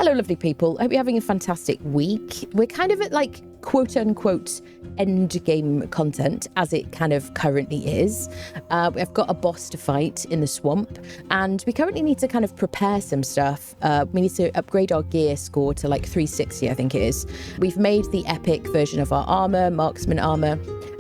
Hello, lovely people. I hope you're having a fantastic week. We're kind of at like quote-unquote end game content as it kind of currently is. We've got a boss to fight in the swamp, and we currently need to kind of prepare some stuff. We need to upgrade our gear score to like 360, I think it is. We've made the epic version of our armor, marksman armor,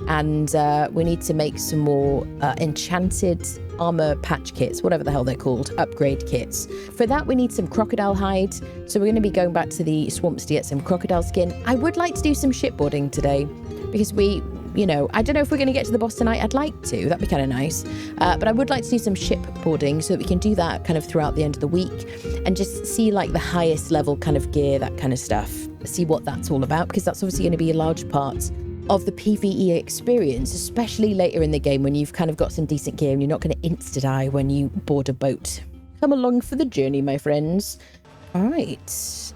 and we need to make some more enchanted armor patch kits, whatever the hell they're called, upgrade kits. For that, we need some crocodile hide. So we're going to be going back to the swamps to get some crocodile skin. I would like to do some shipboarding today because I don't know if we're going to get to the boss tonight. I'd like to. That'd be kind of nice. But I would like to do some shipboarding so that we can do that kind of throughout the end of the week and just see like the highest level kind of gear, that kind of stuff. See what that's all about, because that's obviously going to be a large part of the PvE experience, especially later in the game when you've kind of got some decent gear and you're not going to insta-die when you board a boat. Come along for the journey, my friends. All right.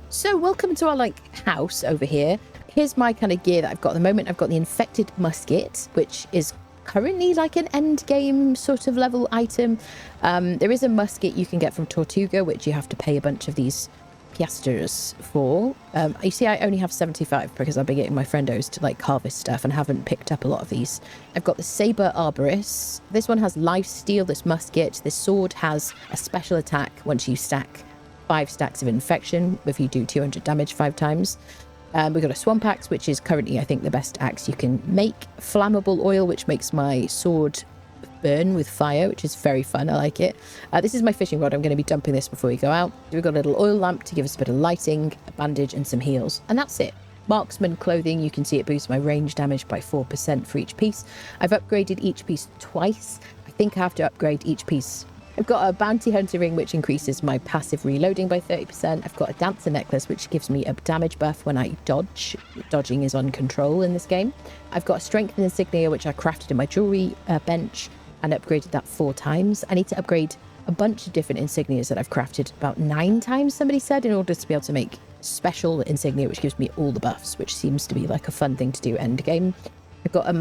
So welcome to our house over here. Here's my kind of gear that I've got at the moment. I've got the infected musket, which is currently like an end game sort of level item. There is a musket you can get from Tortuga, which you have to pay a bunch of these piasters for. You see, I only have 75 because I've been getting my friendos to harvest stuff and haven't picked up a lot of these. I've got the saber arborist. This one has life steal, this musket. This sword has a special attack once you stack 5 stacks of infection if you do 200 damage 5 times. We've got a swamp axe, which is currently I think the best axe you can make. Flammable oil, which makes my sword burn with fire, which is very fun. I like it. This is my fishing rod. I'm going to be dumping this before we go out. We've got a little oil lamp to give us a bit of lighting, a bandage and some heals, and that's it. Marksman clothing, you can see it boosts my range damage by 4% for each piece. I've upgraded each piece twice. I think I have to upgrade each piece. I've got a bounty hunter ring, which increases my passive reloading by 30%. I've got a dancer necklace, which gives me a damage buff when I dodge. Dodging is on control in this game. I've got a strength insignia, which I crafted in my jewelry bench and upgraded that 4 times. I need to upgrade a bunch of different insignias that I've crafted about 9 times, somebody said, in order to be able to make special insignia, which gives me all the buffs, which seems to be like a fun thing to do end game. I've got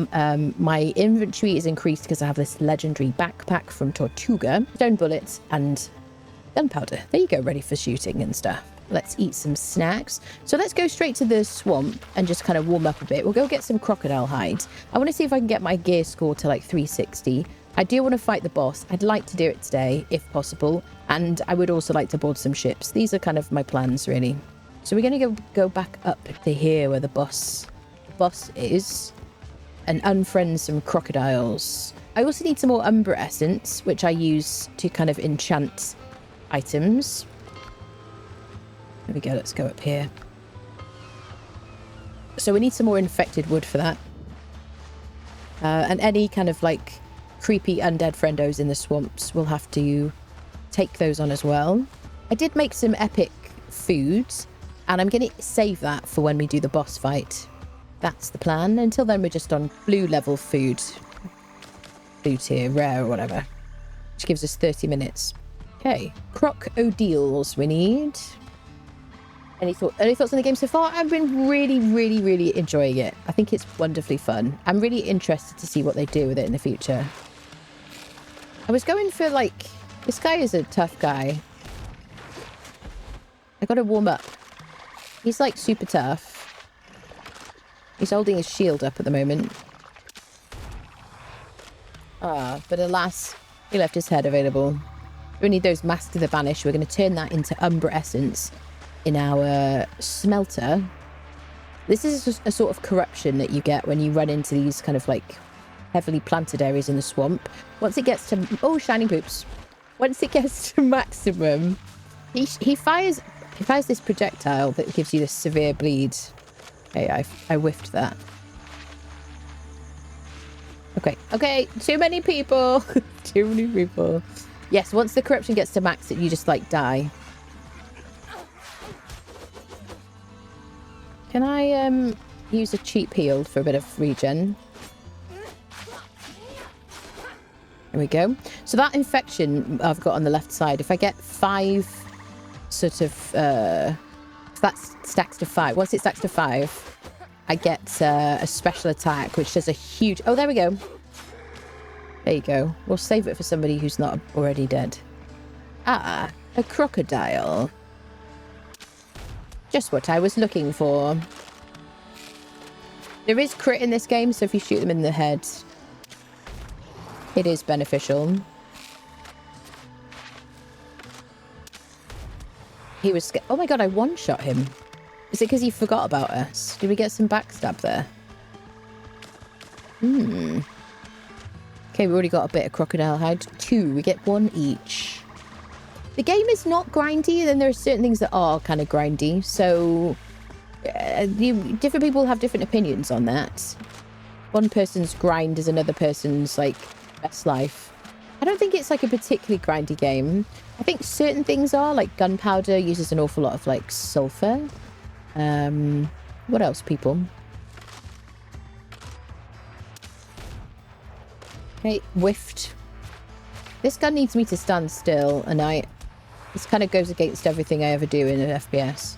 my inventory is increased because I have this legendary backpack from Tortuga, stone bullets and gunpowder. There you go, ready for shooting and stuff. Let's eat some snacks. So let's go straight to the swamp and just kind of warm up a bit. We'll go get some crocodile hide. I want to see if I can get my gear score to 360. I do want to fight the boss. I'd like to do it today if possible. And I would also like to board some ships. These are kind of my plans, really. So we're going to go back up to here where the boss is and unfriend some crocodiles. I also need some more Umbra essence, which I use to kind of enchant items. There we go. Let's go up here. So we need some more infected wood for that. And any kind of creepy undead friendos in the swamps, we'll have to take those on as well. I did make some epic foods, and I'm going to save that for when we do the boss fight. That's the plan. Until then, we're just on blue level food. Blue tier, rare or whatever. Which gives us 30 minutes. Okay. Crocodiles we need. Any thoughts on the game so far? I've been really, really, really enjoying it. I think it's wonderfully fun. I'm really interested to see what they do with it in the future. I was going for this guy is a tough guy. I gotta warm up. He's super tough. He's holding his shield up at the moment. But alas, he left his head available. We need those masks to the banish. We're going to turn that into Umbra essence in our smelter. This is just a sort of corruption that you get when you run into these kind of heavily planted areas in the swamp. Once it gets to... Oh, shining poops. Once it gets to maximum, he fires this projectile that gives you this severe bleed. Okay, I whiffed that. Okay, too many people. Too many people. Yes, once the corruption gets to max, you just die. Can I use a cheap heal for a bit of regen? There we go. So that infection I've got on the left side, if I get 5 sort of... that stacks to 5. Once it stacks to 5, I get a special attack, which does a huge... Oh, there we go. There you go. We'll save it for somebody who's not already dead. Ah, a crocodile. Just what I was looking for. There is crit in this game, so if you shoot them in the head, it is beneficial. He was scared. Oh my god, I one-shot him. Is it because he forgot about us? Did we get some backstab there? Okay, we already got a bit of crocodile hide. 2. We get 1 each. The game is not grindy, then there are certain things that are kind of grindy. So, different people have different opinions on that. One person's grind is another person's, like, best life. I don't think it's, like, a particularly grindy game. I think certain things are, like gunpowder uses an awful lot of, like, sulfur. What else, people? Okay, whiffed. This gun needs me to stand still, and this kind of goes against everything I ever do in an FPS.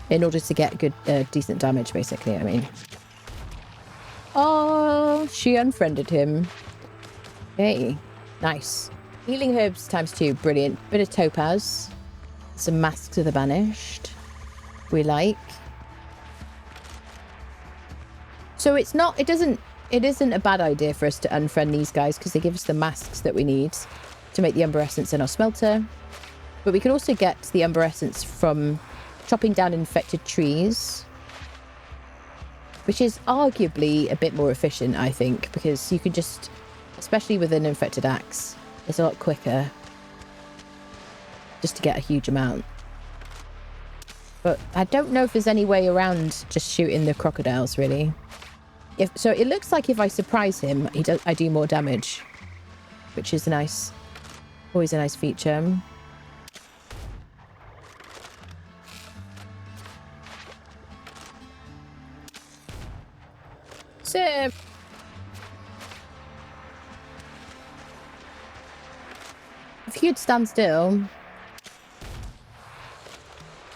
In order to get good, decent damage, basically, I mean. Oh, she unfriended him. Okay, nice. Healing herbs ×2, brilliant. Bit of topaz. Some masks of the banished. We like. So it isn't a bad idea for us to unfriend these guys because they give us the masks that we need to make the umber essence in our smelter. But we can also get the umber essence from chopping down infected trees, which is arguably a bit more efficient, I think, because you can just, especially with an infected axe, it's a lot quicker just to get a huge amount. But I don't know if there's any way around just shooting the crocodiles, really. So it looks like if I surprise him, I do more damage, which is nice. Always a nice feature. So if you'd stand still,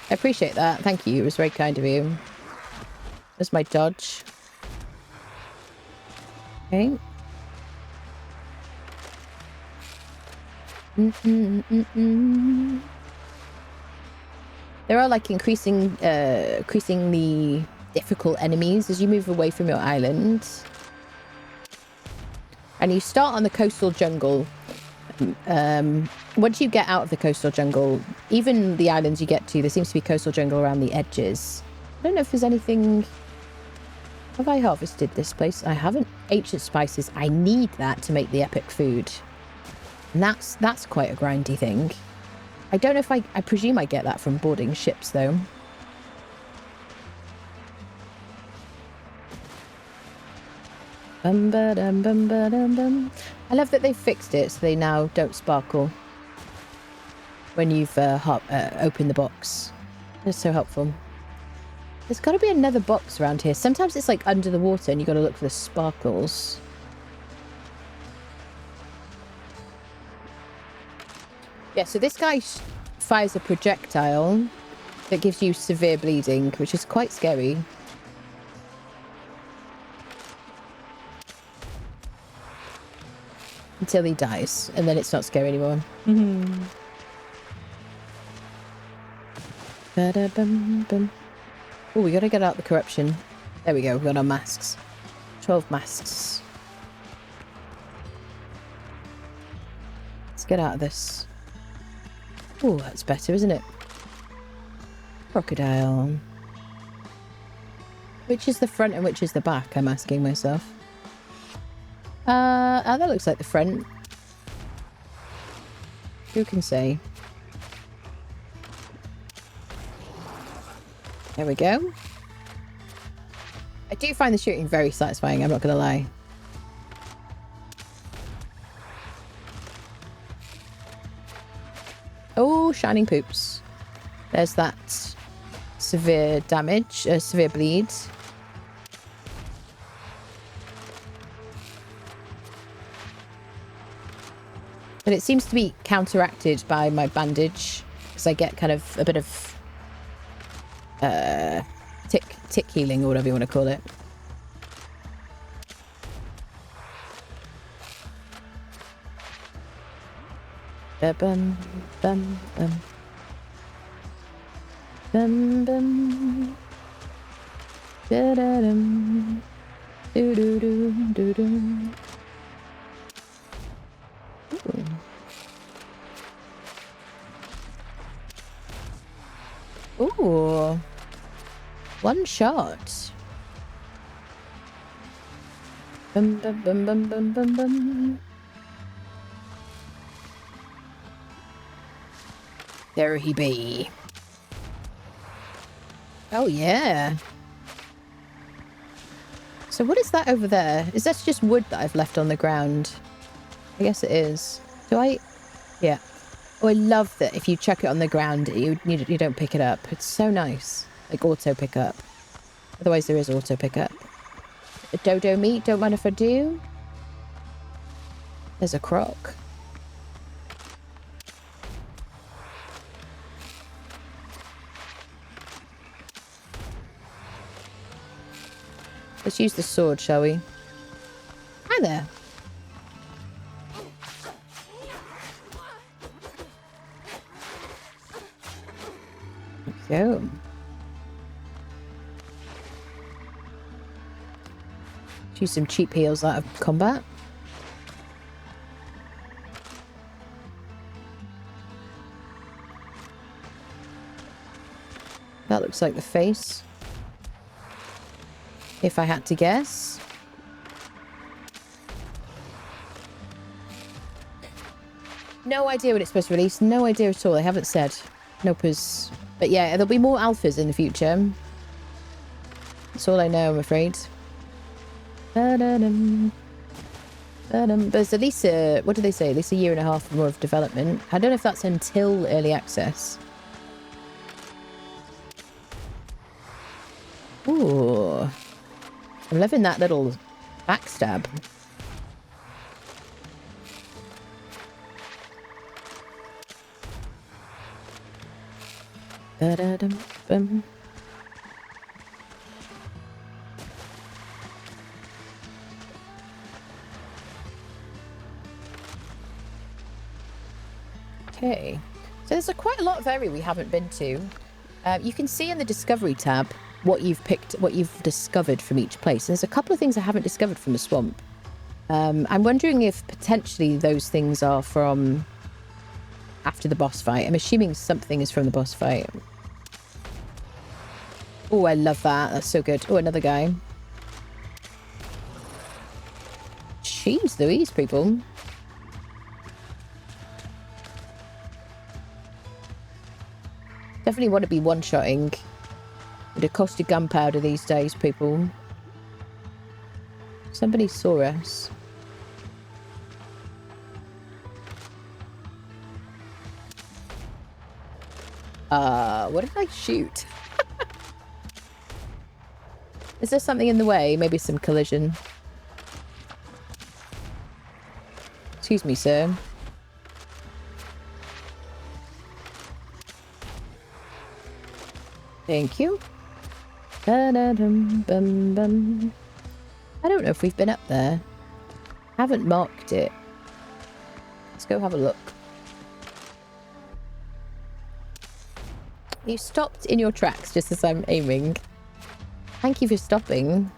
I appreciate that. Thank you. It was very kind of you. That's my dodge. Okay. There are like increasingly difficult enemies as you move away from your island. And you start on the coastal jungle. Once you get out of the coastal jungle, even the islands you get to, there seems to be coastal jungle around the edges. I don't know if there's anything... Have I harvested this place? I haven't. Ancient spices. I need that to make the epic food. And that's quite a grindy thing. I don't know if I presume I get that from boarding ships, though. Bum ba dum bum ba dum bum. I love that they've fixed it so they now don't sparkle when you've opened the box. It's so helpful. There's got to be another box around here. Sometimes it's like under the water and you've got to look for the sparkles. Yeah, so this guy fires a projectile that gives you severe bleeding, which is quite scary. Until he dies, and then it's not scary anymore. Ba-da-bum-bum. Oh, we gotta get out the corruption. There we go, we got our masks. 12 masks. Let's get out of this. Oh, that's better, isn't it? Crocodile. Which is the front and which is the back, I'm asking myself. Oh, that looks like the front. Who can say? There we go. I do find the shooting very satisfying, I'm not going to lie. Oh, shining poops. There's that severe damage, severe bleed. But it seems to be counteracted by my bandage, because I get kind of a bit of tick healing, or whatever you want to call it. Bum, bum, bum. Bum, bum. Da-da-dum. Do-do-do-do-do. Ooh. One shot. Bum, bum, bum, bum, bum, bum, bum. There he be. Oh, yeah. So what is that over there? Is that just wood that I've left on the ground? I guess it is. Do I? Yeah. Oh, I love that if you chuck it on the ground, you don't pick it up. It's so nice. Like auto pick up. Otherwise there is auto pick up. A dodo meat, don't mind if I do. There's a croc. Let's use the sword, shall we? Hi there. Go. Use some cheap heals out of combat. That looks like the face. If I had to guess. No idea when it's supposed to release. No idea at all. They haven't said. Nope. But yeah, there'll be more alphas in the future. That's all I know, I'm afraid. But there's at least what do they say? At least a year and a half more of development. I don't know if that's until early access. Ooh. I'm loving that little backstab. Ba-da-dum-bum. Okay, so there's quite a lot of area we haven't been to. You can see in the discovery tab what you've picked, what you've discovered from each place. There's a couple of things I haven't discovered from the swamp. I'm wondering if potentially those things are from after the boss fight. I'm assuming something is from the boss fight. Oh, I love that. That's so good. Oh, another guy. Jeez Louise, people. Definitely want to be one-shotting with a cost of gunpowder these days, people. Somebody saw us. What did I shoot? Is there something in the way? Maybe some collision. Excuse me, sir. Thank you. Da-da-dum-bum-bum. I don't know if we've been up there. Haven't marked it. Let's go have a look. You stopped in your tracks just as I'm aiming. Thank you for stopping.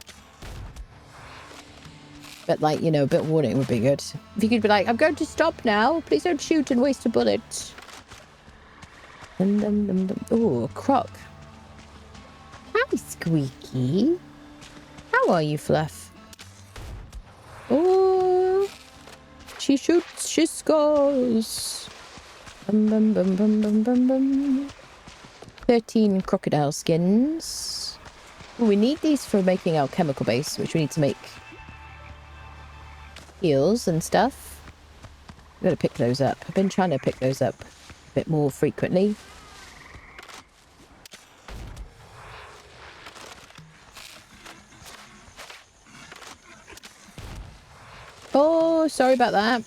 But like, you know, a bit of warning would be good. If you could be like, I'm going to stop now. Please don't shoot and waste a bullet. Oh, croc. Hi, Squeaky. How are you, Fluff? Oh, she shoots, she scores. 13 crocodile skins. Ooh, we need these for making our chemical base, which we need to make heals and stuff. I've got to pick those up. I've been trying to pick those up a bit more frequently. Oh, sorry about that.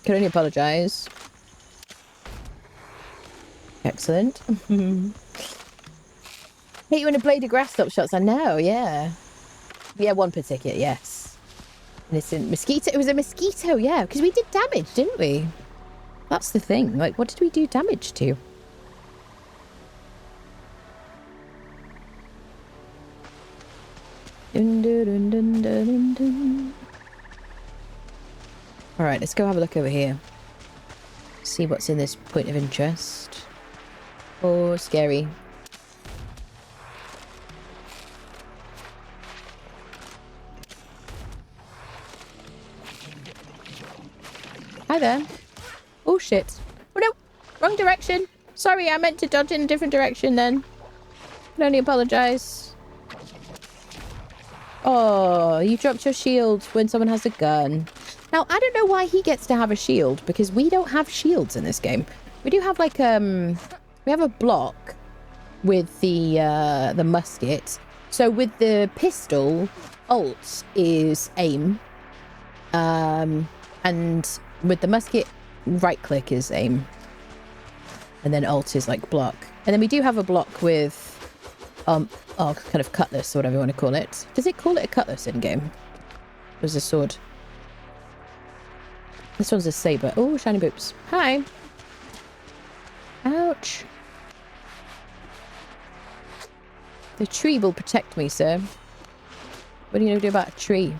Can only apologise. Excellent. Hate you when a blade of grass stop shots. I know, yeah. Yeah, one per ticket, yes. Innocent mosquito. It was a mosquito, yeah, because we did damage, didn't we? That's the thing. Like, what did we do damage to? Dun, dun, dun, dun, dun, dun, dun. All right, let's go have a look over here. See what's in this point of interest. Oh, scary. Hi there. Oh, shit. Oh, no. Wrong direction. Sorry, I meant to dodge in a different direction then. Can only apologise. Oh, you dropped your shield when someone has a gun. Now, I don't know why he gets to have a shield, because we don't have shields in this game. We do have, like, we have a block with the musket. So with the pistol, alt is aim. And with the musket, right-click is aim. And then alt is, like, block. And then we do have a block with, kind of cutlass, or whatever you want to call it. Does it call it a cutlass in-game? Or is it a sword? This one's a saber. Oh, shiny boots. Hi. Ouch. The tree will protect me, sir. What are you going to do about a tree?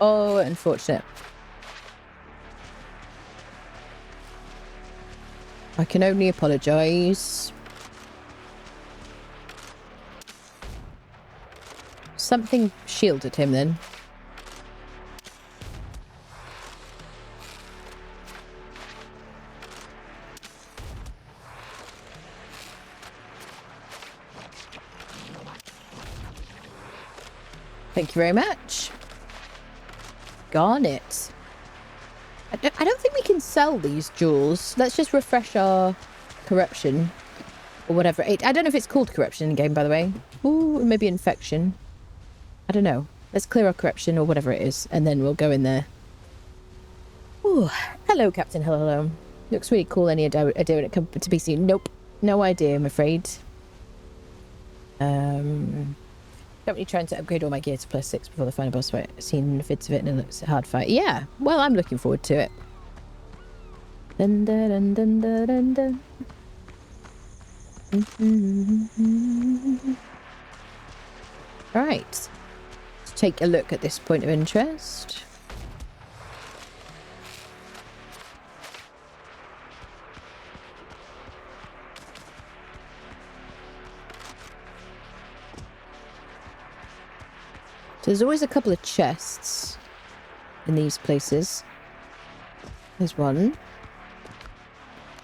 Oh, unfortunate. I can only apologise. Something shielded him then. Thank you very much. Garnet. I don't think we can sell these jewels. Let's just refresh our corruption. Or whatever. I don't know if it's called corruption in game, by the way. Ooh, maybe infection. I don't know. Let's clear our corruption or whatever it is. And then we'll go in there. Ooh. Hello, Captain. Hello, hello. Looks really cool. Any idea when it comes to be seen? Nope. No idea, I'm afraid. Currently trying to upgrade all my gear to +6 before the final boss fight. I've seen vids of it and it looks a hard fight. Yeah, well, I'm looking forward to it. Dun, dun, dun, dun, dun, dun. Right. Let's take a look at this point of interest. So there's always a couple of chests in these places. There's one.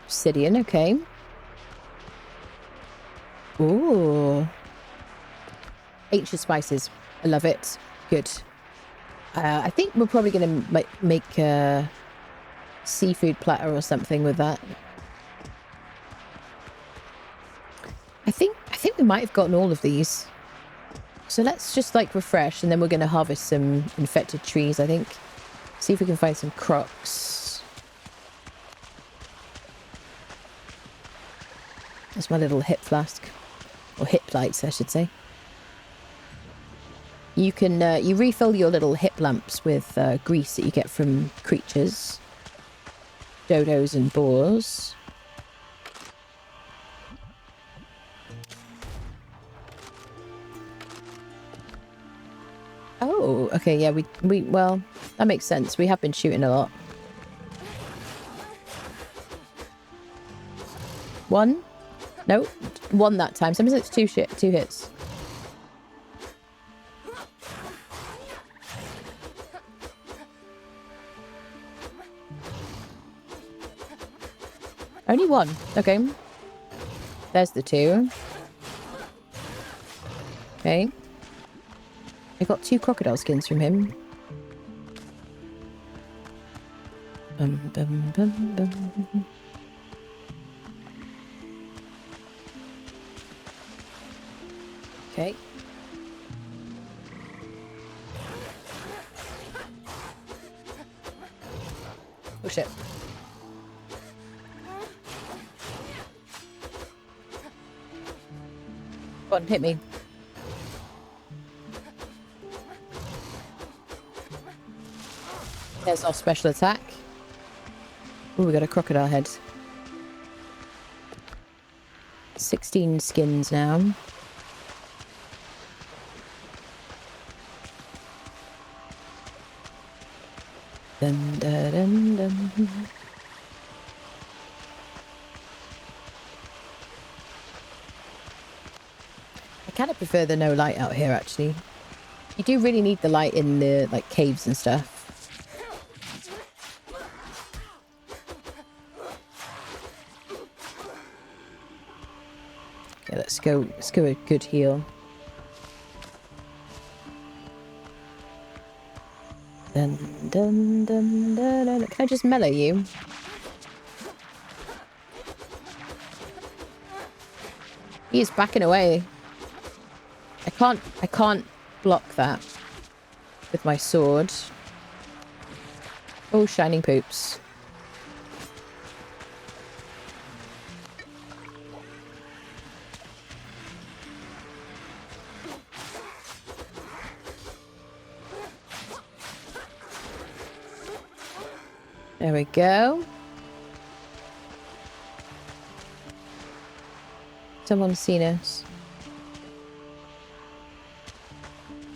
Obsidian, okay. Ooh. Ancient spices. I love it. Good. I think we're probably going to make a seafood platter or something with that. I think we might have gotten all of these. So let's just like refresh and then we're going to harvest some infected trees, I think. See if we can find some crocs. That's my little hip flask. Or hip lights, I should say. You can you refill your little hip lamps with grease that you get from creatures. Dodos and boars. Oh, okay, yeah, well, that makes sense. We have been shooting a lot. One? No, one that time. Sometimes it's two hits. Only one. Okay. There's the two. Okay. I got 2 crocodile skins from him. Bum, bum, bum, bum. Okay. Oh shit. Go on, hit me. There's our special attack. Oh, we got a crocodile head. 16 skins now. Dun, dun, dun, dun. I kind of prefer the no light out here, actually. You do really need the light in the like caves and stuff. Okay, let's go a good heal. Dun, dun, dun, dun, dun. Can I just melee you? He is backing away. I can't block that with my sword. Oh, shining poops. There we go. Someone's seen us.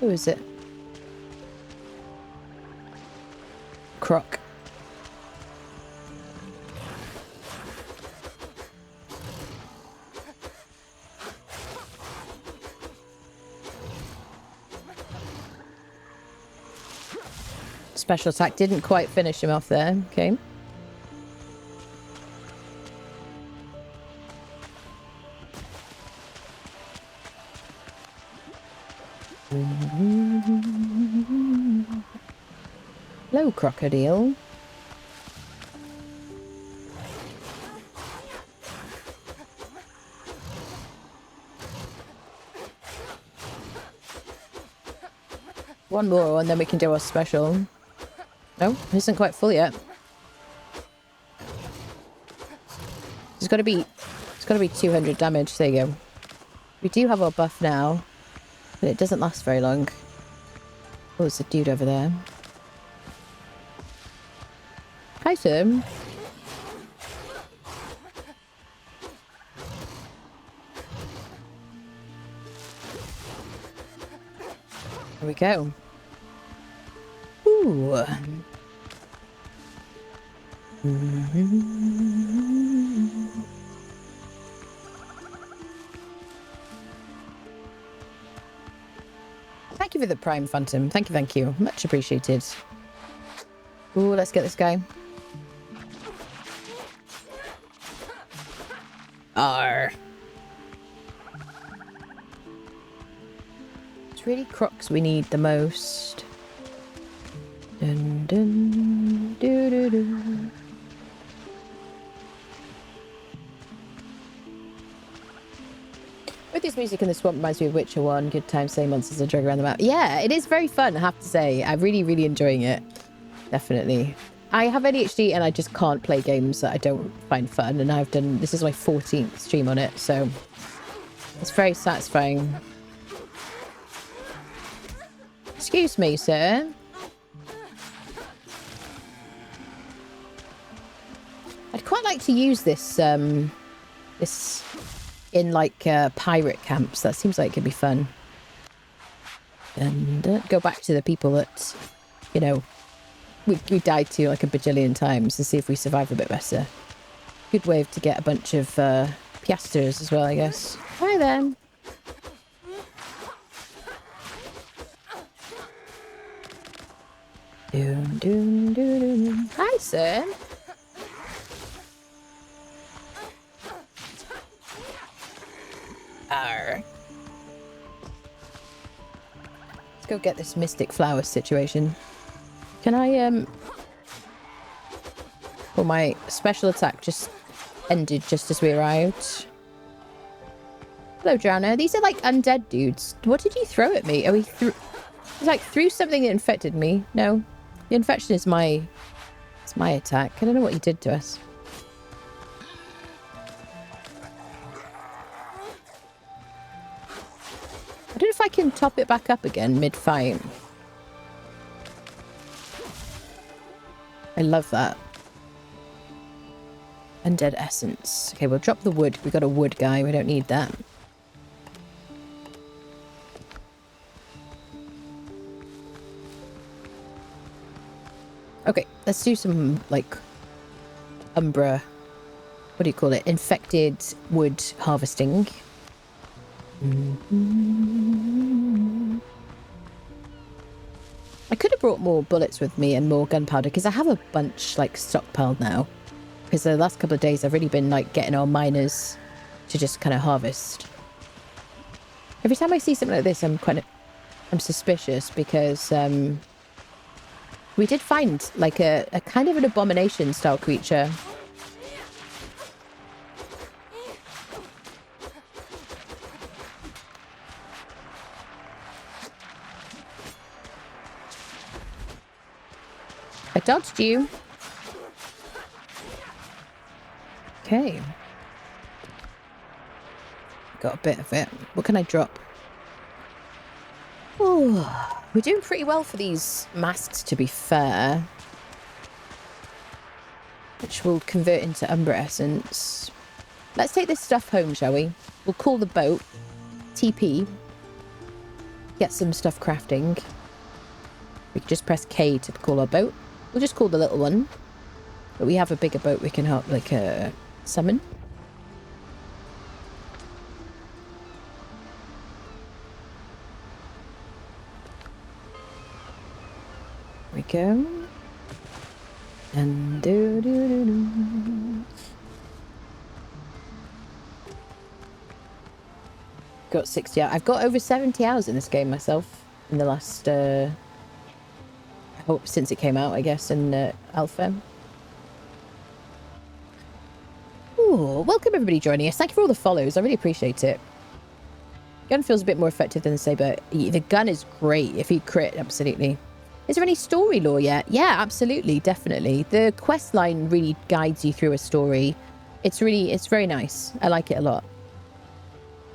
Who is it? Croc. Special attack didn't quite finish him off there. Okay. Hello, crocodile. One more and then we can do our special. No, it isn't quite full yet. It's got to be 200 damage. There you go. We do have our buff now, but it doesn't last very long. Oh, it's a dude over there. Hi, Tim. There we go. Ooh. Thank you for the Prime Phantom. Thank you, thank you. Much appreciated. Ooh, let's get this guy. Arr. It's really Crocs we need the most. Dun, dun, doo, doo, doo. With this music in the swamp reminds me of Witcher 1. Good time saying monsters and drag around the map. Yeah, it is very fun, I have to say. I'm really, really enjoying it. Definitely. I have ADHD and I just can't play games that I don't find fun. And I've done... This is my 14th stream on it, so... It's very satisfying. Excuse me, sir. I'd quite like to use this, this in, like, pirate camps. That seems like it could be fun. And go back to the people that, you know, we died to, like, a bajillion times and see if we survive a bit better. Good way to get a bunch of, piasters as well, I guess. Hi, then. Doom, doom, doom, doom. Hi, sir. Arr. Let's go get this mystic flower situation. Can I, well, my special attack just ended just as we arrived. Hello, Drowner. These are like undead dudes. What did you throw at me? Oh, he like threw something that infected me. No, the infection is my attack. I don't know what he did to us. I don't know if I can top it back up again mid-fight. I love that. Undead essence. Okay, we'll drop the wood. We got a wood guy. We don't need that. Okay, let's do some, like, Umbra. What do you call it? Infected wood harvesting. I could have brought more bullets with me and more gunpowder because I have a bunch, like, stockpiled now. Because the last couple of days I've really been like getting our miners to just kind of harvest. Every time I see something like this, I'm suspicious because we did find like a kind of an abomination style creature. I dodged you. Okay. Got a bit of it. What can I drop? Oh, we're doing pretty well for these masks, to be fair. Which will convert into Umbra Essence. Let's take this stuff home, shall we? We'll call the boat. TP. Get some stuff crafting. We can just press K to call our boat. We'll just call the little one. But we have a bigger boat we can help, like, summon. There we go. And do. Got 60 hours. I've got over 70 hours in this game myself in the last since it came out, I guess, in alpha. Ooh, welcome everybody joining us. Thank you for all the follows. I really appreciate it. Gun feels a bit more effective than the saber. The gun is great if you crit, absolutely. Is there any story lore yet? Yeah, absolutely, definitely. The quest line really guides you through a story. It's very nice. I like it a lot.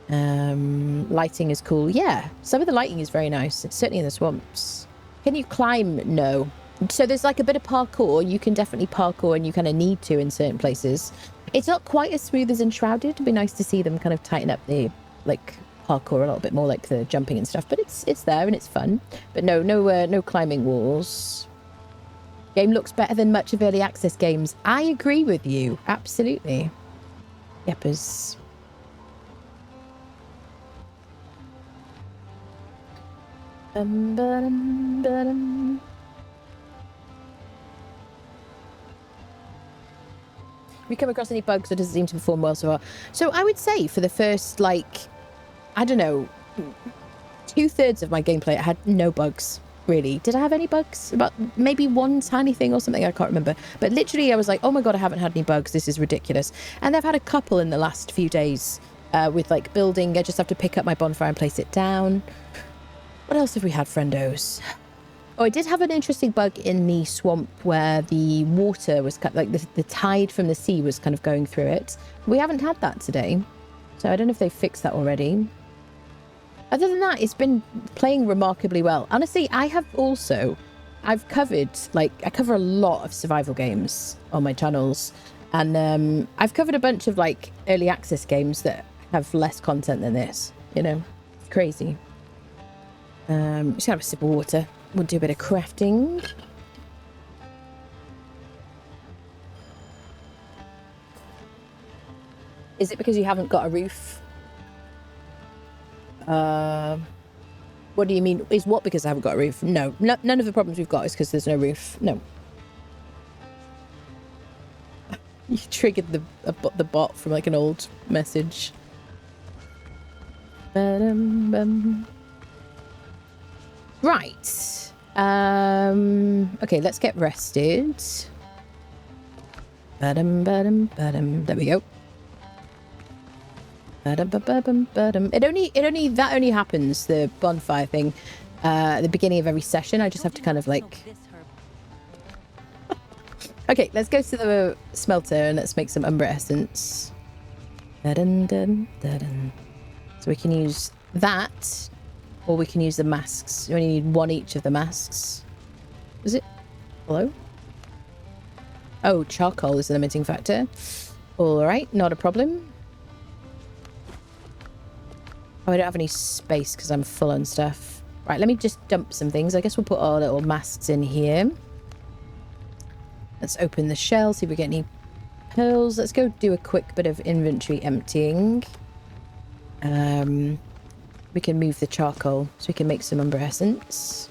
Lighting is cool. Yeah, some of the lighting is very nice. It's certainly in the swamps. Can you climb? No. So there's like a bit of parkour. You can definitely parkour and you kind of need to in certain places. It's not quite as smooth as Enshrouded. It'd be nice to see them kind of tighten up the, like, parkour a little bit more, like the jumping and stuff. But it's there and it's fun. But no climbing walls. Game looks better than much of early access games. I agree with you. Absolutely. Yepers. Have you come across any bugs or does it seem to perform well so far? So I would say for the first, like, I don't know, 2/3 of my gameplay, I had no bugs, really. Did I have any bugs? About maybe one tiny thing or something, I can't remember. But literally I was like, oh my god, I haven't had any bugs, this is ridiculous. And I've had a couple in the last few days with, like, building. I just have to pick up my bonfire and place it down. What else have we had, friendos? Oh, I did have an interesting bug in the swamp where the water was kind of, like the tide from the sea was kind of going through it. We haven't had that today. So I don't know if they've fixed that already. Other than that, it's been playing remarkably well. Honestly, I've covered, like, I cover a lot of survival games on my channels. And I've covered a bunch of, like, early access games that have less content than this. You know, it's crazy. Just gonna have a sip of water. We'll do a bit of crafting. Is it because you haven't got a roof? What do you mean? Is what because I haven't got a roof? No, none of the problems we've got is because there's no roof. No. You triggered the bot from like an old message. Right. Okay, let's get rested. There we go. That only happens, the bonfire thing, at the beginning of every session. I just have to kind of like... Okay, let's go to the smelter and let's make some Umbra Essence. So we can use that, or we can use the masks. You only need one each of the masks. Is it? Hello? Oh, charcoal is the limiting factor. All right, not a problem. Oh, I don't have any space because I'm full on stuff. Right, let me just dump some things. I guess we'll put our little masks in here. Let's open the shell, see if we get any pearls. Let's go do a quick bit of inventory emptying. We can move the charcoal so we can make some umber essence.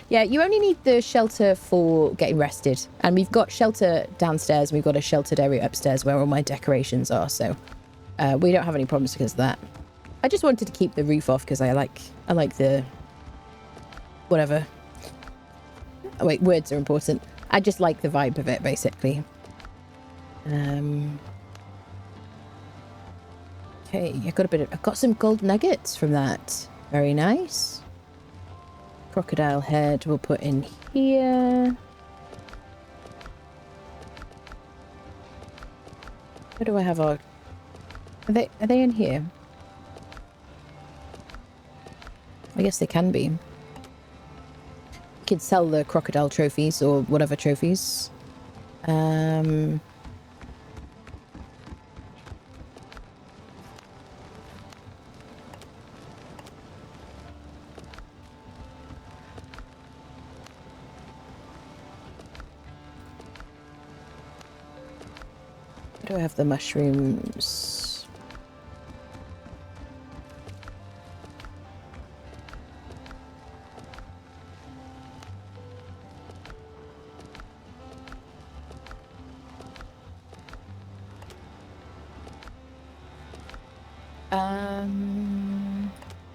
Yeah, you only need the shelter for getting rested. And we've got shelter downstairs and we've got a sheltered area upstairs where all my decorations are, so we don't have any problems because of that. I just wanted to keep the roof off because I like the whatever. Oh wait, words are important. I just like the vibe of it, basically. Okay, I've got some gold nuggets from that. Very nice. Crocodile head we'll put in here. Where do I have our... Are they in here? I guess they can be. You could sell the crocodile trophies or whatever trophies. Where do I have the mushrooms?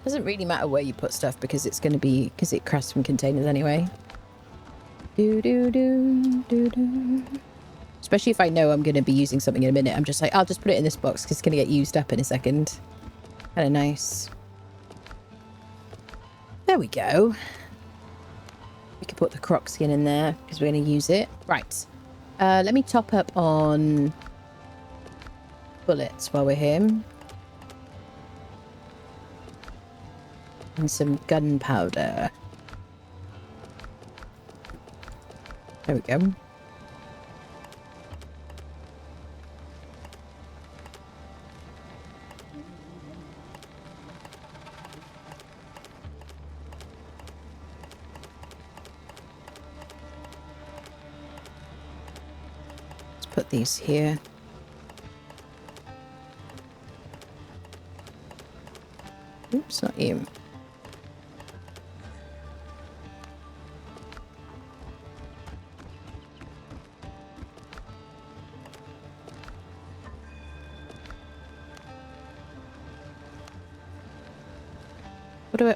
Doesn't really matter where you put stuff because it's going to be, because it crafts from containers anyway. Especially if I know I'm going to be using something in a minute. I'm just like, I'll just put it in this box because it's going to get used up in a second. Kind of nice. There we go. We can put the croc skin in there because we're going to use it. Right. Let me top up on bullets while we're here. And some gunpowder. There we go. Let's put these here. Oops, not you.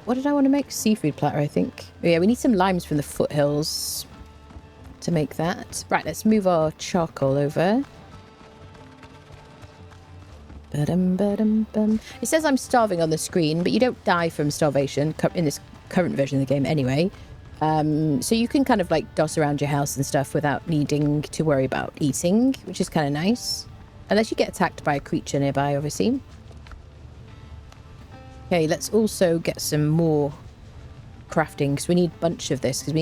What did I want to make? Seafood platter, I think. Oh, yeah, we need some limes from the foothills to make that. Right, let's move our charcoal over. It says I'm starving on the screen, but you don't die from starvation in this current version of the game anyway. So you can kind of like doss around your house and stuff without needing to worry about eating, which is kind of nice. Unless you get attacked by a creature nearby, obviously. Okay, let's also get some more crafting because we need a bunch of this because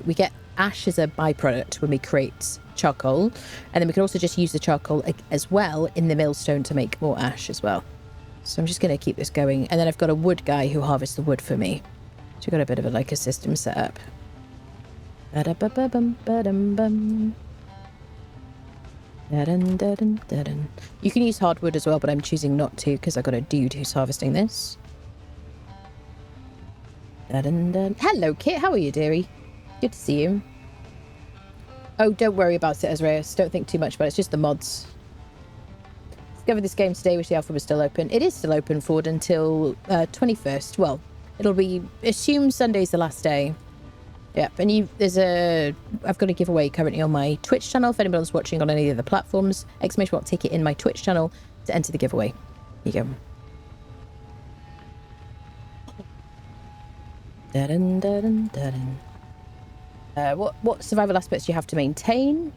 we get ash as a byproduct when we create charcoal, and then we can also just use the charcoal as well in the millstone to make more ash as well. So I'm just going to keep this going, and then I've got a wood guy who harvests the wood for me. So we've got a bit of a system set up. You can use hardwood as well, but I'm choosing not to because I've got a dude who's harvesting this. Hello, Kit. How are you, dearie? Good to see you. Oh, don't worry about it, Azraeus. Don't think too much about it. It's just the mods. Discovered this game today. Wish the alpha was still open. It is still open, Ford, until 21st. Well, it'll be... Assume Sunday's the last day. Yep, and I've got a giveaway currently on my Twitch channel. If anyone's watching on any of the platforms, exclamation mark ticket in my Twitch channel to enter the giveaway. Here you go. What survival aspects do you have to maintain?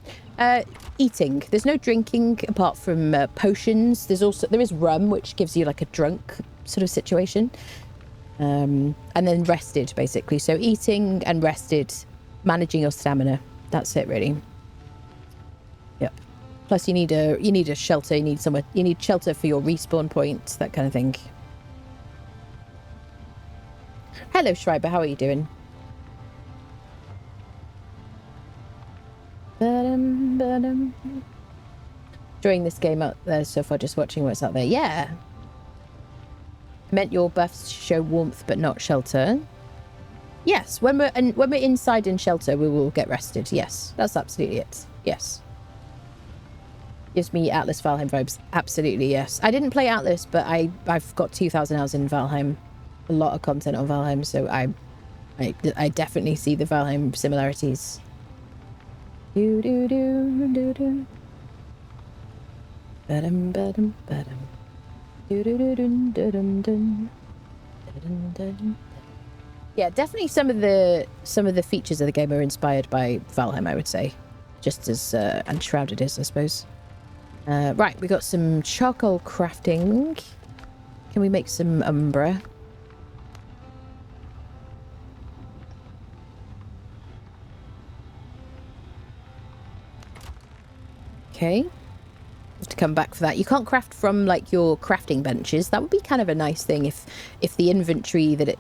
Eating. There's no drinking apart from potions. There is rum, which gives you like a drunk sort of situation. And then rested, basically. So eating and rested, managing your stamina. That's it, really. Yep. Plus, you need a shelter. You need somewhere. You need shelter for your respawn points. That kind of thing. Hello, Schreiber. How are you doing? Enjoying this game out there so far. Just watching what's out there. Yeah. I meant your buffs show warmth, but not shelter. Yes, when we're inside in shelter, we will get rested. Yes, that's absolutely it. Yes. Gives me Atlas Valheim vibes. Absolutely, yes. I didn't play Atlas, but I've got 2,000 hours in Valheim. A lot of content on Valheim, so I definitely see the Valheim similarities. Do do do do do. Badum badum badum. Do do do dun dun dun dun. Dun dun. Yeah, definitely some of the features of the game are inspired by Valheim, I would say. Just as Unshrouded is, I suppose. Right, we got some charcoal crafting. Can we make some umbra? Okay. Have to come back for that. You can't craft from like your crafting benches. That would be kind of a nice thing if the inventory that it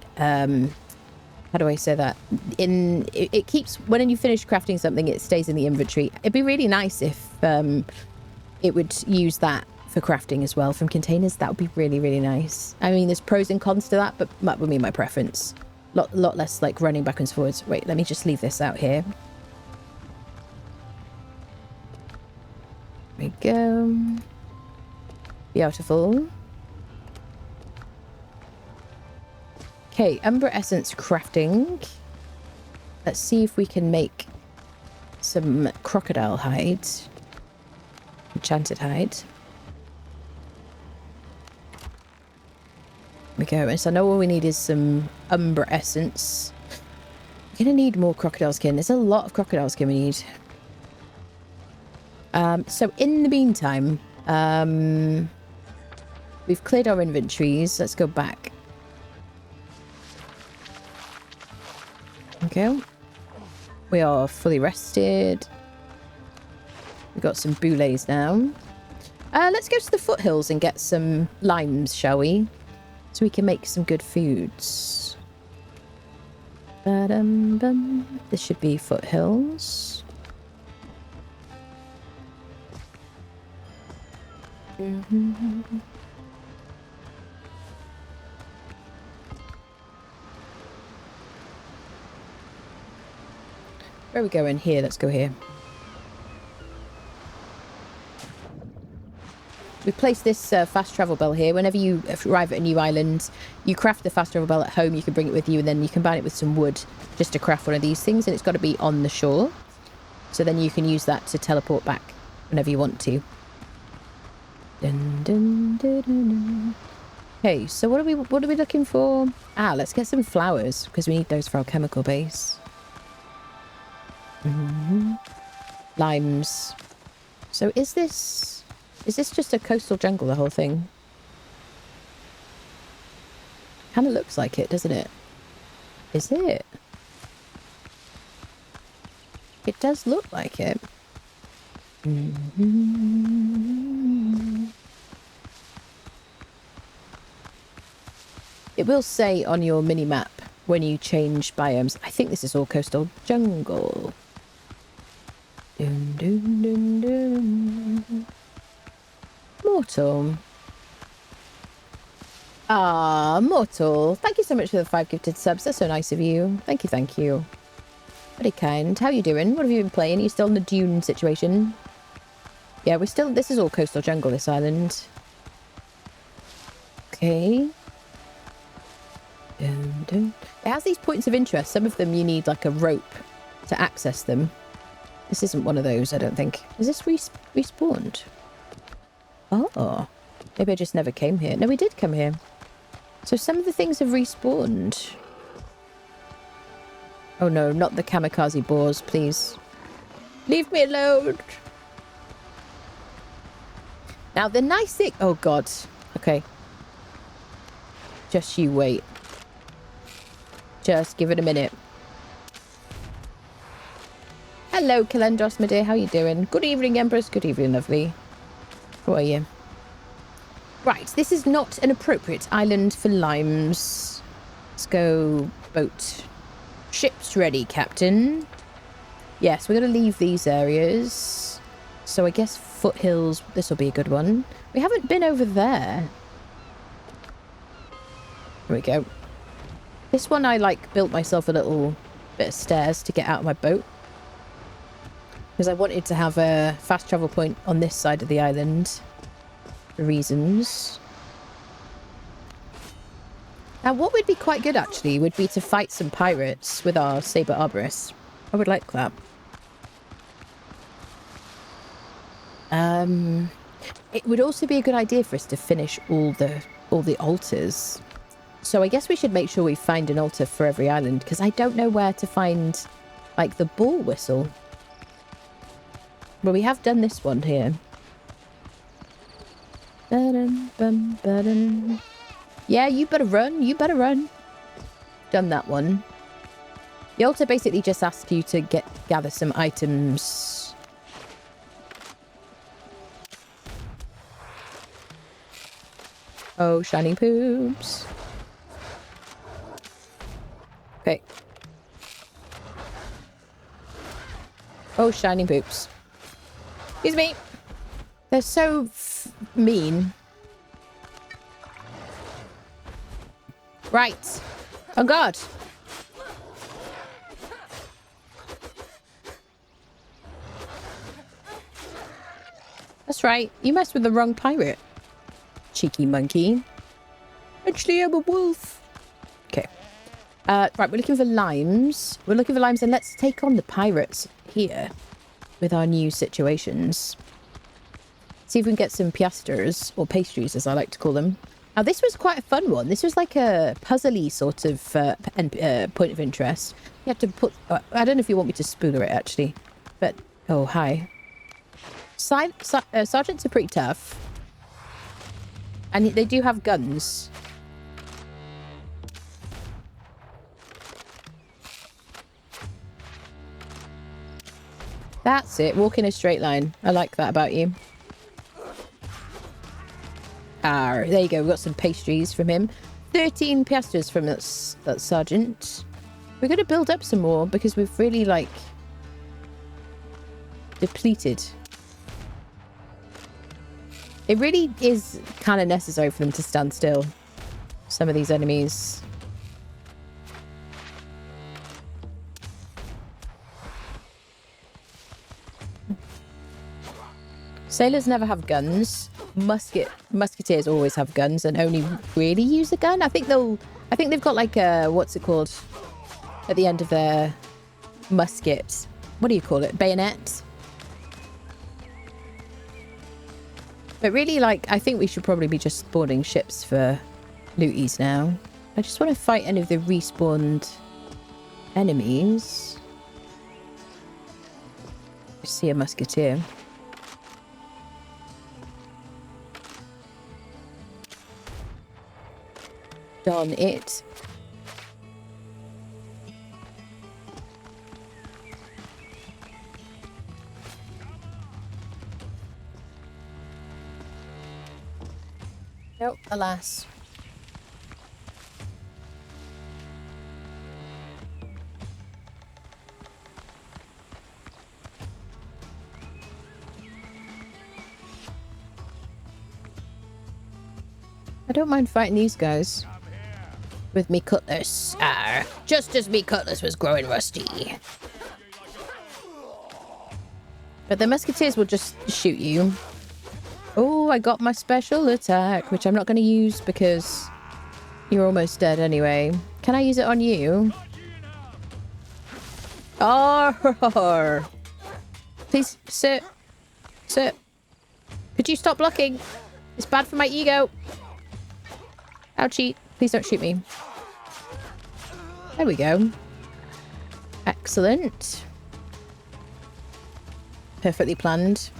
how do I say that? It keeps, when you finish crafting something, it stays in the inventory. It'd be really nice if it would use that for crafting as well from containers. That would be really, really nice. I mean, there's pros and cons to that, but that would be my preference. Lot less like running backwards and forwards. Wait, let me just leave this out here. There we go. Beautiful. Okay, Umbra Essence crafting. Let's see if we can make some crocodile hide. Enchanted hide. There we go. And so I know all we need is some Umbra Essence. We're going to need more crocodile skin. There's a lot of crocodile skin we need. So in the meantime, we've cleared our inventories. Let's go back. Okay. We are fully rested. We've got some boulets now. Let's go to the Foothills and get some limes, shall we? So we can make some good foods. Ba-dum-bum. This should be Foothills. Mm-hmm. Where are we going? Here, let's go here. We place this fast travel bell here. Whenever you arrive at a new island, you craft the fast travel bell at home. You can bring it with you, and then you combine it with some wood just to craft one of these things. And it's got to be on the shore, so then you can use that to teleport back whenever you want to. Dun, dun, dun, dun, dun. Okay, so what are we looking for? Let's get some flowers because we need those for our chemical base. Mm-hmm. Limes. So is this just a coastal jungle, the whole thing? Kind of looks like it, doesn't it? Is it? It does look like it. Mm-hmm. It will say on your mini-map when you change biomes. I think this is all coastal jungle. Dun, dun, dun, dun. Mortal. Mortal. Thank you so much for the 5 gifted subs. That's so nice of you. Thank you, thank you. Very kind. How are you doing? What have you been playing? Are you still in the dune situation? Yeah, this is all coastal jungle, this island. Okay. Dun, dun. It has these points of interest. Some of them you need like a rope to access them. This isn't one of those, I don't think. Is this respawned? Oh. Maybe I just never came here. No, we did come here. So some of the things have respawned. Oh no, not the kamikaze boars, please. Leave me alone. Now the nice thing... Oh god. Okay. Just you wait. Just give it a minute. Hello, Kalendos, my dear. How you doing? Good evening, Empress. Good evening, lovely. How are you? Right, this is not an appropriate island for limes. Let's go boat. Ship's ready, Captain. Yes, we're going to leave these areas. So I guess Foothills, this will be a good one. We haven't been over there. Here we go. This one I, like, built myself a little bit of stairs to get out of my boat. Because I wanted to have a fast travel point on this side of the island. For reasons. Now, what would be quite good, actually, would be to fight some pirates with our saber arborists. I would like that. It would also be a good idea for us to finish all the altars. So I guess we should make sure we find an altar for every island, because I don't know where to find, like, the ball whistle. Well, we have done this one here. Yeah, you better run. You better run. Done that one. The altar basically just asks you to gather some items. Oh, shiny poops. Okay. Oh, shiny poops. Excuse me. They're so mean. Right. Oh, God. That's right. You messed with the wrong pirate. Cheeky monkey. Actually, I'm a wolf. Okay. Right, we're looking for limes. We're looking for limes, and let's take on the pirates here with our new situations. See if we can get some piastres, or pastries, as I like to call them. Now, this was quite a fun one. This was like a puzzly sort of point of interest. You have to put... I don't know if you want me to spooler it, actually. But... Oh, hi. Sergeants are pretty tough. And they do have guns. That's it. Walk in a straight line. I like that about you. Ah, there you go. We got some pastries from him. 13 piastres from that sergeant. We're going to build up some more because we've really, like, depleted. It really is kind of necessary for them to stand still. Some of these enemies. Sailors never have guns. Musketeers always have guns and only really use a gun. I think they've got like a, what's it called? At the end of their musket. What do you call it? Bayonet? But really, like, I think we should probably be just spawning ships for looties now. I just want to fight any of the respawned enemies. I see a musketeer. Darn it. Nope, alas. I don't mind fighting these guys. With me cutlass. Just as me cutlass was growing rusty. But the musketeers will just shoot you. Oh, I got my special attack, which I'm not going to use because you're almost dead anyway. Can I use it on you? Oh, please, sir. Sir. Could you stop blocking? It's bad for my ego. Ouchie. Please don't shoot me. There we go. Excellent. Perfectly planned.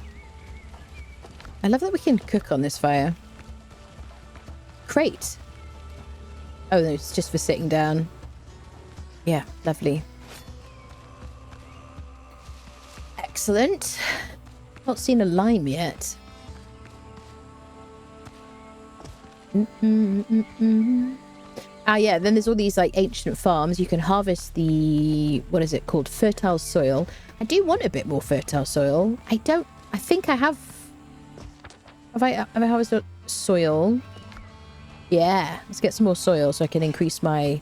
I love that we can cook on this fire. Crate. Oh, no, it's just for sitting down. Yeah, lovely. Excellent. Not seen a lime yet. Ah, yeah, then there's all these like ancient farms. You can harvest the, what is it called? Fertile soil. I do want a bit more fertile soil. I think I have I harvested soil? Yeah, let's get some more soil so I can increase my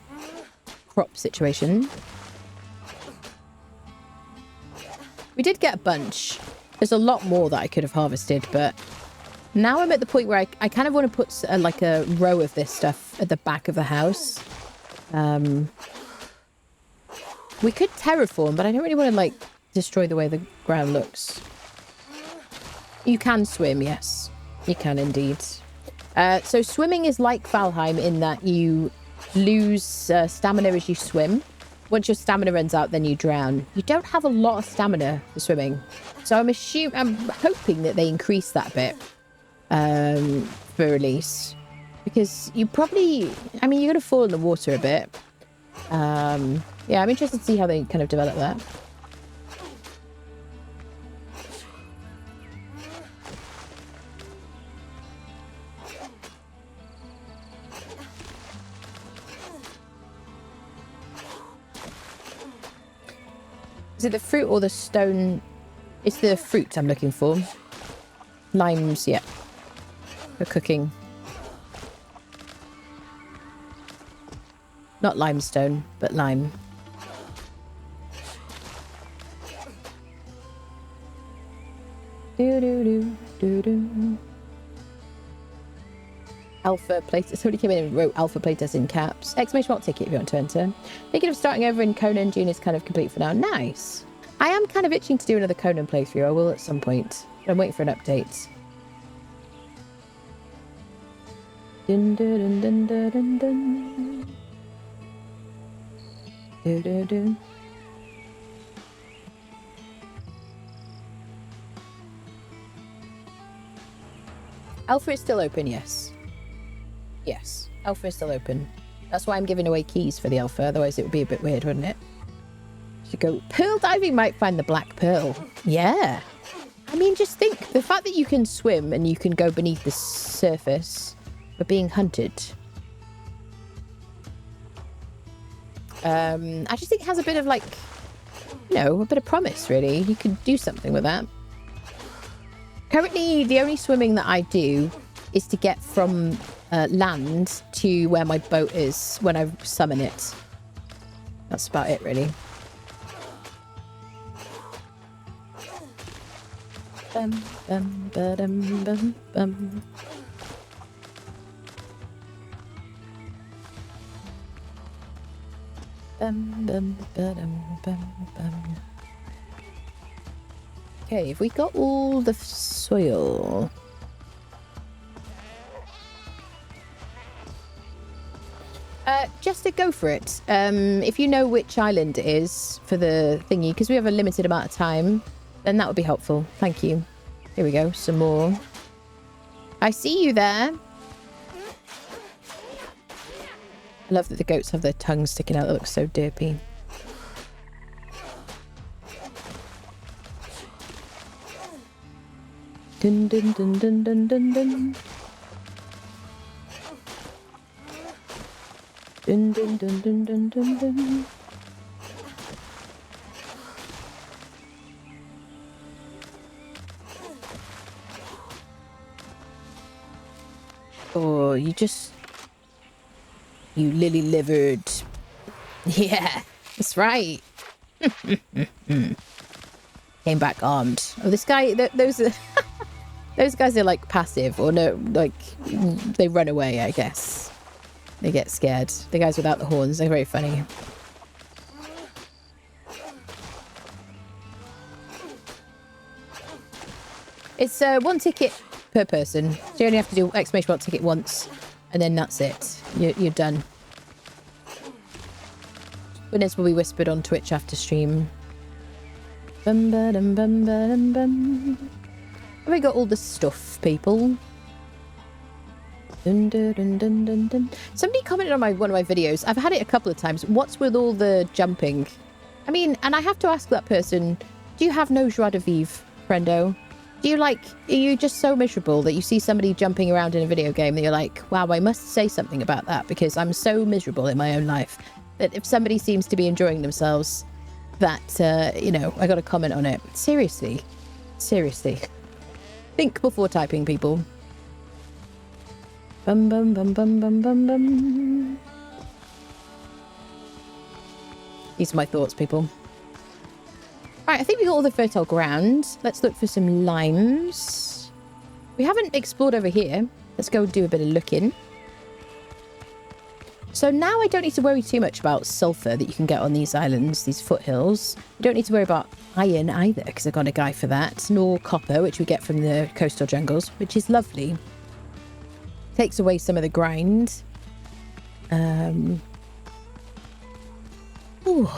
crop situation. We did get a bunch. There's a lot more that I could have harvested, but now I'm at the point where I kind of want to put like a row of this stuff at the back of the house. We could terraform, but I don't really want to like destroy the way the ground looks. You can swim, yes. You can indeed. So swimming is like Valheim in that you lose stamina as you swim. Once your stamina runs out, then you drown. You don't have a lot of stamina for swimming. So I'm hoping that they increase that bit for release. Because you probably, I mean, you're going to fall in the water a bit. Yeah, I'm interested to see how they kind of develop that. Is it the fruit or the stone? It's the fruit I'm looking for. Limes, yeah. For cooking. Not limestone, but lime. Do-do-do-do-do. Alpha playtest. Somebody came in and wrote alpha playtest in caps. Exclamation mark ticket if you want to enter. Thinking of starting over in Conan. June is kind of complete for now. Nice. I am kind of itching to do another Conan playthrough. I will at some point. But I'm waiting for an update. Dun, dun, dun, dun, dun, dun. Dun, dun, dun. Alpha is still open, yes. Yes, alpha is still open. That's why I'm giving away keys for the alpha, otherwise it would be a bit weird, wouldn't it? Should go, pearl diving might find the black pearl. Yeah. I mean, just think, the fact that you can swim and you can go beneath the surface for being hunted. I just think it has a bit of like, you know, a bit of promise, really. You could do something with that. Currently, the only swimming that I do is to get from land to where my boat is when I summon it. That's about it, really. Bum, bum, ba-dum, bum, bum. Bum, bum, ba-dum, bum, bum. Okay, have we got all the soil? Just to go for it. If you know which island it is for the thingy, because we have a limited amount of time, then that would be helpful. Thank you. Here we go, some more. I see you there. I love that the goats have their tongues sticking out. That looks so derpy. Dun dun dun dun dun dun dun. Dun dun dun dun dun dun dun. Oh, you lily-livered. Yeah, that's right. Came back armed. Oh, this guy, those are... Those guys are like passive, or no, like they run away, I guess. They get scared. The guys without the horns, they're very funny. It's 1 ticket per person. So you only have to do exclamation mark ticket once, and then that's it. You're done. Winners will be whispered on Twitch after stream. Bum ba dum bum ba dum bum. Have we got all the stuff, people? Dun, dun, dun, dun, dun, dun. Somebody commented on one of my videos. I've had it a couple of times. What's with all the jumping? I mean, and I have to ask that person, Do you have no joie de vivre, friendo? Do you are you just so miserable that you see somebody jumping around in a video game that you're like, wow, I must say something about that because I'm so miserable in my own life that if somebody seems to be enjoying themselves, that, you know, I got to comment on it. Seriously. Seriously. Think before typing, people. Bum, bum, bum, bum, bum, bum, bum. These are my thoughts, people. Right, I think we got all the fertile ground. Let's look for some limes. We haven't explored over here. Let's go do a bit of looking. So now I don't need to worry too much about sulfur that you can get on these islands, these foothills. I don't need to worry about iron either, because I've got a guy for that. Nor copper, which we get from the coastal jungles, which is lovely. Takes away some of the grind. Ooh.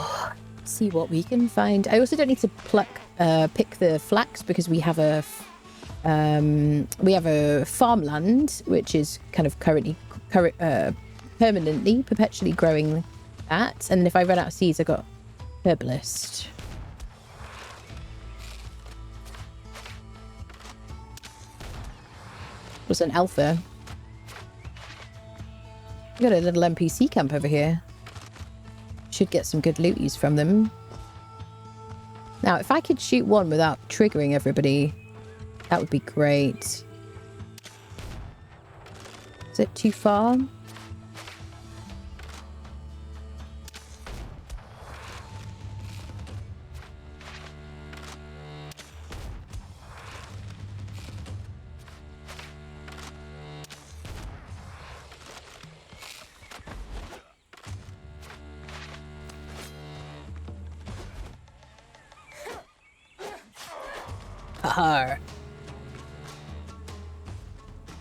See what we can find. I also don't need to pick the flax because we have a farmland which is kind of permanently, perpetually growing that. And then if I run out of seeds, I've got herbalist. What's an alpha? We got a little NPC camp over here. Should get some good looties from them. Now, if I could shoot one without triggering everybody, that would be great. Is it too far?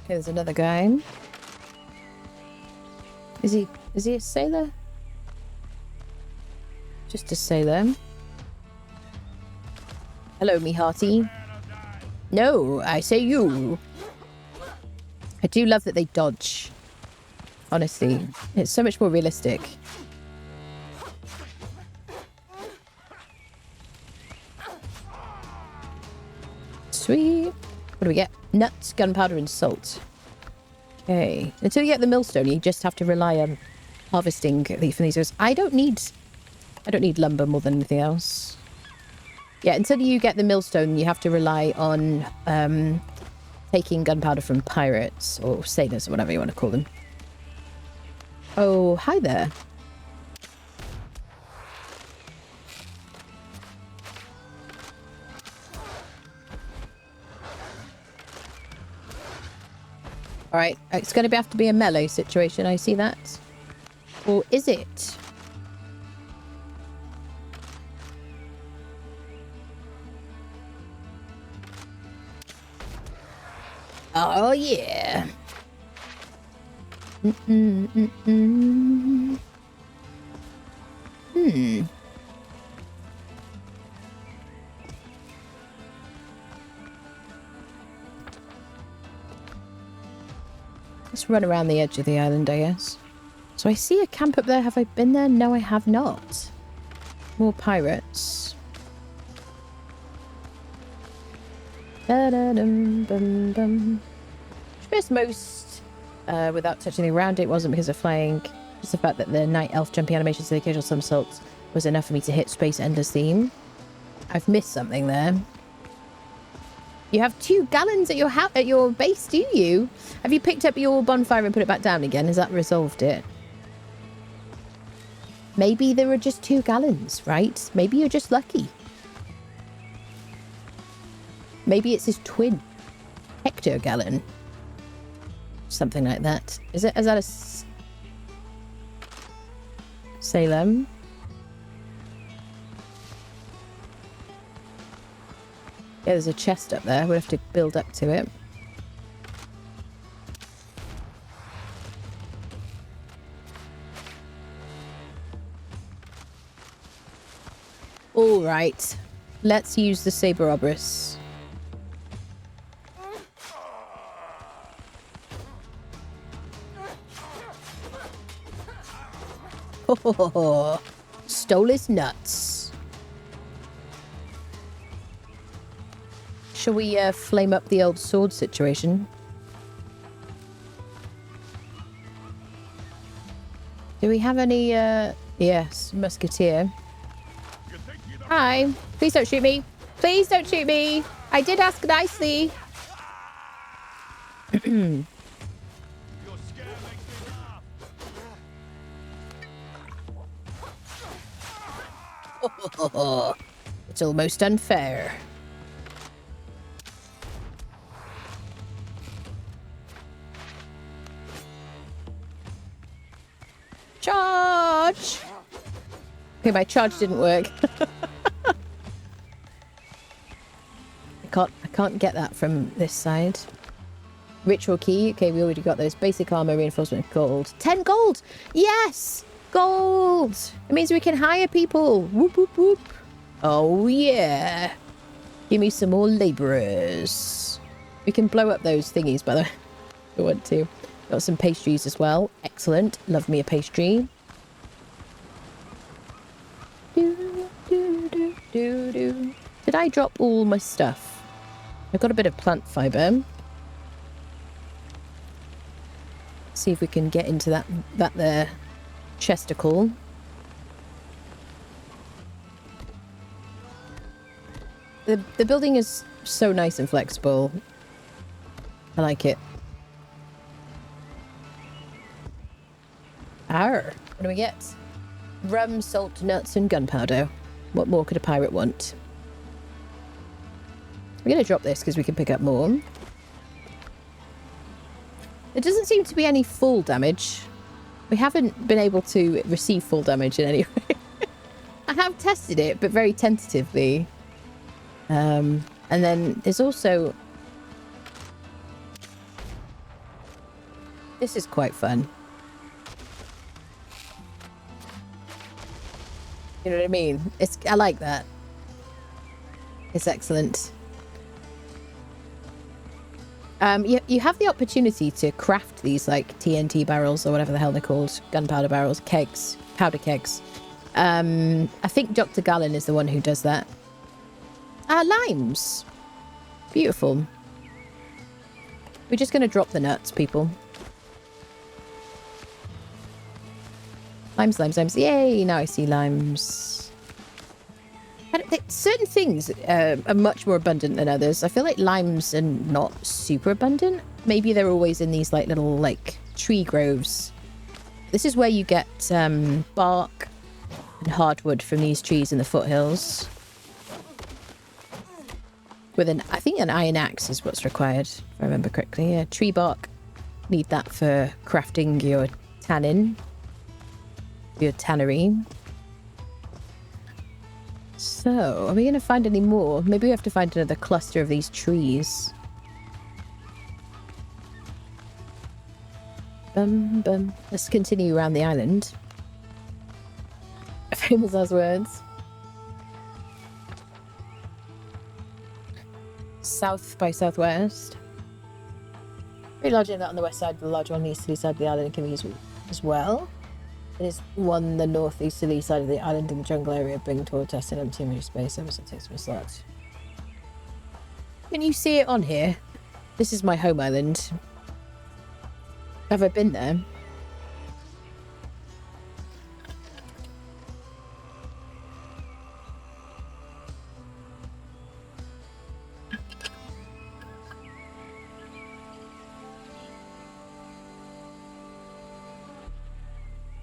Okay, there's another guy. Is he a sailor? Just a sailor. Hello, me hearty. No, I say you. I do love that they dodge. Honestly, it's so much more realistic. Sweet. What do we get? Nuts, gunpowder, and salt. Okay. Until you get the millstone, you just have to rely on harvesting from these areas. I don't need lumber more than anything else. Yeah, until you get the millstone, you have to rely on taking gunpowder from pirates or sailors or whatever you want to call them. Oh, hi there. All right, it's going to have to be a melee situation. I see that. Or is it? Oh, yeah. Let's run around the edge of the island, I guess. So I see a camp up there. Have I been there? No, I have not. More pirates. Da-da-dum-bum-bum. First most, without touching anything around it, wasn't because of flying. Just the fact that the night elf jumping animations to the occasional somersaults was enough for me to hit Space Ender's theme. I've missed something there. You have 2 gallons at your base, do you? Have you picked up your bonfire and put it back down again? Has that resolved it? Maybe there are just 2 gallons, right? Maybe you're just lucky. Maybe it's his twin. Hectogallon. Something like that. Is that a Salem? Yeah, there's a chest up there. We'll have to build up to it. All right. Let's use the Saber Obris. Oh, stole his nuts. Shall we flame up the old sword situation? Do we have any, yes, musketeer. Hi. Please don't shoot me. Please don't shoot me. I did ask nicely. It's almost unfair. Charge! Okay, my charge didn't work. I can't get that from this side. Ritual key. Okay, we already got those. Basic armor, reinforcement, gold. 10 gold! Yes! Gold! It means we can hire people. Whoop, whoop, whoop. Oh, yeah. Give me some more laborers. We can blow up those thingies, by the way. If we want to. Got some pastries as well. Excellent. Love me a pastry. Did I drop all my stuff? I've got a bit of plant fiber. See if we can get into that there chesticle. The building is so nice and flexible. I like it. Arr, what do we get? Rum, salt, nuts, and gunpowder. What more could a pirate want? We're going to drop this because we can pick up more. There doesn't seem to be any full damage. We haven't been able to receive full damage in any way. I have tested it, but very tentatively. And then there's also... This is quite fun. You know what I mean? I like that. It's excellent. You have the opportunity to craft these like TNT barrels or whatever the hell they're called. Gunpowder barrels, kegs, powder kegs. I think Dr. Gallon is the one who does that. Limes. Beautiful. We're just going to drop the nuts, people. Limes, limes, limes. Yay, now I see limes. Certain things are much more abundant than others. I feel like limes are not super abundant. Maybe they're always in these like little like tree groves. This is where you get bark and hardwood from these trees in the foothills. With I think an iron axe is what's required, if I remember correctly. Yeah, tree bark. Need that for crafting your tannin. Your tannery. So, are we going to find any more? Maybe we have to find another cluster of these trees. Bum. Let's continue around the island. Famous last words. South by southwest. Very large island on the west side, the large one on the easterly side of the island can be used as well. It is one the northeasterly side of the island in the jungle area, bring towards us in empty image space. Obviously it takes some slots. Can you see it on here? This is my home island. Have I been there?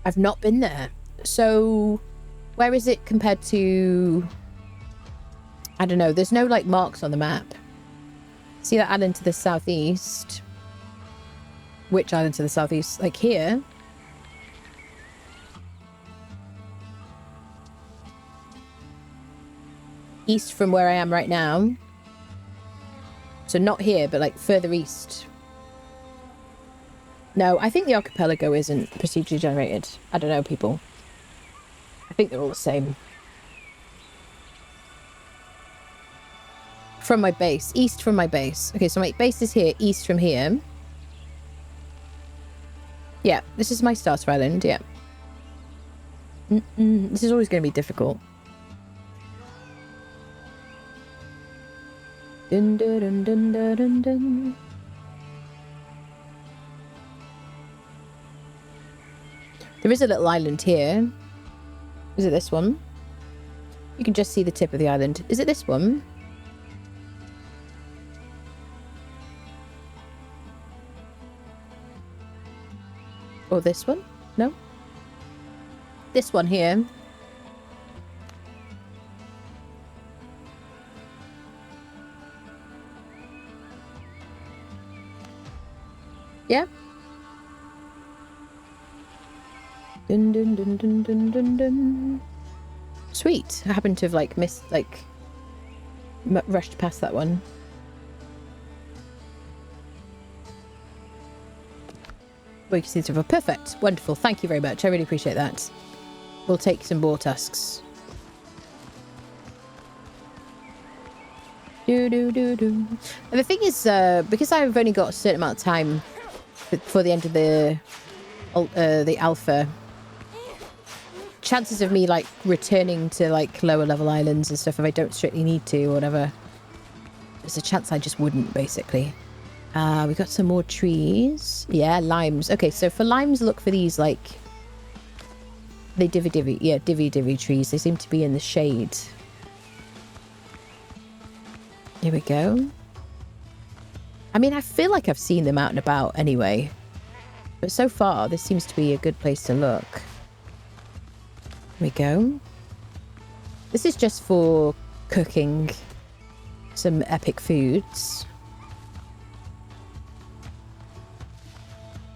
I've not been there. So, where is it compared to... I don't know. There's no, like, marks on the map. See that island to the southeast? Which island to the southeast? Like, here? East from where I am right now. So, not here, but, like, further east. No, I think the archipelago isn't procedurally generated. I don't know, people. I think they're all the same. From my base. East from my base. Okay, so my base is here. East from here. Yeah, this is my starter island. Yeah. This is always going to be difficult. Dun, dun, dun, dun, dun, dun, dun. There is a little island here. Is it this one? You can just see the tip of the island. Is it this one? Or this one? No? This one here. Yeah? Dun, dun, dun, dun, dun, dun, dun. Sweet. I happen to have like missed, like rushed past that one. Well, you can see the river. Perfect. Wonderful. Thank you very much. I really appreciate that. We'll take some boar tusks. Do do do do. And the thing is, because I've only got a certain amount of time before the end of the alpha, chances of me like returning to like lower level islands and stuff if I don't strictly need to or whatever, there's a chance I just wouldn't, basically. We got some more trees. Yeah, limes. Okay, so for limes, look for these like they divvy. Yeah, divvy trees. They seem to be in the shade. Here we go. I mean, I feel like I've seen them out and about anyway, but so far this seems to be a good place to look. Here we go. This is just for cooking some epic foods.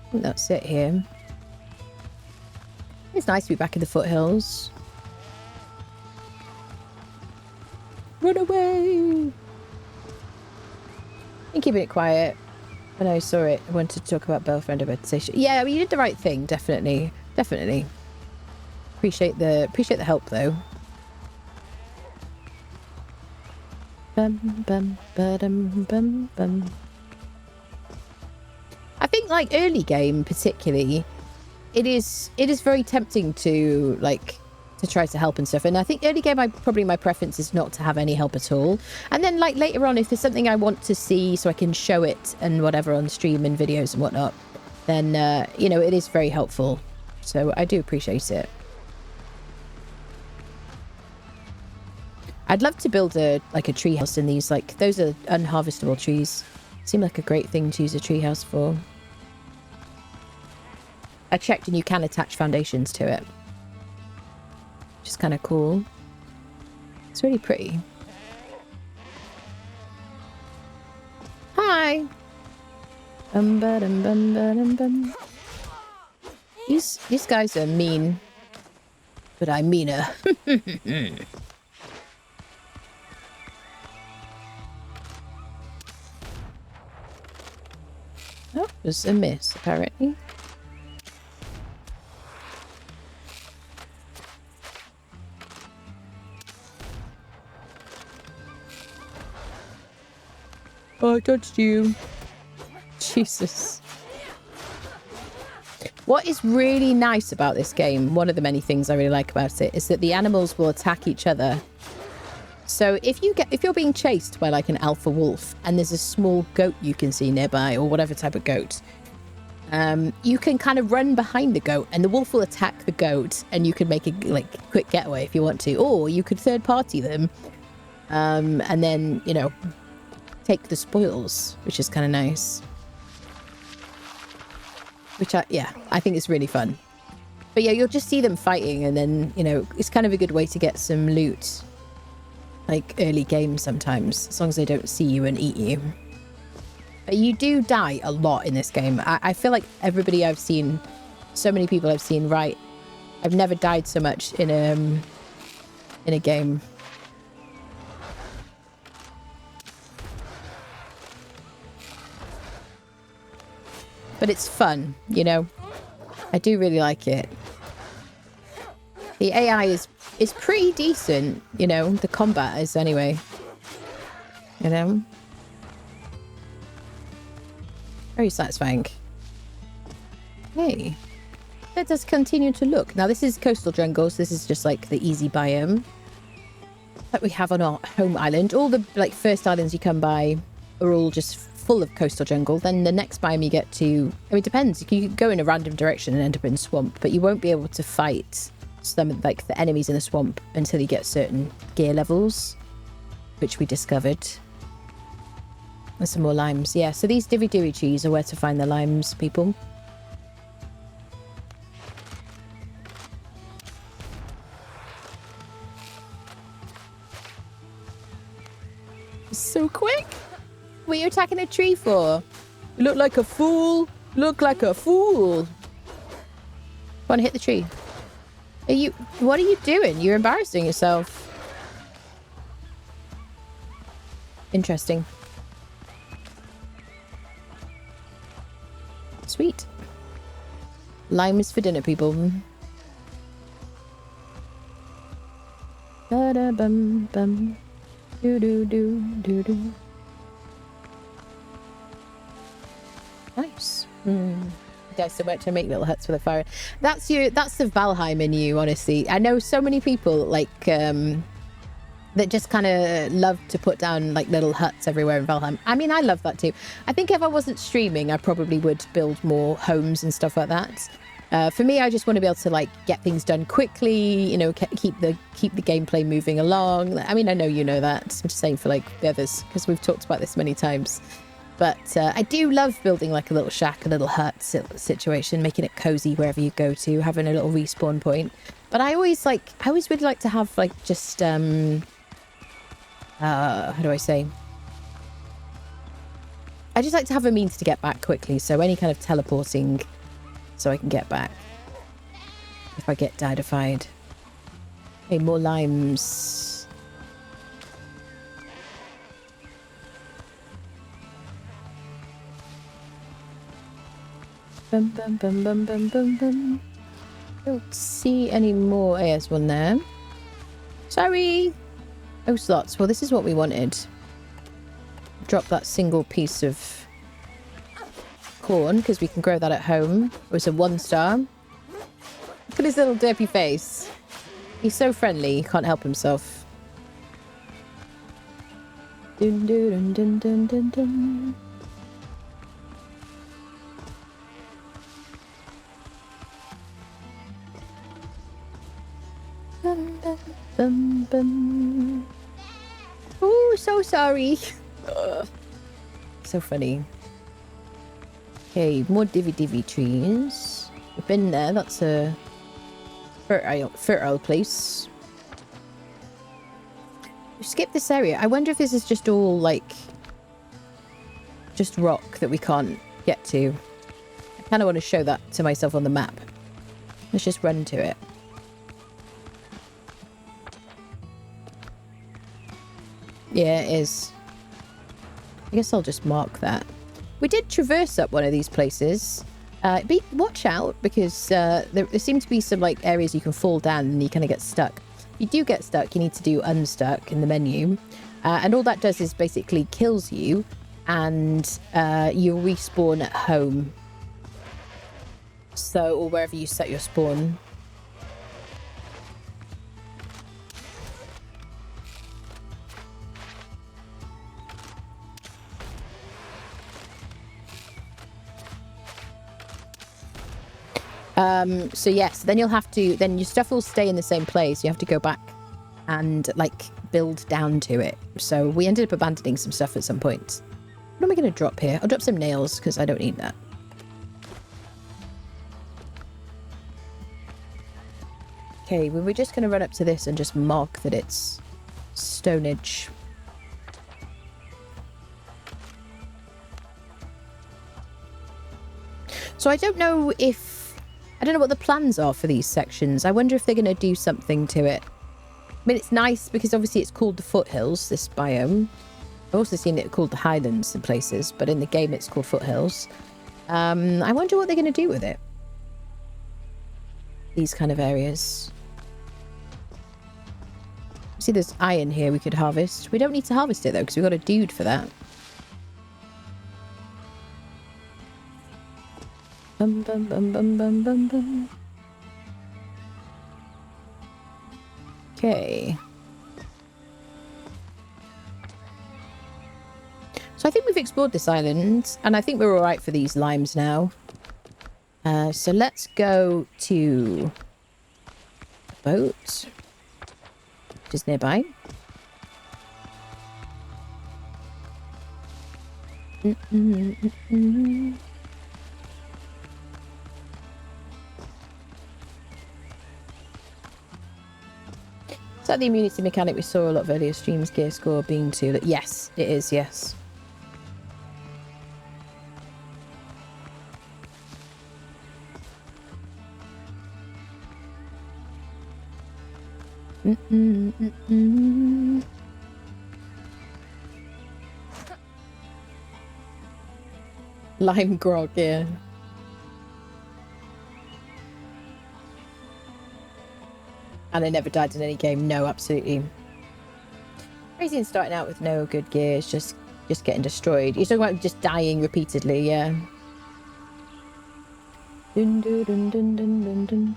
I think that's it here. It's nice to be back in the foothills. Run away! I'm keeping it quiet. When I saw it, I wanted to talk about Belfriend Meditation. Yeah, I mean, you did the right thing, definitely. Definitely. Appreciate the help, though. Bum, bum, ba-dum, bum, bum. I think, like, early game, particularly, it is very tempting to, like, to try to help and stuff. And I think early game, probably my preference is not to have any help at all. And then, like, later on, if there's something I want to see so I can show it and whatever on stream and videos and whatnot, then, you know, it is very helpful. So I do appreciate it. I'd love to build a tree house in these. Like, those are unharvestable trees. Seem like a great thing to use a tree house for. I checked and you can attach foundations to it, which is kind of cool. It's really pretty. Hi. These guys are mean, but I'm meaner. Oh, it was a miss, apparently. Oh, I touched you. Jesus. What is really nice about this game, one of the many things I really like about it, is that the animals will attack each other. So if you're being chased by like an alpha wolf and there's a small goat you can see nearby, or whatever type of goat, you can kind of run behind the goat and the wolf will attack the goat and you can make a like quick getaway if you want to, or you could third party them, and then, you know, take the spoils, which is kind of nice. Which I think it's really fun. But yeah, you'll just see them fighting and then, you know, it's kind of a good way to get some loot. Like early game sometimes, as long as they don't see you and eat you. But you do die a lot in this game. I feel like everybody I've seen, so many people I've seen, right, I've never died so much in a game. But it's fun, you know. I do really like it. The AI is pretty decent, you know. The combat is anyway. You know. Very satisfying. Hey. Let us continue to look. Now this is coastal jungle, so this is just like the easy biome. that we have on our home island. All the like first islands you come by are all just full of coastal jungle. Then the next biome you get to, I mean, it depends. You can go in a random direction and end up in swamp, but you won't be able to fight some like the enemies in the swamp until you get certain gear levels, which we discovered. There's some more limes. Yeah, so these divvy trees are where to find the limes, people. So quick. What are you attacking a tree for? You look like a fool. Look like a fool. Want to hit the tree? What are you doing? You're embarrassing yourself. Interesting. Sweet. Limes for dinner, people. Ba-da-bum-bum. Do-do-do-do-do. Nice. Yeah, so much to make little huts for the fire. That's the Valheim in you, honestly. I know so many people like that just kind of love to put down like little huts everywhere in Valheim. I mean, I love that too. I think if I wasn't streaming, I probably would build more homes and stuff like that. For me, I just want to be able to like get things done quickly, you know, keep the gameplay moving along. I mean, I know you know that. I'm just saying for like the others, because we've talked about this many times. But I do love building like a little shack, a little hut situation, making it cozy wherever you go to, having a little respawn point. But I always really like to have like just how do I say? I just like to have a means to get back quickly. So any kind of teleporting, so I can get back if I get diedified. Okay, more limes. Bum, bum, bum, bum, bum, bum, bum. Don't see any more. Oh, there's one there. Sorry. Oh, slots. Well, this is what we wanted. Drop that single piece of corn because we can grow that at home. It was a 1-star. Look at his little derpy face. He's so friendly. He can't help himself. Dun, dun, dun, dun, dun, dun. Bum, bum, bum, bum. Oh, so sorry. So funny. Okay, more divvy trees. We've been there. That's a fertile place. We skipped this area. I wonder if this is just all like just rock that we can't get to. I kind of want to show that to myself on the map. Let's just run to it. Yeah, it is. I guess I'll just mark that. We did traverse up one of these places. Watch out, because there seem to be some like areas you can fall down and you kind of get stuck. If you do get stuck, you need to do unstuck in the menu. And all that does is basically kills you and you respawn at home. So, or wherever you set your spawn. So yes, then you'll have to, then your stuff will stay in the same place. You have to go back and like build down to it. So we ended up abandoning some stuff at some point. What am I going to drop here? I'll drop some nails because I don't need that. Okay, well, we're just going to run up to this and just mark that it's stonage. So I don't know what the plans are for these sections. I wonder if they're going to do something to it. I mean, it's nice because obviously it's called the Foothills, this biome. I've also seen it called the Highlands in places, but in the game it's called Foothills. I wonder what they're going to do with it. These kind of areas. See, there's iron here we could harvest. We don't need to harvest it though, because we've got a dude for that. Bum, bum, bum, bum, bum, bum, bum. Okay. So I think we've explored this island, and I think we're all right for these limes now. So let's go to the boat, which is nearby. Is that the immunity mechanic we saw a lot of earlier streams? Gear score being 2. Yes, it is, yes. Lime grog, yeah. And I never died in any game. No, absolutely. Crazy and starting out with no good gear. It's just getting destroyed. You're talking about just dying repeatedly, yeah. Dun, dun, dun, dun, dun, dun, dun.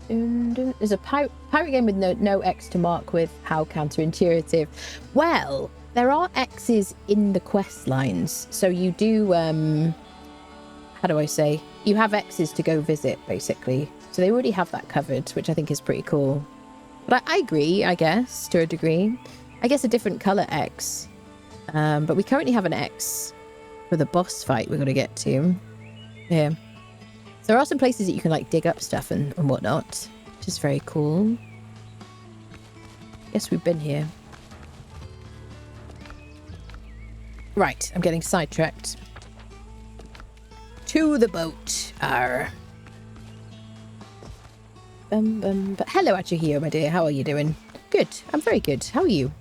Dun, dun. There's a pirate game with no X to mark with. How counterintuitive. Well, there are X's in the quest lines. So you do, how do I say? You have X's to go visit, basically. So they already have that covered, which I think is pretty cool. But I agree, I guess, to a degree. I guess a different colour X. But we currently have an X for the boss fight we're going to get to. Yeah. So there are some places that you can like dig up stuff and whatnot, which is very cool. Guess we've been here. Right, I'm getting sidetracked. To the boat. Arr. But hello, Achihio, my dear. How are you doing? Good. I'm very good. How are you?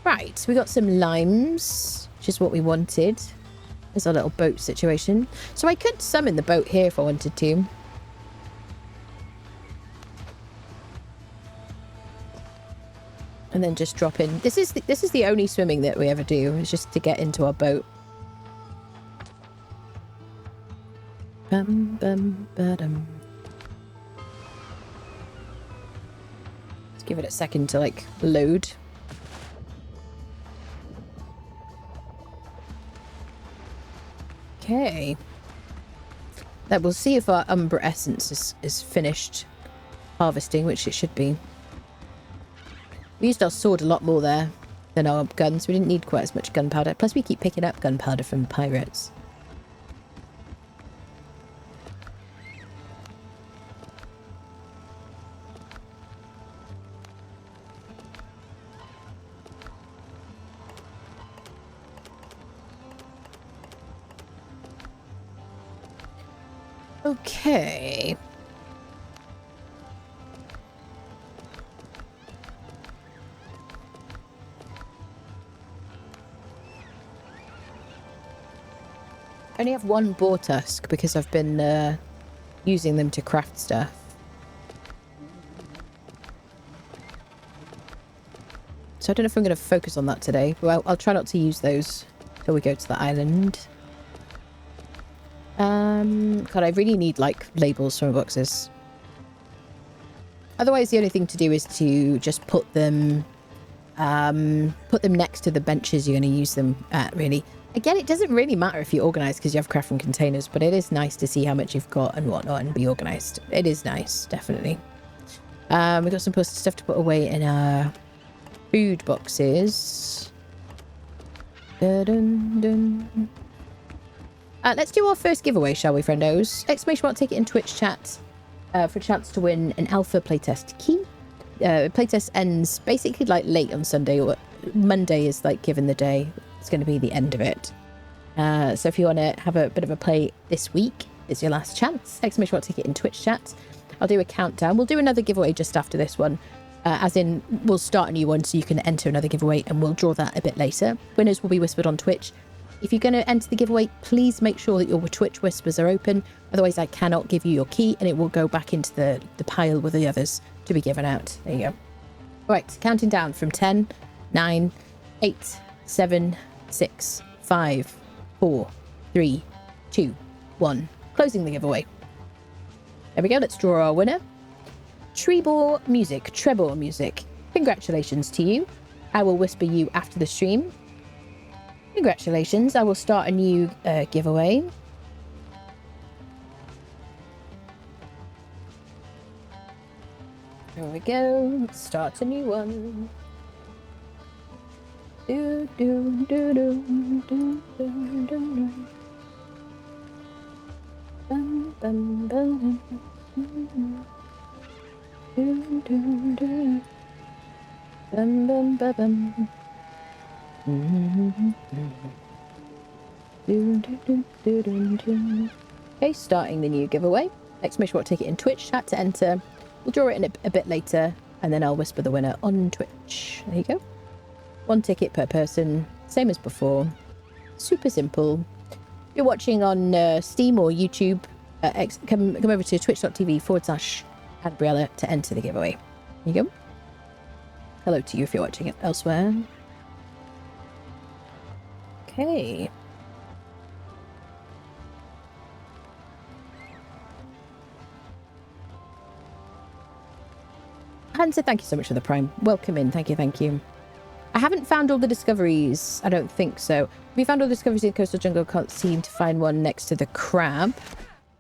Right, so we got some limes, which is what we wanted. There's our little boat situation. So I could summon the boat here if I wanted to. And then just drop in. This is the only swimming that we ever do. It's just to get into our boat. Let's give it a second to like load. Okay. Then we'll see if our Umbra Essence is finished harvesting, which it should be. We used our sword a lot more there than our guns. We didn't need quite as much gunpowder. Plus we keep picking up gunpowder from pirates. Okay. I only have one boar tusk because I've been using them to craft stuff. So I don't know if I'm going to focus on that today. Well, I'll try not to use those till we go to the island. God, I really need like labels from boxes. Otherwise, the only thing to do is to just put them next to the benches you're going to use them at, really. Again, it doesn't really matter if you organise because you have craft from containers, but it is nice to see how much you've got and whatnot and be organised. It is nice, definitely. We've got some posted stuff to put away in our food boxes. Dun, dun. Let's do our first giveaway, shall we, friendos? Exclamation mark ticket in Twitch chat for a chance to win an alpha playtest key. Playtest ends basically like late on Sunday, or Monday is like given the day. It's going to be the end of it. So if you want to have a bit of a play this week, it's your last chance. Exclamation mark ticket in Twitch chat. I'll do a countdown. We'll do another giveaway just after this one. As in, we'll start a new one so you can enter another giveaway and we'll draw that a bit later. Winners will be whispered on Twitch. If you're going to enter the giveaway, please make sure that your Twitch whispers are open. Otherwise, I cannot give you your key and it will go back into the pile with the others to be given out. There you go. Right, counting down from 10, 9, 8, 7, 6, 5, 4, 3, 2, 1. Closing the giveaway. There we go. Let's draw our winner. Trebor Music. Congratulations to you. I will whisper you after the stream. Congratulations. I will start a new giveaway. There we go. Let's start a new one. Do, do, do, do, do, do, do. Bum, bum, bum, bum. Do, do, do. Bum, bum, bum, bum. Do, do, do, do, do, do. Okay, starting the new giveaway. Exclamation mark ticket in Twitch chat to enter. We'll draw it in a bit later, and then I'll whisper the winner on Twitch. There you go. 1 ticket per person, same as before. Super simple. If you're watching on Steam or YouTube, come over to twitch.tv/Adbriella to enter the giveaway. There you go. Hello to you if you're watching it elsewhere. Okay. Hunter, thank you so much for the Prime. Welcome in. Thank you, thank you. I haven't found all the discoveries. I don't think so. We found all the discoveries in the coastal jungle. Can't seem to find one next to the crab.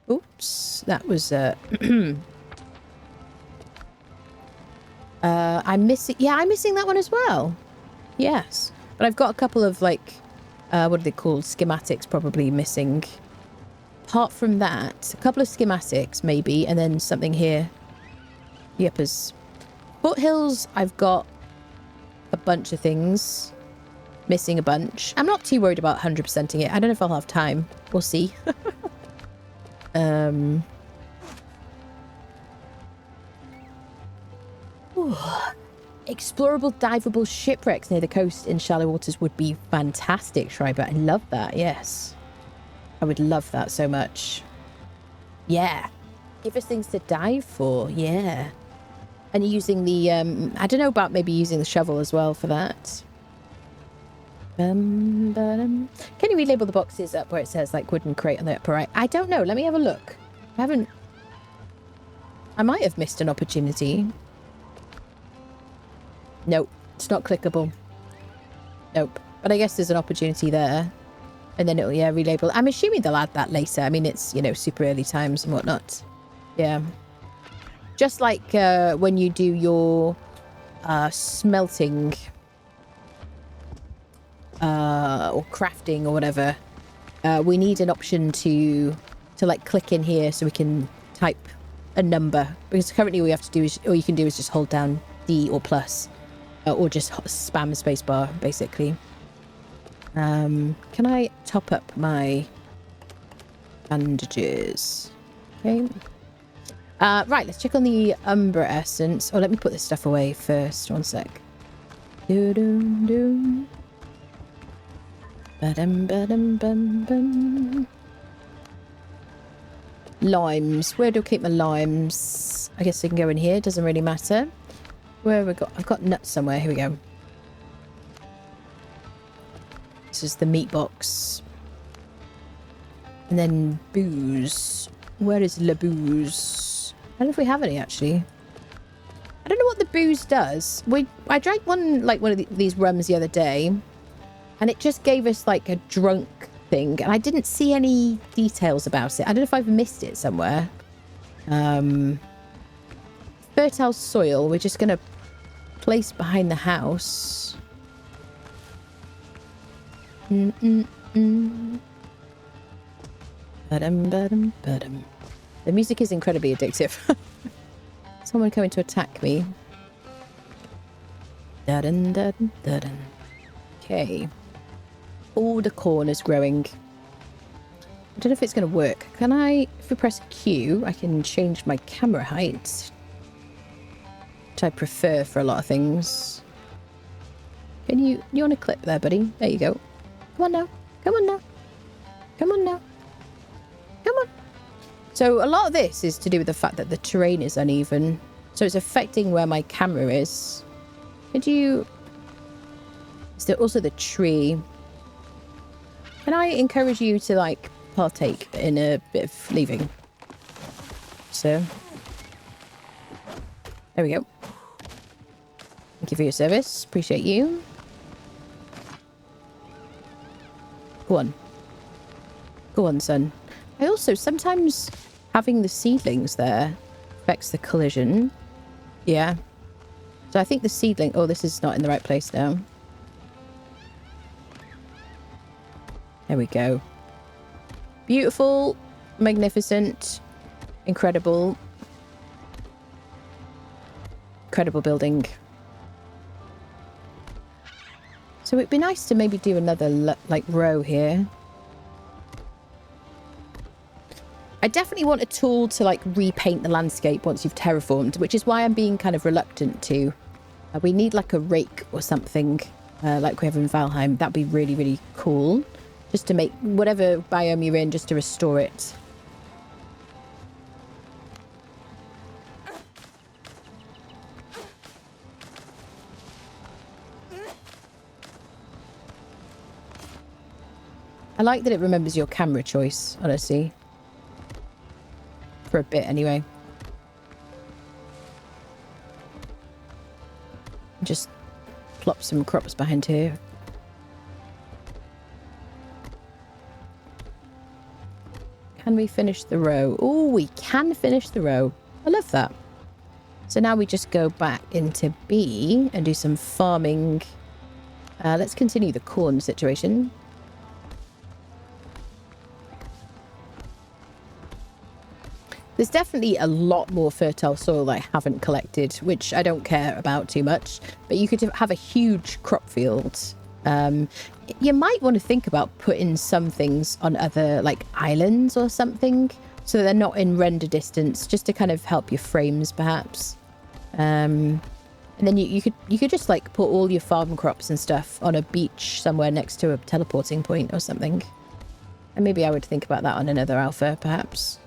Oops. That was... I'm missing... Yeah, I'm missing that one as well. Yes. But I've got a couple of, like... what are they called? Schematics probably missing. Apart from that, a couple of schematics maybe, and then something here. Yep, as... Foothills, I've got a bunch of things. Missing a bunch. I'm not too worried about 100%ing it. I don't know if I'll have time. We'll see. Explorable, diveable shipwrecks near the coast in shallow waters would be fantastic, Schreiber. I love that, yes. I would love that so much. Yeah. Give us things to dive for, yeah. And using the, I don't know about maybe using the shovel as well for that. Can you relabel the boxes up where it says, like, wooden crate on the upper right? I don't know. Let me have a look. I might have missed an opportunity. Nope. It's not clickable. Nope. But I guess there's an opportunity there. And then it'll, yeah, relabel. I'm assuming they'll add that later. I mean, it's, you know, super early times and whatnot. Yeah. Just like when you do your smelting or crafting or whatever, we need an option to like click in here so we can type a number. Because currently all we have to do is, all you can do is just hold down D or plus, or just spam spacebar basically. Can I top up my bandages? Okay. Right, let's check on the Umbra Essence. Oh, let me put this stuff away first. One sec. Do-do-do. Ba-dum-ba-dum-bum-bum. Limes. Where do I keep my limes? I guess they can go in here. Doesn't really matter. Where have we got? I've got nuts somewhere. Here we go. This is the meat box. And then booze. Where is the booze? I don't know if we have any, actually. I don't know what the booze does. I drank one of these rums the other day, and it just gave us, like, a drunk thing, and I didn't see any details about it. I don't know if I've missed it somewhere. Fertile soil. We're just going to place behind the house. Ba-dum-ba-dum-ba-dum. The music is incredibly addictive. Someone coming to attack me. Da-dun, da-dun, da-dun. Okay. All the corn is growing. I don't know if it's going to work. Can I, if we press Q, I can change my camera height, which I prefer for a lot of things. Can you want to clip there, buddy? There you go. Come on now. Come on now. Come on now. Come on. So a lot of this is to do with the fact that the terrain is uneven. So it's affecting where my camera is. Could you... Is there also the tree? Can I encourage you to, like, partake in a bit of leaving? sir. There we go. Thank you for your service. Appreciate you. Go on. Go on, son. I also, sometimes having the seedlings there affects the collision. Yeah. So I think the seedling... Oh, this is not in the right place now. There we go. Beautiful. Magnificent. Incredible. Incredible building. So it'd be nice to maybe do another, like, row here. I definitely want a tool to, like, repaint the landscape once you've terraformed, which is why I'm being kind of reluctant to. We need, like, a rake or something, like we have in Valheim. That'd be really, really cool. Just to make whatever biome you're in, just to restore it. I like that it remembers your camera choice, honestly. For a bit, anyway. Just plop some crops behind here. Can we finish the row? Oh, we can finish the row. I love that. So now we just go back into B and do some farming. Let's continue the corn situation. There's definitely a lot more fertile soil that I haven't collected, which I don't care about too much. But you could have a huge crop field. You might want to think about putting some things on other, like, islands or something, so they're not in render distance, just to kind of help your frames, perhaps. And then you could just, like, put all your farm crops and stuff on a beach somewhere next to a teleporting point or something. And maybe I would think about that on another alpha, perhaps.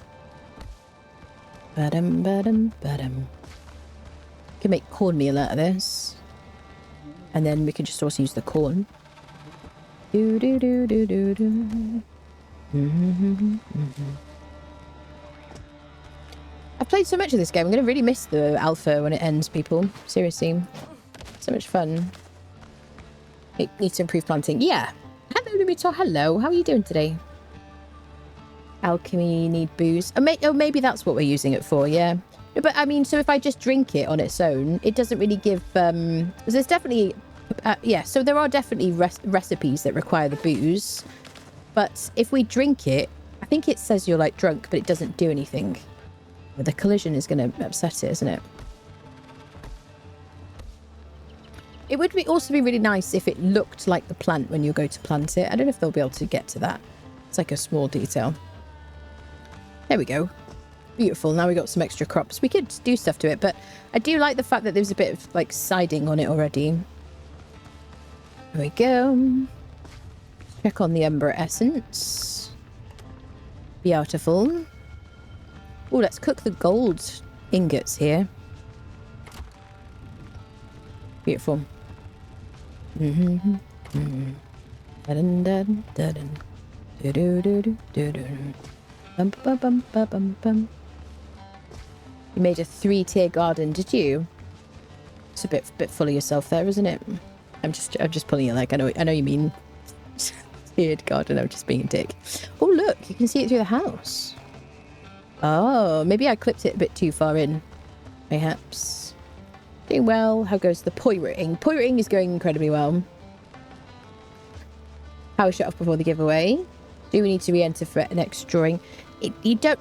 Badum, badum, badum. Can make cornmeal out of this. And then we can just also use the corn. Do do do do do do. I've played so much of this game. I'm going to really miss the alpha when it ends, people. Seriously. So much fun. It needs to improve planting. Yeah. Hello, Lumito. Hello. How are you doing today? Alchemy, need booze. Oh, maybe that's what we're using it for, yeah. But, I mean, so if I just drink it on its own, it doesn't really give... there's definitely... yeah, so there are definitely recipes that require the booze. But if we drink it, I think it says you're, like, drunk, but it doesn't do anything. Well, the collision is going to upset it, isn't it? It would also be really nice if it looked like the plant when you go to plant it. I don't know if they'll be able to get to that. It's like a small detail. There we go. Beautiful. Now we got some extra crops. We could do stuff to it, but I do like the fact that there's a bit of, like, siding on it already. There we go. Check on the Umber Essence. Beautiful. Oh, let's cook the gold ingots here. Beautiful. Dun dun dun dun. Do do do do do do. Bum bum bum bum bum bum. You made a 3-tier garden, did you? It's a bit full of yourself there, isn't it? I'm just pulling your leg. I know you mean tiered garden. I'm just being a dick. Oh look, you can see it through the house. Oh, maybe I clipped it a bit too far in. Perhaps. Doing well. How goes the pirating? Pirating is going incredibly well. Power shut off before the giveaway. Do we need to re-enter for next drawing?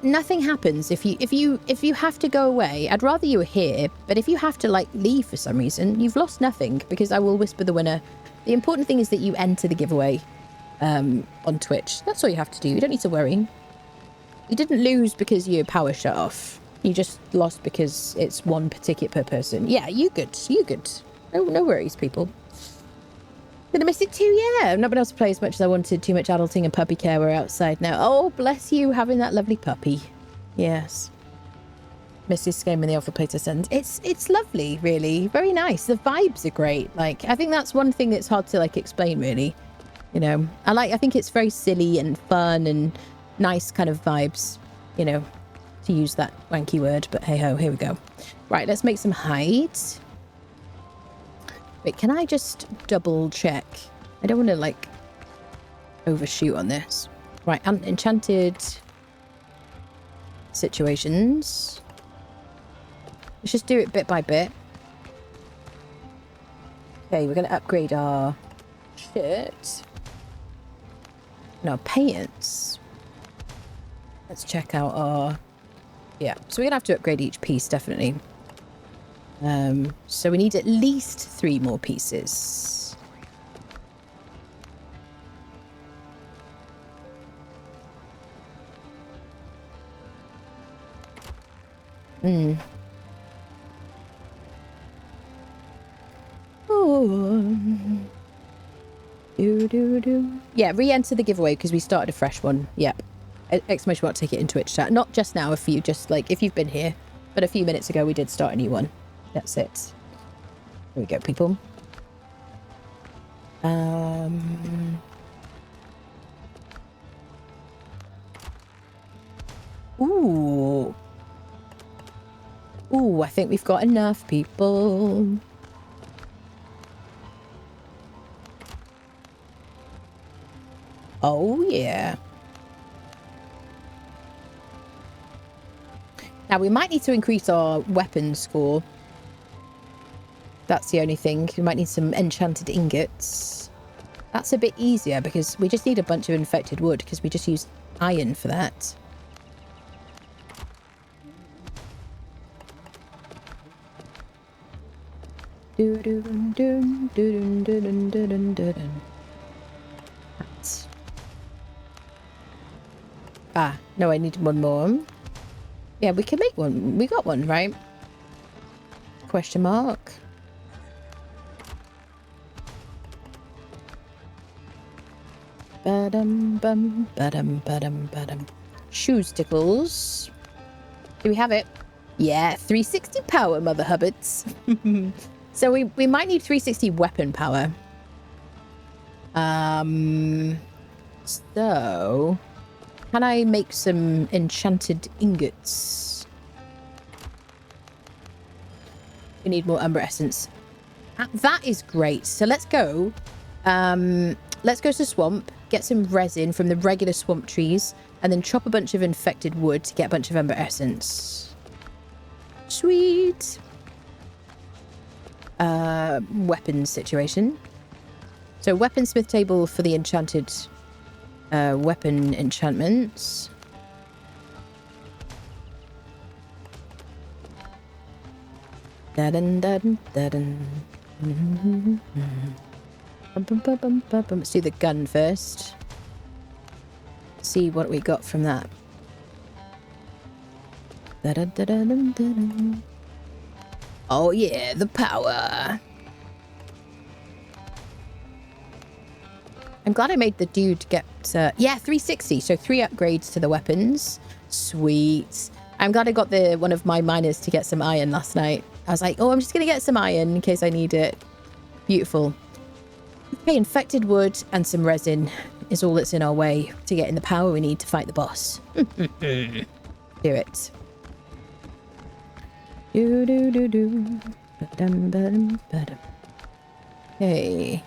Nothing happens if you have to go away. I'd rather you were here, but if you have to, like, leave for some reason, you've lost nothing, because I will whisper the winner. The important thing is that you enter the giveaway on Twitch. That's all you have to do. You don't need to worry. You didn't lose because your power shut off. You just lost because it's one ticket per person. Yeah, you good. You good. No worries, people. Gonna miss it too, yeah. I've not been able to play as much as I wanted. Too much adulting and puppy care. We're outside now. Oh, bless you, having that lovely puppy. Yes. Miss this game in the alpha playtest ends. It's lovely, really. Very nice. The vibes are great. Like, I think that's one thing that's hard to, like, explain, really. You know, I think it's very silly and fun and nice kind of vibes. You know, to use that wanky word, but hey ho, here we go. Right, let's make some hides. Wait, can I just double check? I don't want to like overshoot on this. Right, enchanted situations. Let's just do it bit by bit. Okay, we're going to upgrade our shirt and our pants. Let's check out our... Yeah, so we're going to have to upgrade each piece, definitely. So we need at least 3 more pieces. Oh. Yeah, re-enter the giveaway because we started a fresh one. Yep. Exclamation mark ticket in Twitch chat. Not just now, if you just like if you've been here, but a few minutes ago we did start a new one. That's it. Here we go, people. Ooh. Ooh, I think we've got enough, people. Oh, yeah. Now, we might need to increase our weapon score. That's the only thing. We might need some enchanted ingots. That's a bit easier because we just need a bunch of infected wood because we just use iron for that. Ah, no, I need one more. Yeah, we can make one. We got one, right? Question mark. Badum bum badum badum badum. Shoes tickles. Do we have it? Yeah, 360 power, Mother Hubbards. So we might need 360 weapon power. So can I make some enchanted ingots? We need more umber essence. That is great. So let's go. Let's go to the swamp, get some resin from the regular swamp trees, and then chop a bunch of infected wood to get a bunch of umber essence. Sweet. Weapons situation. So weaponsmith table for the enchanted weapon enchantments. Let's do the gun first. See what we got from that. Oh yeah, the power. I'm glad I made the dude get, yeah, 360. So 3 upgrades to the weapons. Sweet. I'm glad I got one of my miners to get some iron last night. I was like, oh, I'm just going to get some iron in case I need it. Beautiful. Okay, infected wood and some resin is all that's in our way to get in the power we need to fight the boss. Do it. Okay.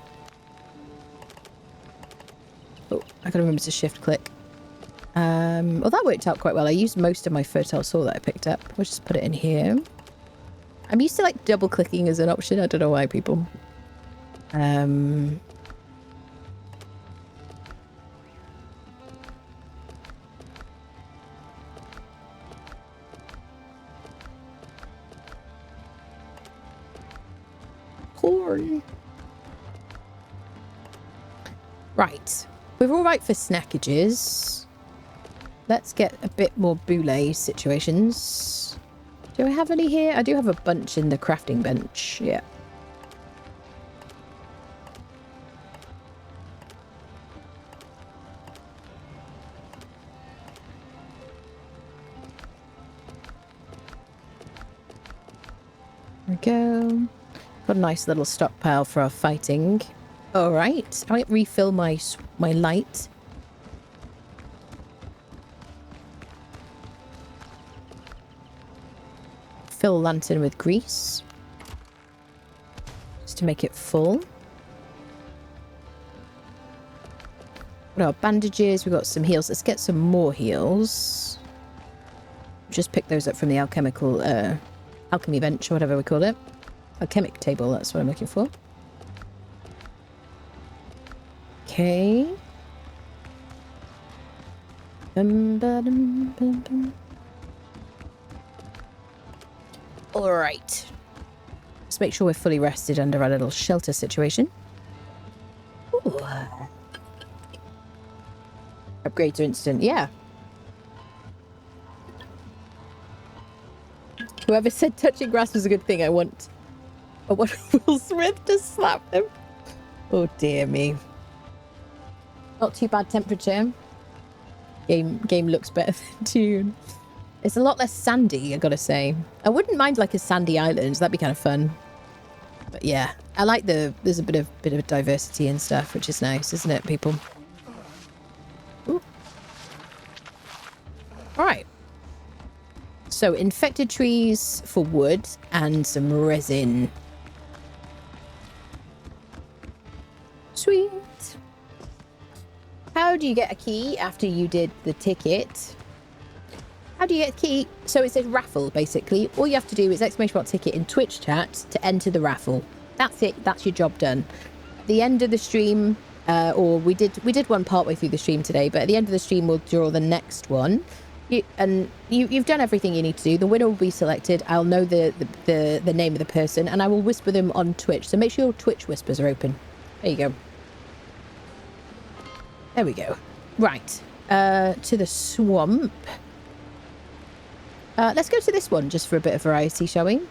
Oh, I gotta remember to shift click. Well, that worked out quite well. I used most of my fertile soil that I picked up. We'll just put it in here. I'm used to like double clicking as an option. I don't know why, people. Corn. Right. We're all right for snackages. Let's get a bit more boule situations. Do I have any here? I do have a bunch in the crafting bench. Yeah. There we go. Got a nice little stockpile for our fighting. All right. I might refill my light. fill lantern with grease. Just to make it full. What are bandages? We've got some heals. Let's get some more heals. Just pick those up from the alchemical, alchemy bench or whatever we call it. Alchemic table, that's what I'm looking for. Okay. Alright. Let's make sure we're fully rested under our little shelter situation. Ooh. Upgrade to instant, yeah. Whoever said touching grass was a good thing, I want Will Smith to slap them. Oh dear me. Not too bad temperature. Game looks better than Dune. It's a lot less sandy, I gotta say. I wouldn't mind like a sandy island. That'd be kind of fun. But yeah, I like there's a bit of diversity and stuff, which is nice, isn't it, people? Ooh. All right. So infected trees for wood and some resin. Sweet. How do you get a key after you did the ticket? How do you get a key? So it's a raffle, basically. All you have to do is !ticket in Twitch chat to enter the raffle. That's it. That's your job done. At the end of the stream, or we did one partway through the stream today, but at the end of the stream, we'll draw the next one. You've done everything you need to do. The winner will be selected. I'll know the name of the person, and I will whisper them on Twitch. So make sure your Twitch whispers are open. There you go. There we go. Right. To the swamp. Let's go to this one just for a bit of variety, shall we?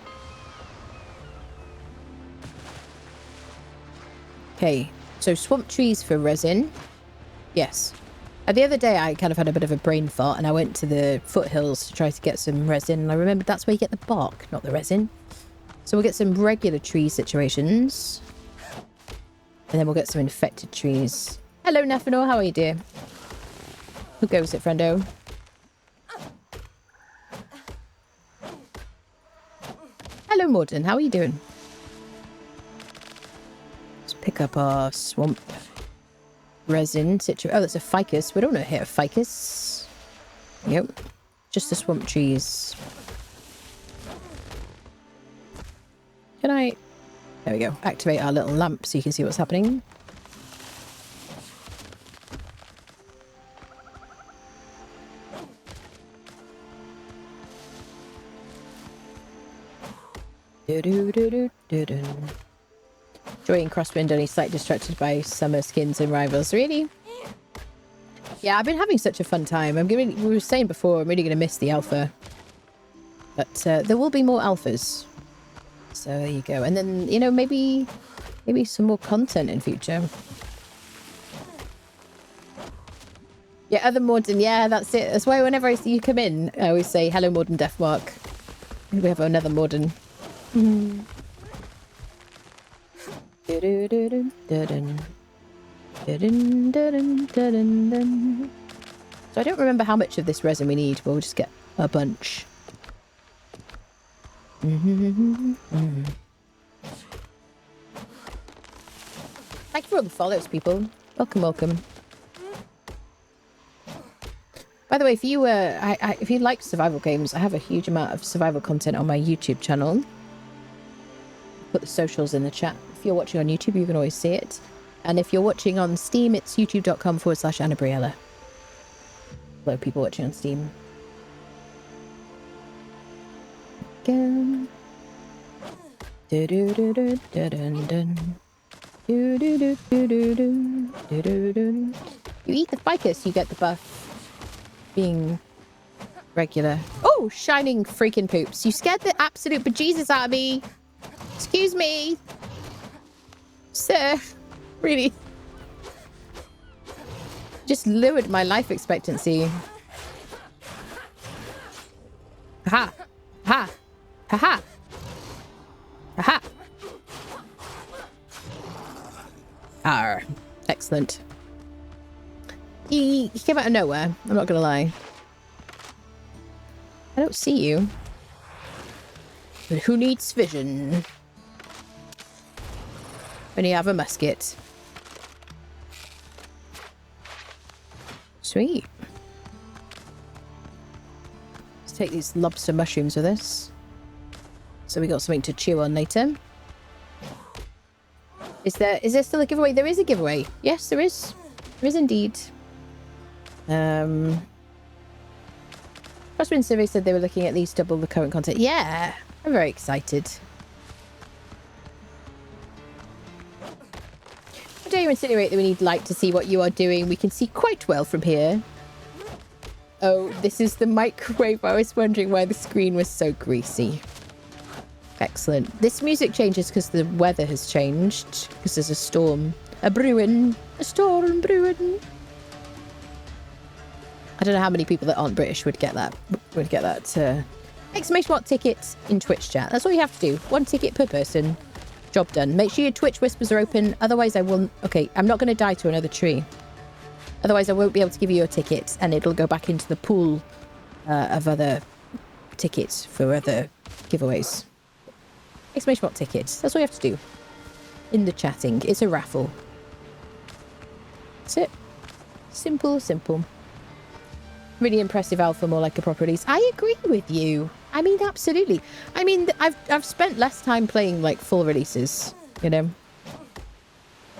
Okay. So swamp trees for resin. Yes. The other day I kind of had a bit of a brain fart and I went to the Foothills to try to get some resin. And I remembered that's where you get the bark, not the resin. So we'll get some regular tree situations. And then we'll get some infected trees. Hello, Nephenor. How are you, dear? Who goes it, friendo? Hello, Morden. How are you doing? Let's pick up our swamp resin situation. Oh, that's a ficus. We don't want to hit a ficus. Yep. Just the swamp trees. Can I... There we go. Activate our little lamp so you can see what's happening. Enjoying Crosswind, only slightly distracted by summer skins and rivals. Really? Yeah, I've been having such a fun time. We were saying before, I'm really going to miss the alpha. But there will be more alphas. So there you go. And then, you know, maybe some more content in future. Yeah, other Morden. Yeah, that's it. That's why whenever I see you come in, I always say, hello, Morden Deathmark. We have another Morden. So I don't remember how much of this resin we need, but we'll just get a bunch. Thank you for all the follows, people. Welcome, welcome. By the way, if you if you like survival games, I have a huge amount of survival content on my YouTube channel. Put the socials in the chat. If you're watching on YouTube, you can always see it. And if you're watching on Steam, it's youtube.com/Annabriella. Hello, people watching on Steam. Again. You eat the ficus, you get the buff. Being regular. Oh, shining freaking poops. You scared the absolute bejesus out of me. Excuse me. Sir. Really. Just lowered my life expectancy. Ha. Ha. Ha ha. Ha ha. Arr. Excellent. He came out of nowhere. I'm not gonna lie. I don't see you. But who needs vision when you have a musket? Sweet. Let's take these lobster mushrooms with us. So we got something to chew on later. Is there still a giveaway? There is a giveaway. Yes, there is. There is indeed. Crosswind survey said they were looking at least double the current content. Yeah, I'm very excited. How dare you insinuate that we need light to see what you are doing? We can see quite well from here. Oh, this is the microwave. I was wondering why the screen was so greasy. Excellent. This music changes because the weather has changed. Because there's a storm. A brewing. A storm brewing. I don't know how many people that aren't British would get that. Exclamation mark tickets in Twitch chat. That's all you have to do. 1 ticket per person. Job done. Make sure your Twitch whispers are open. Otherwise I won't... Okay, I'm not going to die to another tree. Otherwise I won't be able to give you a ticket. And it'll go back into the pool of other tickets for other giveaways. Exclamation mark tickets. That's all you have to do. In the chatting. It's a raffle. That's it. Simple, simple. Really impressive alpha, more like a proper release. I agree with you. I mean, absolutely. I mean, I've spent less time playing like full releases, you know.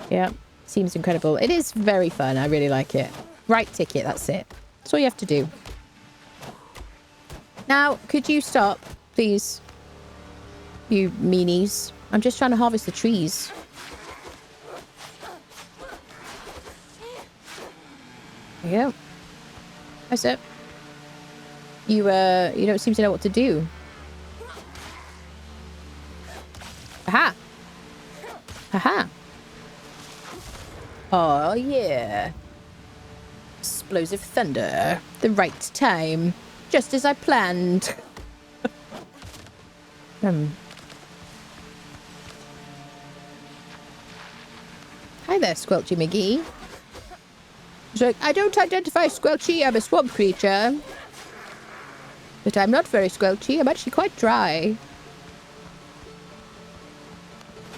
Yeah, seems incredible. It is very fun. I really like it. Right ticket, that's it. That's all you have to do. Now, could you stop, please? You meanies. I'm just trying to harvest the trees. There you go. That's it. You don't seem to know what to do. Aha! Aha! Oh, yeah. Explosive thunder. The right time. Just as I planned. Hi there, Squelchy McGee. He's like, I don't identify as Squelchy, I'm a swamp creature. But I'm not very squelchy, I'm actually quite dry.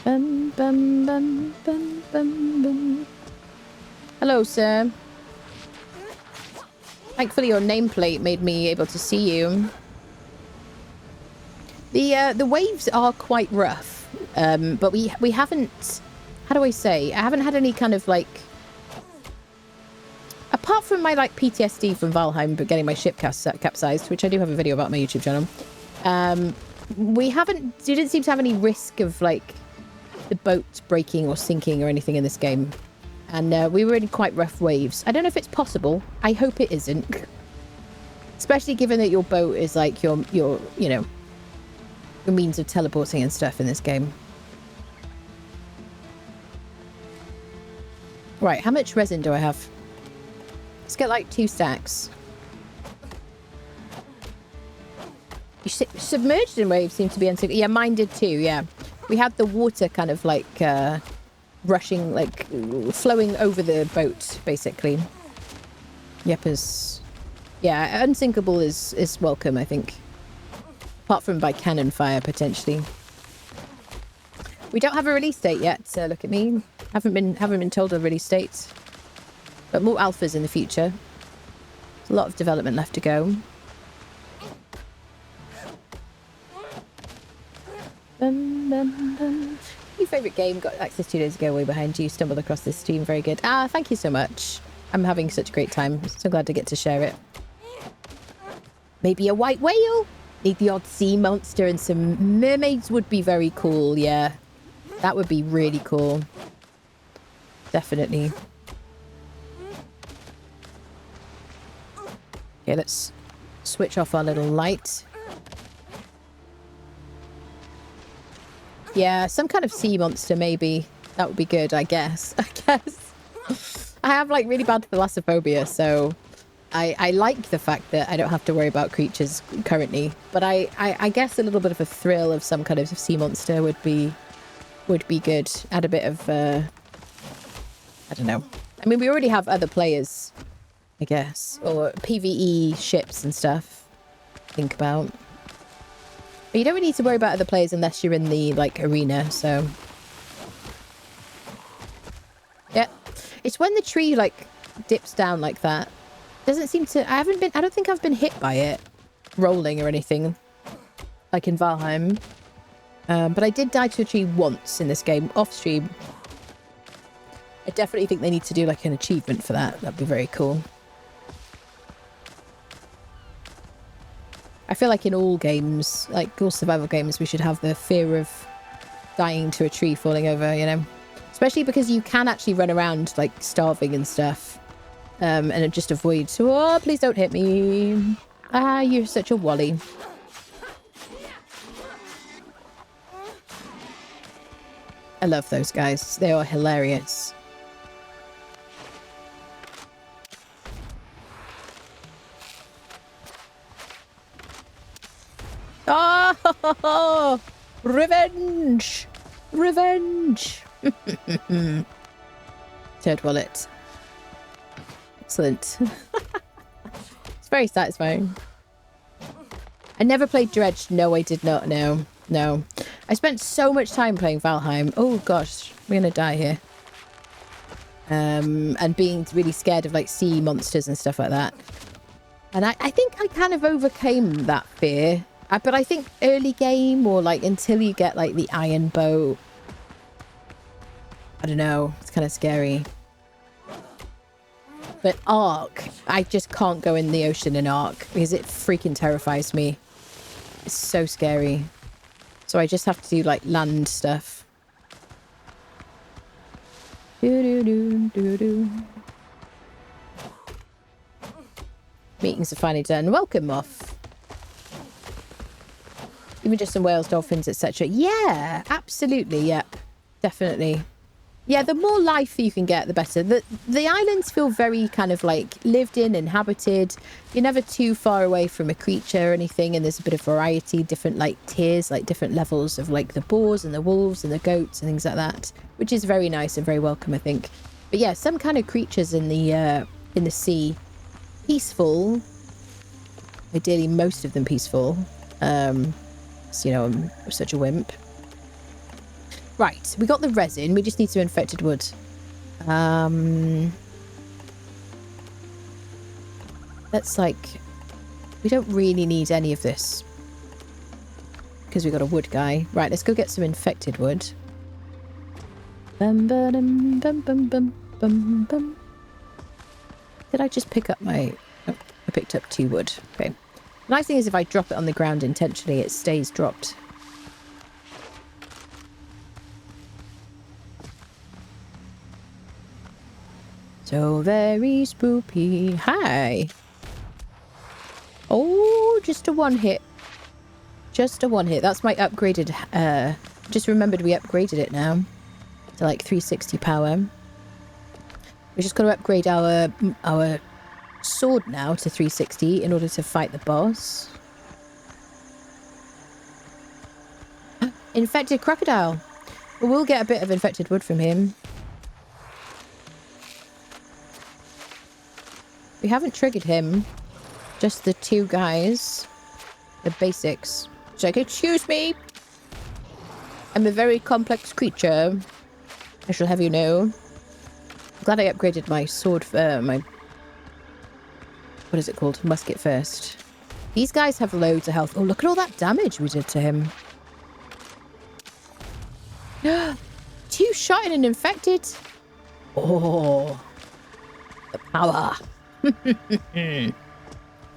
Bum, bum, bum, bum, bum, bum. Hello, sir. Thankfully your nameplate made me able to see you. The waves are quite rough, but we haven't... How do I say? I haven't had any kind of, like... Apart from my, like, PTSD from Valheim, but getting my ship capsized, which I do have a video about on my YouTube channel, we didn't seem to have any risk of, like, the boat breaking or sinking or anything in this game. And we were in quite rough waves. I don't know if it's possible. I hope it isn't. Especially given that your boat is, like, your you know, your means of teleporting and stuff in this game. Right, how much resin do I have? Let's get like 2 stacks. Submerged in waves seem to be unsinkable. Yeah, mine did too, yeah. We had the water kind of like rushing, like flowing over the boat, basically. Yep, yeah, unsinkable is welcome, I think. Apart from by cannon fire, potentially. We don't have a release date yet, so look at me. Haven't been told a release date. But more alphas in the future. There's a lot of development left to go. Bum, bum, bum. Your favourite game, got access 2 days ago, way behind you. Stumbled across this stream, very good. Ah, thank you so much. I'm having such a great time. So glad to get to share it. Maybe a white whale? Need the odd sea monster and some mermaids would be very cool, yeah. That would be really cool. Definitely. Okay, let's switch off our little light. Yeah, some kind of sea monster, maybe. That would be good, I guess. I have, like, really bad thalassophobia, so I like the fact that I don't have to worry about creatures currently. But I guess a little bit of a thrill of some kind of sea monster would be good. Add a bit of, I don't know. I mean, we already have other players, I guess. Or PvE ships and stuff. Think about. But you don't really need to worry about other players unless you're in the, like, arena, so... Yeah. It's when the tree, like, dips down like that. Doesn't seem to... I don't think I've been hit by it. Rolling or anything. Like in Valheim. But I did die to a tree once in this game, off stream. I definitely think they need to do, like, an achievement for that. That'd be very cool. I feel like in all games, like all survival games, we should have the fear of dying to a tree falling over, you know? Especially because you can actually run around, like, starving and stuff. And it just avoid... Oh, please don't hit me. Ah, you're such a wally. I love those guys. They are hilarious. Oh, revenge! Revenge! Third wallet. Excellent. It's very satisfying. I never played Dredge. No, I did not. No. No. I spent so much time playing Valheim. Oh gosh, we're gonna die here. And being really scared of, like, sea monsters and stuff like that. And I think I kind of overcame that fear. But I think early game, or, like, until you get, like, the iron boat, I don't know, it's kind of scary. But Ark, I just can't go in the ocean in Ark because it freaking terrifies me. It's so scary. So I just have to do, like, land stuff. Do-do-do-do-do. Meetings are finally done. Welcome, Moth. Even just some whales, dolphins, etc. Yeah, absolutely. Yep, definitely. Yeah, the more life you can get, the better. The islands feel very kind of like lived in, inhabited. You're never too far away from a creature or anything, and there's a bit of variety, different like tiers, like different levels of like the boars and the wolves and the goats and things like that, which is very nice and very welcome, I think. But yeah, some kind of creatures in the sea, peaceful. Ideally, most of them peaceful. So, you know, I'm such a wimp. Right, we got the resin. We just need some infected wood. That's like... We don't really need any of this. Because we got a wood guy. Right, let's go get some infected wood. Bum, ba-dum, bum, bum, bum, bum, bum. Did I just pick up my... Oh, I picked up 2 wood. Okay. The nice thing is if I drop it on the ground intentionally, it stays dropped. So very spoopy. Hi. Oh, just a 1 hit. Just a 1 hit. That's my upgraded... just remembered we upgraded it now. To like 360 power. We just got to upgrade our sword now to 360 in order to fight the boss. Infected crocodile. Well, we'll get a bit of infected wood from him. We haven't triggered him. Just the 2 guys. The basics. It's like, excuse me. I'm a very complex creature. I shall have you know. I'm glad I upgraded my sword for my... What is it called? Musket first. These guys have loads of health. Oh, look at all that damage we did to him. 2 shot and an infected. Oh. The power.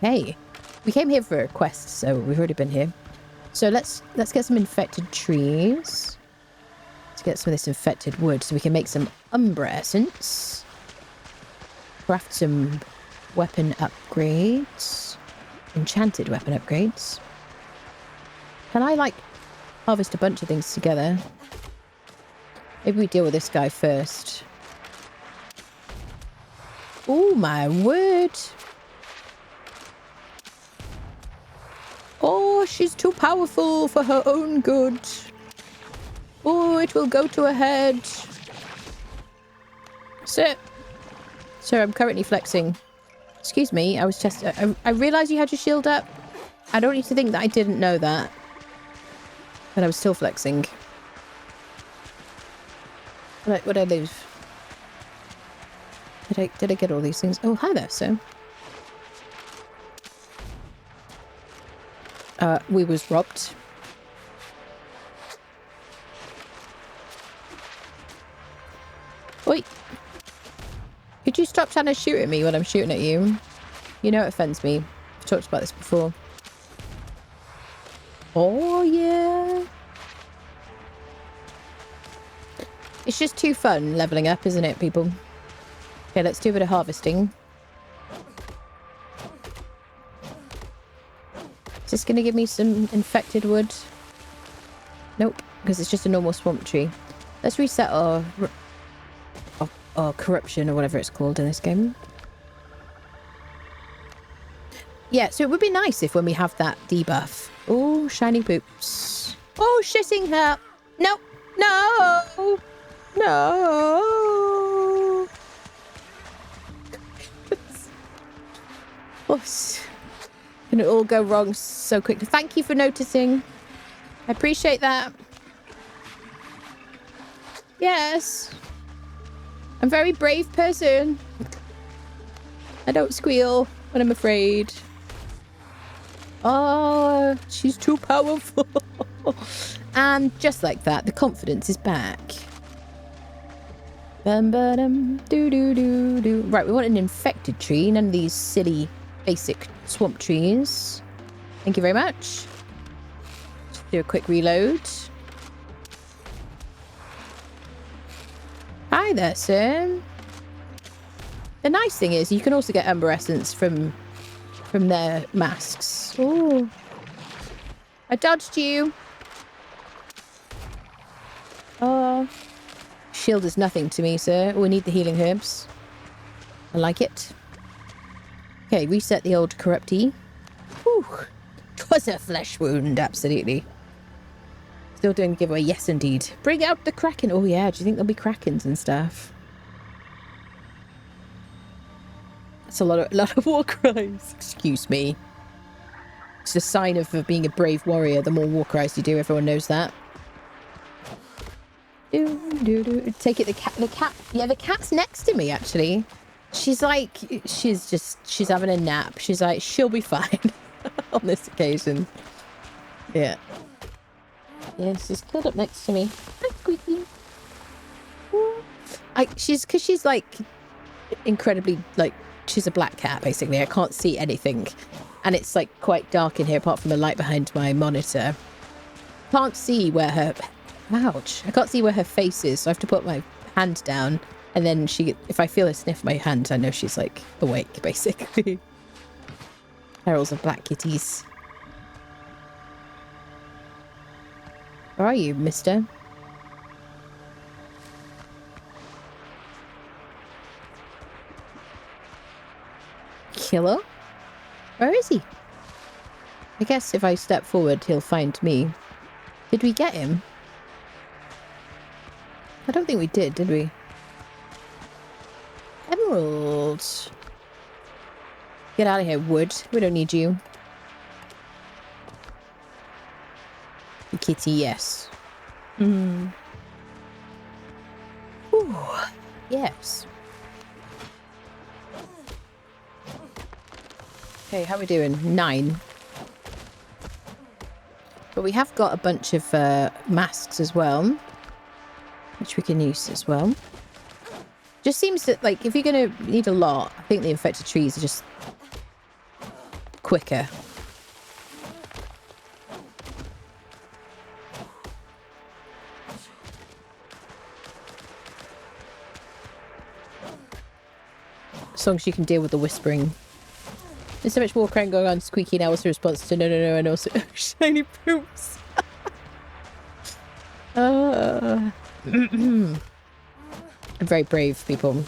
Hey. We came here for a quest, so we've already been here. So let's get some infected trees. Let's get some of this infected wood so we can make some umbra essence. Craft some weapon upgrades. Enchanted weapon upgrades. Can I, like, harvest a bunch of things together? Maybe we deal with this guy first. Oh, my word. Oh, she's too powerful for her own good. Oh, it will go to her head. Sir, I'm currently flexing. Excuse me, I was just... I realised you had your shield up. I don't need to think that I didn't know that. And I was still flexing. What did I lose? Did I get all these things? Oh, hi there, sir. We was robbed. Wait. Could you stop trying to shoot at me when I'm shooting at you? You know it offends me. I've talked about this before. Oh, yeah. It's just too fun leveling up, isn't it, people? Okay, let's do a bit of harvesting. Is this going to give me some infected wood? Nope, because it's just a normal swamp tree. Let's reset our corruption or whatever it's called in this game. Yeah, so it would be nice if when we have that debuff. Oh, shiny poops. Oh, shitting her. No, no, no. Oops. Can it all go wrong so quickly? Thank you for noticing. I appreciate that. Yes. I'm a very brave person. I don't squeal when I'm afraid. Oh, she's too powerful. And just like that, the confidence is back. Bum, ba-dum, doo, doo, doo, doo. Right, we want an infected tree. None of these silly basic swamp trees. Thank you very much. Just do a quick reload. Hi there, sir. The nice thing is you can also get Ember Essence from their masks. Oh, I dodged you. Oh, shield is nothing to me, sir. We need the healing herbs. I like it. Okay, reset the old corruptee. Whew. 'Twas a flesh wound, absolutely. Still doing the giveaway, yes indeed. Bring out the kraken. Oh yeah, do you think there'll be krakens and stuff? That's a lot of war cries. Excuse me. It's a sign of being a brave warrior. The more war cries you do, everyone knows that. Take it, the cat. Yeah, the cat's next to me, actually. She's like, she's having a nap. She's like, she'll be fine on this occasion. Yeah. Yeah, she's curled up next to me. Hi, Squeaky. Because she's like incredibly, like, she's a black cat, basically. I can't see anything. And it's like quite dark in here apart from the light behind my monitor. Can't see where her... Ouch. I can't see where her face is, so I have to put my hand down. And then if I feel her sniff my hand, I know she's like awake, basically. Perils of black kitties. Where are you, mister? Killer? Where is he? I guess if I step forward, he'll find me. Did we get him? I don't think we did we? Emeralds. Get out of here, wood. We don't need you. Kitty, yes. Ooh. Yes. Okay, how are we doing? 9. But we have got a bunch of masks as well, which we can use as well. Just seems that, like, if you're going to need a lot, I think the infected trees are just quicker. As long as you can deal with the whispering. There's so much more crying going on. Squeaky now was the response to no, and also shiny poops. I'm very brave, people.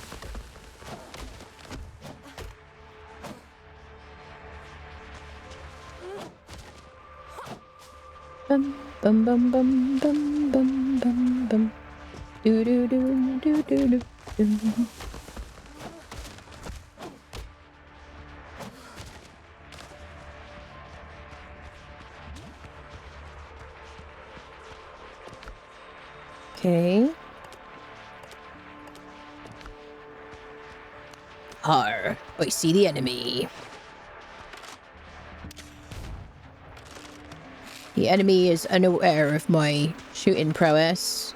Bum bum bum bum bum bum bum bum. Do do do do do do do. Okay. Arr, I see the enemy. The enemy is unaware of my shooting prowess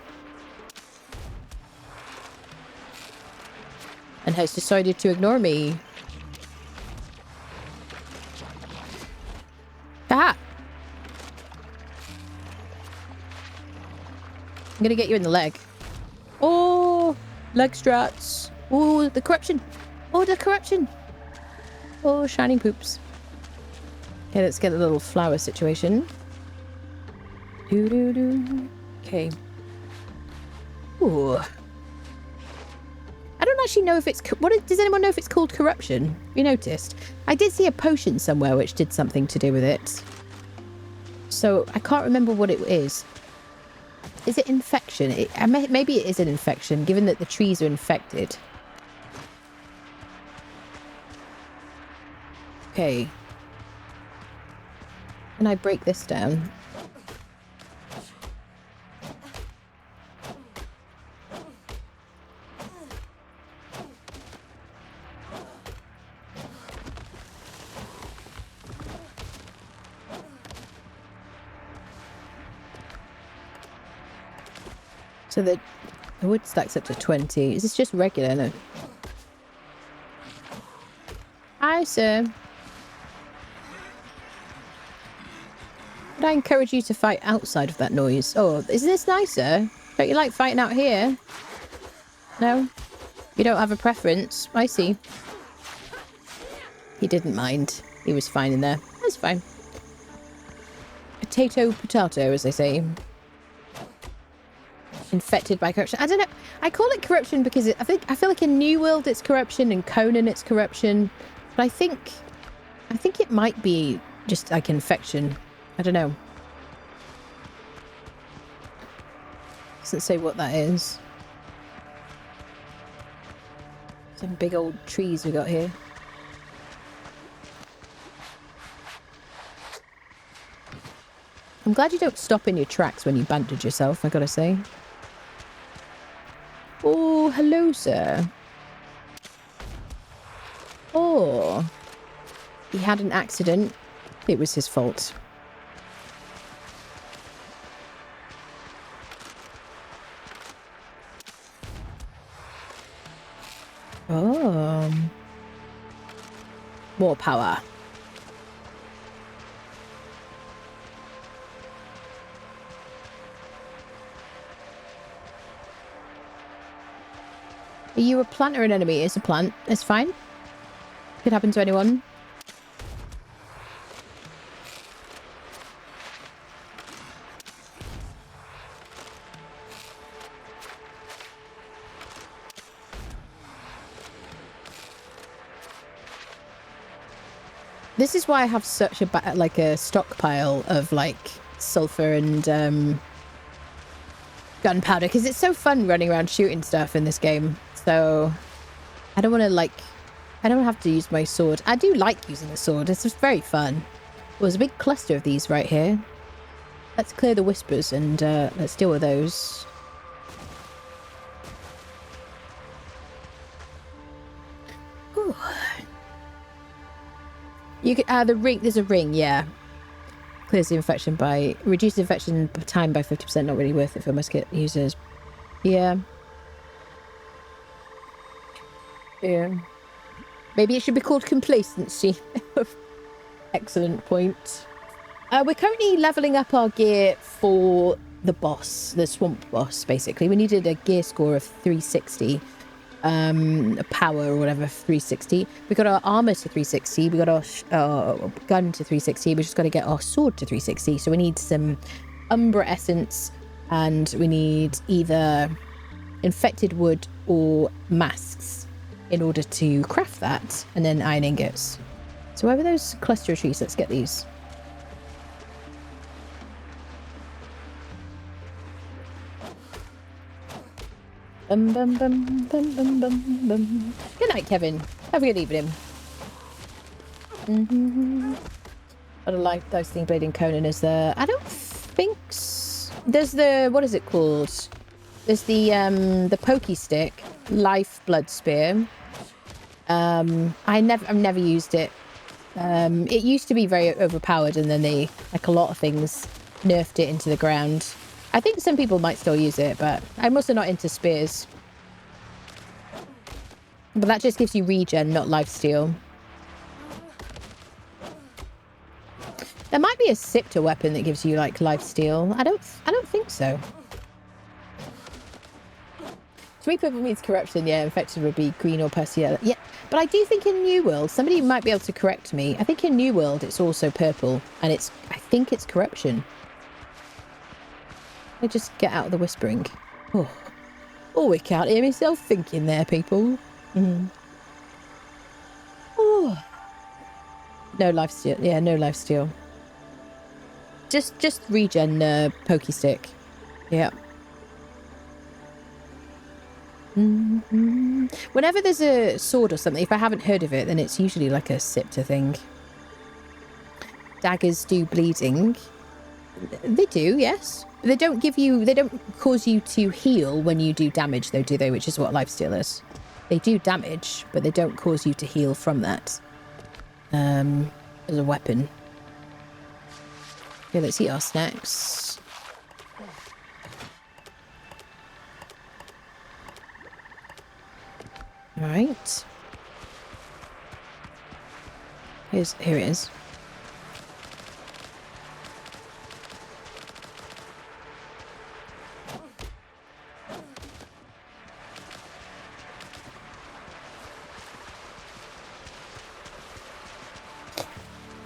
and has decided to ignore me. Ah! I'm gonna get you in the leg. Oh! Leg strats. Oh, the corruption. Oh, the corruption. Oh, shining poops. Okay, let's get a little flower situation. Doo-doo-doo. Okay. Ooh. I don't actually know if it's... does anyone know if it's called corruption? You noticed? I did see a potion somewhere which did something to do with it. So, I can't remember what it is. Is it infection? Maybe it is an infection, given that the trees are infected. Okay. Can I break this down? So the wood stacks up to 20. Is this just regular? No. Hi, sir. Would I encourage you to fight outside of that noise? Oh, is this nicer? Don't you like fighting out here? No? You don't have a preference? I see. He didn't mind. He was fine in there. That's fine. Potato, potato, as they say. Infected by corruption. I don't know. I call it corruption because I feel like in New World it's corruption, and Conan it's corruption. But I think it might be just like infection. I don't know. Doesn't say what that is. Some big old trees we got here. I'm glad you don't stop in your tracks when you bandage yourself, I gotta say. Oh, hello, sir. Oh. He had an accident. It was his fault. Oh. More power. Are you a plant or an enemy? It's a plant. It's fine. Could happen to anyone. This is why I have such a stockpile of like sulfur and gunpowder, because it's so fun running around shooting stuff in this game. So I don't want to I don't have to use my sword. I do like using the sword. It's just very fun. Well, there's a big cluster of these right here. Let's clear the whispers and let's deal with those. Ooh. You could the ring. There's a ring, yeah. Clears the infection by reduces infection time by 50%. Not really worth it for musket users. Yeah. Yeah. Maybe it should be called complacency. Excellent point. We're currently leveling up our gear for the boss, the swamp boss. Basically, we needed a gear score of 360. A power or whatever, 360. We got our armor to 360. We got our gun to 360. We just got to get our sword to 360. So we need some umbra essence, and we need either infected wood or masks in order to craft that, and then iron ingots. So where were those cluster of trees? Let's get these. Bum, bum, bum, bum, bum, bum, bum. Good night, Kevin. Have a good evening. I don't like those things. Blading Conan is there. I don't think there's the, what is it called? There's the pokey stick, life blood spear. I've never used it. It used to be very overpowered, and then they, like a lot of things, nerfed it into the ground. I think some people might still use it, but I'm also not into spears. But that just gives you regen, not lifesteal. There might be a scepter weapon that gives you like lifesteal. I don't think so. 3 purple means corruption. Yeah, infected would be green or purple. Yeah, but I do think in New World, somebody might be able to correct me. I think in New World it's also purple, and I think it's corruption. I just get out of the whispering. Oh, we can't hear myself thinking there, people. Oh, no lifesteal. Yeah, no lifesteal. Just regen pokey stick. Yeah. Whenever there's a sword or something, if I haven't heard of it, then it's usually like a scepter thing. Daggers do bleeding. They do, yes. They don't cause you to heal when you do damage though, do they? Which is what lifesteal is. They do damage, but they don't cause you to heal from that. As a weapon. Okay, let's eat our snacks. Right. Here it is.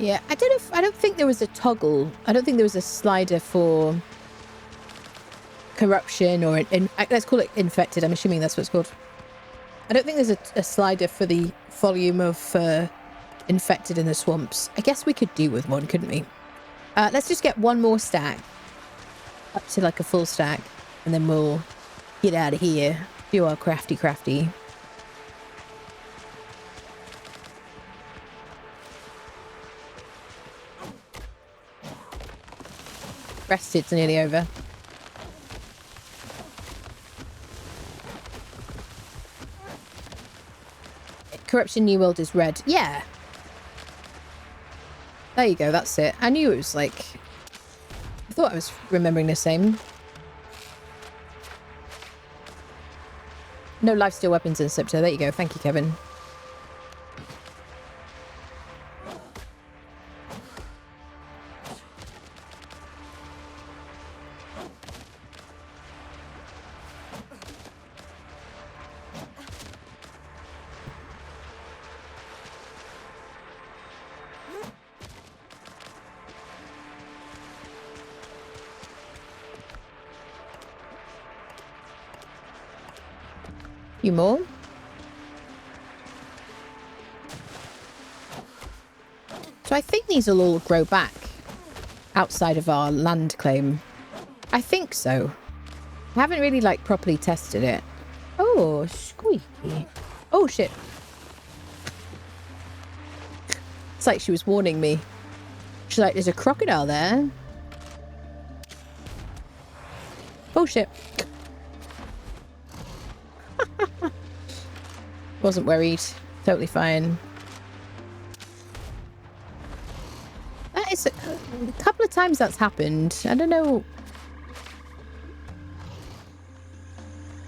Yeah, I don't think there was a toggle. I don't think there was a slider for corruption or let's call it infected. I'm assuming that's what it's called. I don't think there's a slider for the volume of infected in the swamps. I guess we could do with one, couldn't we? Let's just get one more stack up to like a full stack, and then we'll get out of here. Do our crafty. Rested's nearly over. Corruption New World is red. Yeah. There you go, that's it. I knew it was like... I thought I was remembering the same. No lifesteal weapons in Scepter. There you go. Thank you, Kevin. Few more. So I think these will all grow back outside of our land claim. I think so. I haven't really like properly tested it. Oh, squeaky. Oh shit. It's like she was warning me. She's like, there's a crocodile there. Oh shit. Wasn't worried. Totally fine. That is a couple of times that's happened. I don't know.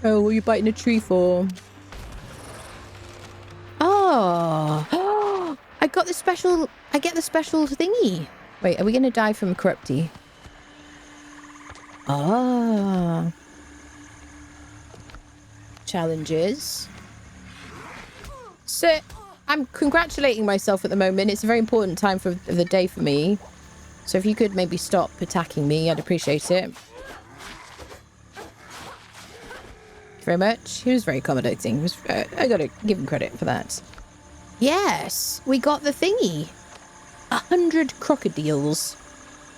Oh, what are you biting a tree for? Oh. I got the special. I get the special thingy. Wait, are we going to die from corrupty? Ah. Challenges. So I'm congratulating myself at the moment. It's a very important time of the day for me. So if you could maybe stop attacking me, I'd appreciate it. Thank you very much. He was very accommodating. I gotta give him credit for that. Yes, we got the thingy. 100 crocodiles.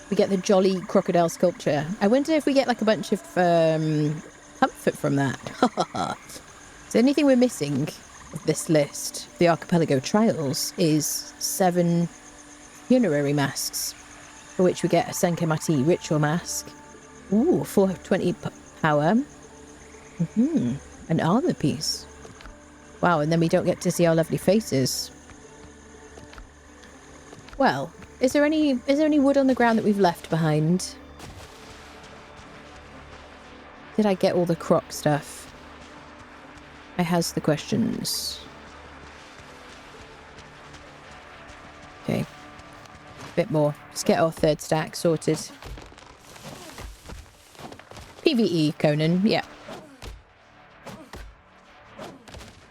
We get the jolly crocodile sculpture. I wonder if we get like a bunch of comfort from that. Is there anything we're missing? This list, the Archipelago Trials, is 7 funerary masks, for which we get a Senkamati ritual mask. Ooh, 420 power. An armor piece. Wow, and then we don't get to see our lovely faces. Well, is there any wood on the ground that we've left behind? Did I get all the croc stuff? I has the questions. Okay. Bit more. Let's get our third stack sorted. PvE, Conan, yeah.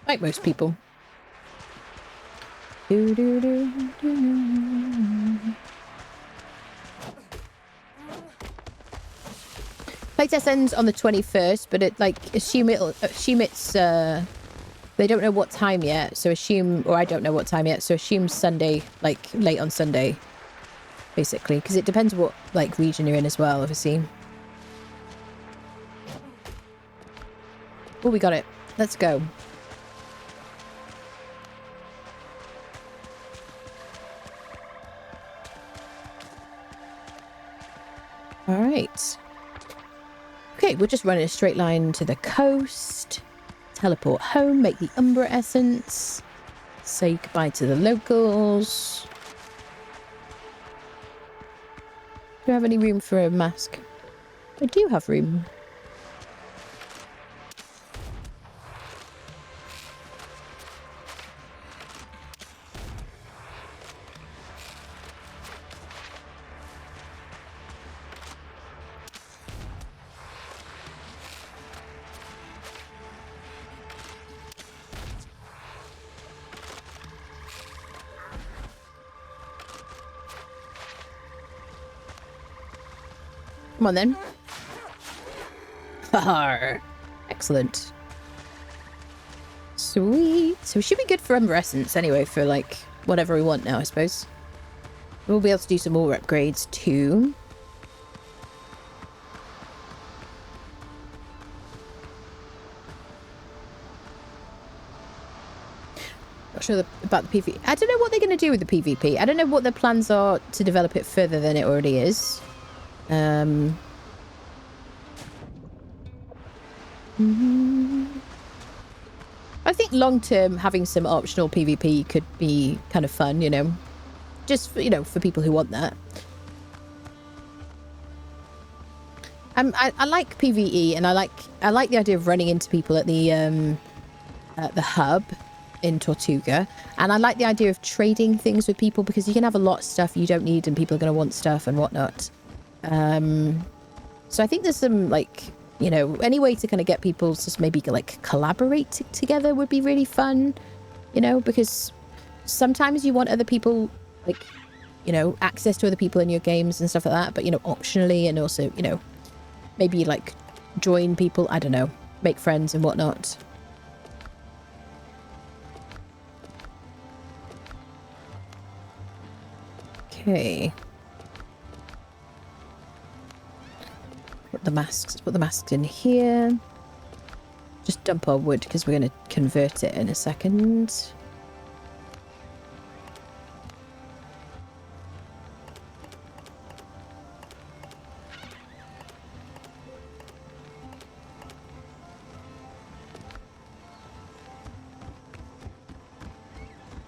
Like most people. Playtest ends on the 21st, but it assume it's they don't know what time yet, so I don't know what time yet, so assume Sunday, like late on Sunday, basically, because it depends what like region you're in as well, obviously. Oh, we got it. Let's go. All right. Okay, we're just running a straight line to the coast. Teleport home, make the Umbra essence. Say goodbye to the locals. Do I have any room for a mask? I do have room. Come on then. Haha. Excellent. Sweet. So we should be good for Umbra Essence anyway, for like whatever we want now, I suppose. We'll be able to do some more upgrades too. Not sure about the PvP. I don't know what they're going to do with the PvP. I don't know what their plans are to develop it further than it already is. I think long term having some optional PvP could be kind of fun, you know, just for, you know, for people who want that. I like PvE, and I like the idea of running into people at the hub in Tortuga, and I like the idea of trading things with people, because you can have a lot of stuff you don't need and people are going to want stuff and whatnot. So I think there's some, like, you know, any way to kind of get people to just maybe like collaborate together would be really fun, you know, because sometimes you want other people, like, you know, access to other people in your games and stuff like that, but, you know, optionally, and also, you know, maybe like join people, I don't know, make friends and whatnot. Okay. Put the masks in here. Just dump our wood because we're going to convert it in a second.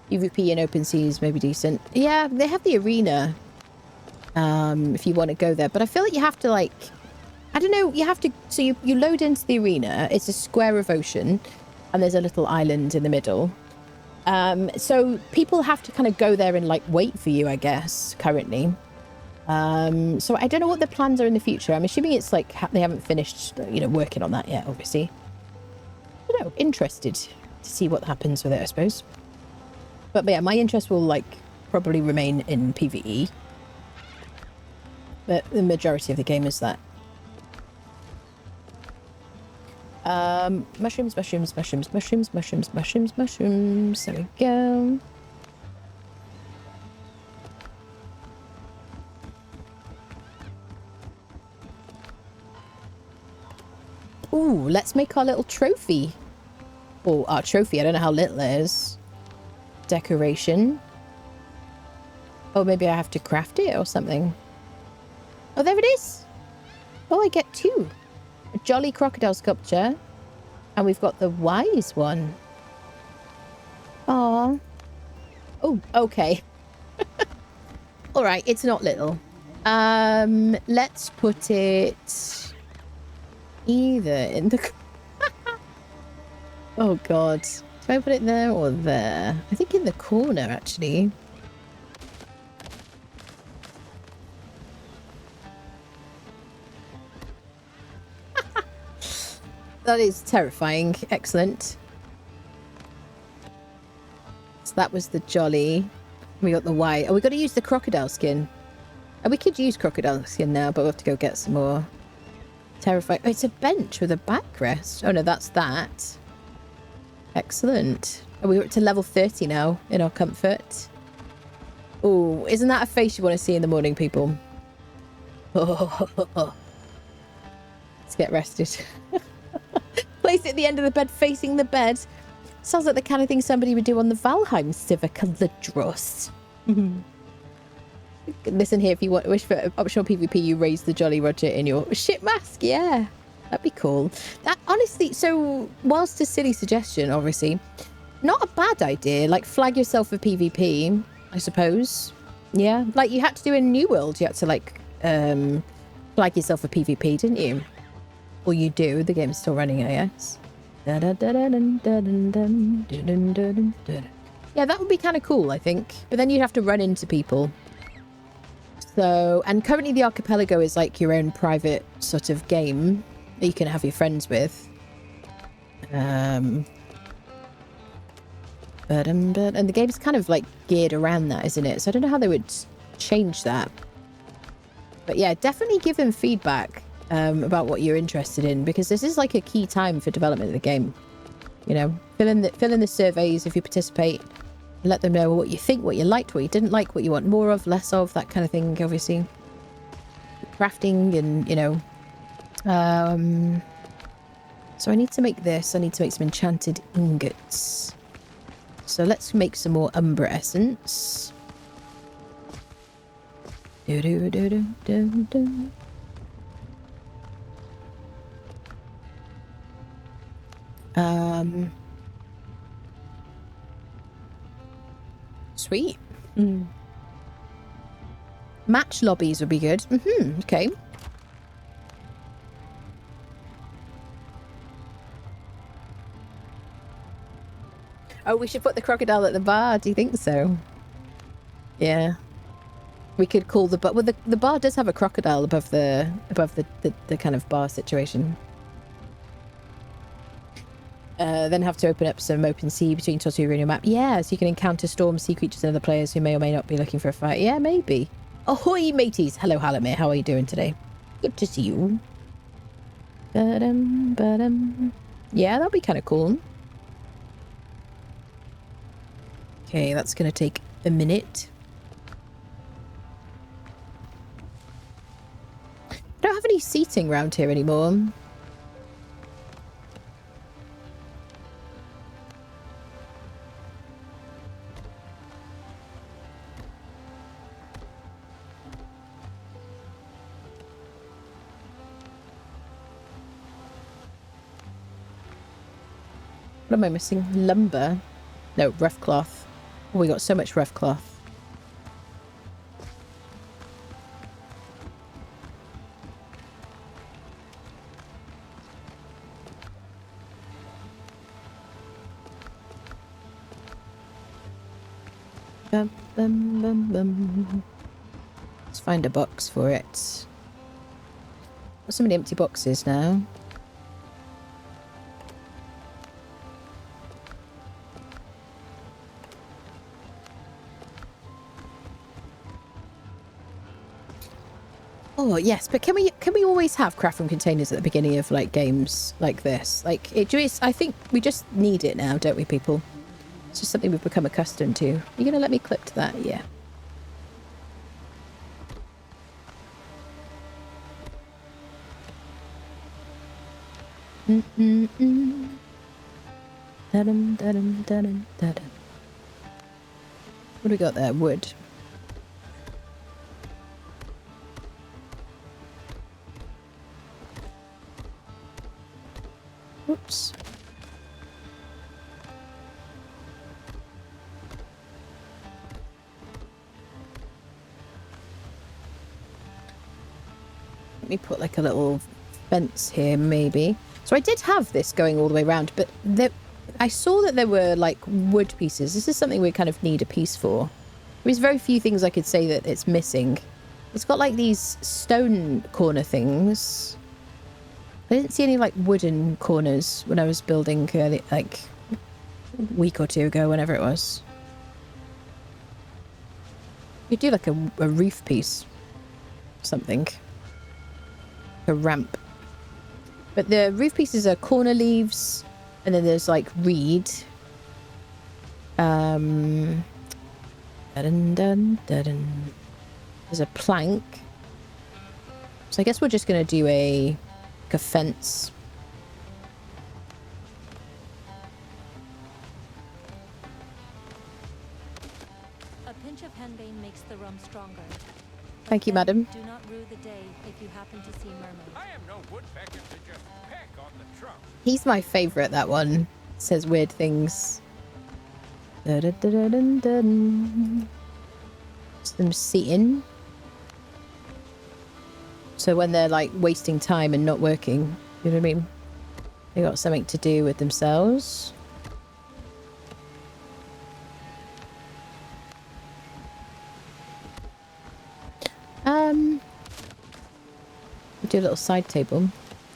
PvP in open seas may be decent. Yeah, they have the arena. If you want to go there, but I feel like you have to, like, I don't know, you have to, so you load into the arena, it's a square of ocean, and there's a little island in the middle. So people have to kind of go there and, like, wait for you, I guess, currently. So I don't know what the plans are in the future. I'm assuming it's, like, they haven't finished, you know, working on that yet, obviously. I don't know, interested to see what happens with it, I suppose. But yeah, my interest will, like, probably remain in PvE. But the majority of the game is that. Mushrooms. There we go. Ooh, let's make our little trophy. Oh, our trophy. I don't know how little it is. Decoration. Oh, maybe I have to craft it or something. Oh, there it is. Oh, I get two. A jolly crocodile sculpture And we've got the wise one. Aww. Oh, okay. All right, it's not little. Let's put it either in the... Oh, God. Do I put it there or there? I think in the corner, actually. That is terrifying. Excellent. So that was the jolly. We got the white. Oh, we got to use the crocodile skin. Oh, we could use crocodile skin now, but we'll have to go get some more. Terrifying. Oh, it's a bench with a backrest. Oh, no, that's that. Excellent. Oh, we're up to level 30 now in our comfort. Oh, isn't that a face you want to see in the morning, people? Oh. Let's get rested. Place it at the end of the bed, facing the bed. Sounds like the kind of thing somebody would do on the Valheim Civic Calidros. Listen here, if you wish for optional PvP, you raise the Jolly Roger in your ship mask. Yeah, that'd be cool. That honestly, so whilst a silly suggestion, obviously, not a bad idea. Like flag yourself for PvP, I suppose. Yeah, like you had to do in New World. You had to like flag yourself for PvP, didn't you? Or you do. The game's still running, I guess. Yeah, that would be kind of cool, I think. But then you'd have to run into people. So, and currently the Archipelago is like your own private sort of game that you can have your friends with. And the game's kind of like geared around that, isn't it? So I don't know how they would change that. But yeah, definitely give them feedback about what you're interested in, because this is like a key time for development of the game. You know, fill in the surveys if you participate. Let them know what you think, what you liked, what you didn't like, what you want more of, less of, that kind of thing, obviously. Crafting and, you know. So I need to make this. I need to make some enchanted ingots. So let's make some more Umbra essence. Sweet. Match lobbies would be good. Okay. Oh, we should put the crocodile at the bar. Do you think so? Yeah. We could call the bar. Well, the bar does have a crocodile above the kind of bar situation. Then have to open up some open sea between Tortuga and your map. Yeah, so you can encounter storm sea creatures and other players who may or may not be looking for a fight. Yeah, maybe. Ahoy, mateys. Hello, Halamir. How are you doing today? Good to see you. Yeah, that'll be kind of cool. Okay, that's going to take a minute. I don't have any seating around here anymore. What am I missing? Lumber? No, rough cloth. Oh, we got so much rough cloth. Let's find a box for it. Got so many empty boxes now. Oh yes, but can we always have craft room containers at the beginning of like games like this? Like it just, I think we just need it now, don't we, people? It's just something we've become accustomed to. Are you gonna let me clip to that? Yeah. What do we got there? Wood. Oops. me put like a little fence here, maybe. So I did have this going all the way around, but I saw that there were like wood pieces. This is something we kind of need a piece for. There's very few things I could say that it's missing. It's got like these stone corner things. I didn't see any like wooden corners when I was building like a week or two ago, whenever it was. You do like a roof piece. Something. A ramp. But the roof pieces are corner leaves, and then there's like reed. Dun, dun, dun, dun. There's a plank. So I guess we're just gonna do like a fence. A pinch of henbane makes the rum stronger. Thank you, madam. Do not rue the day if you happen to see mermaids. I am no woodpecker to just peck on the trunk. He's my favourite, that one. Says weird things. Dun, dun, dun, dun, dun. Some seating. So when they're like wasting time and not working, you know what I mean? They got something to do with themselves. Do a little side table.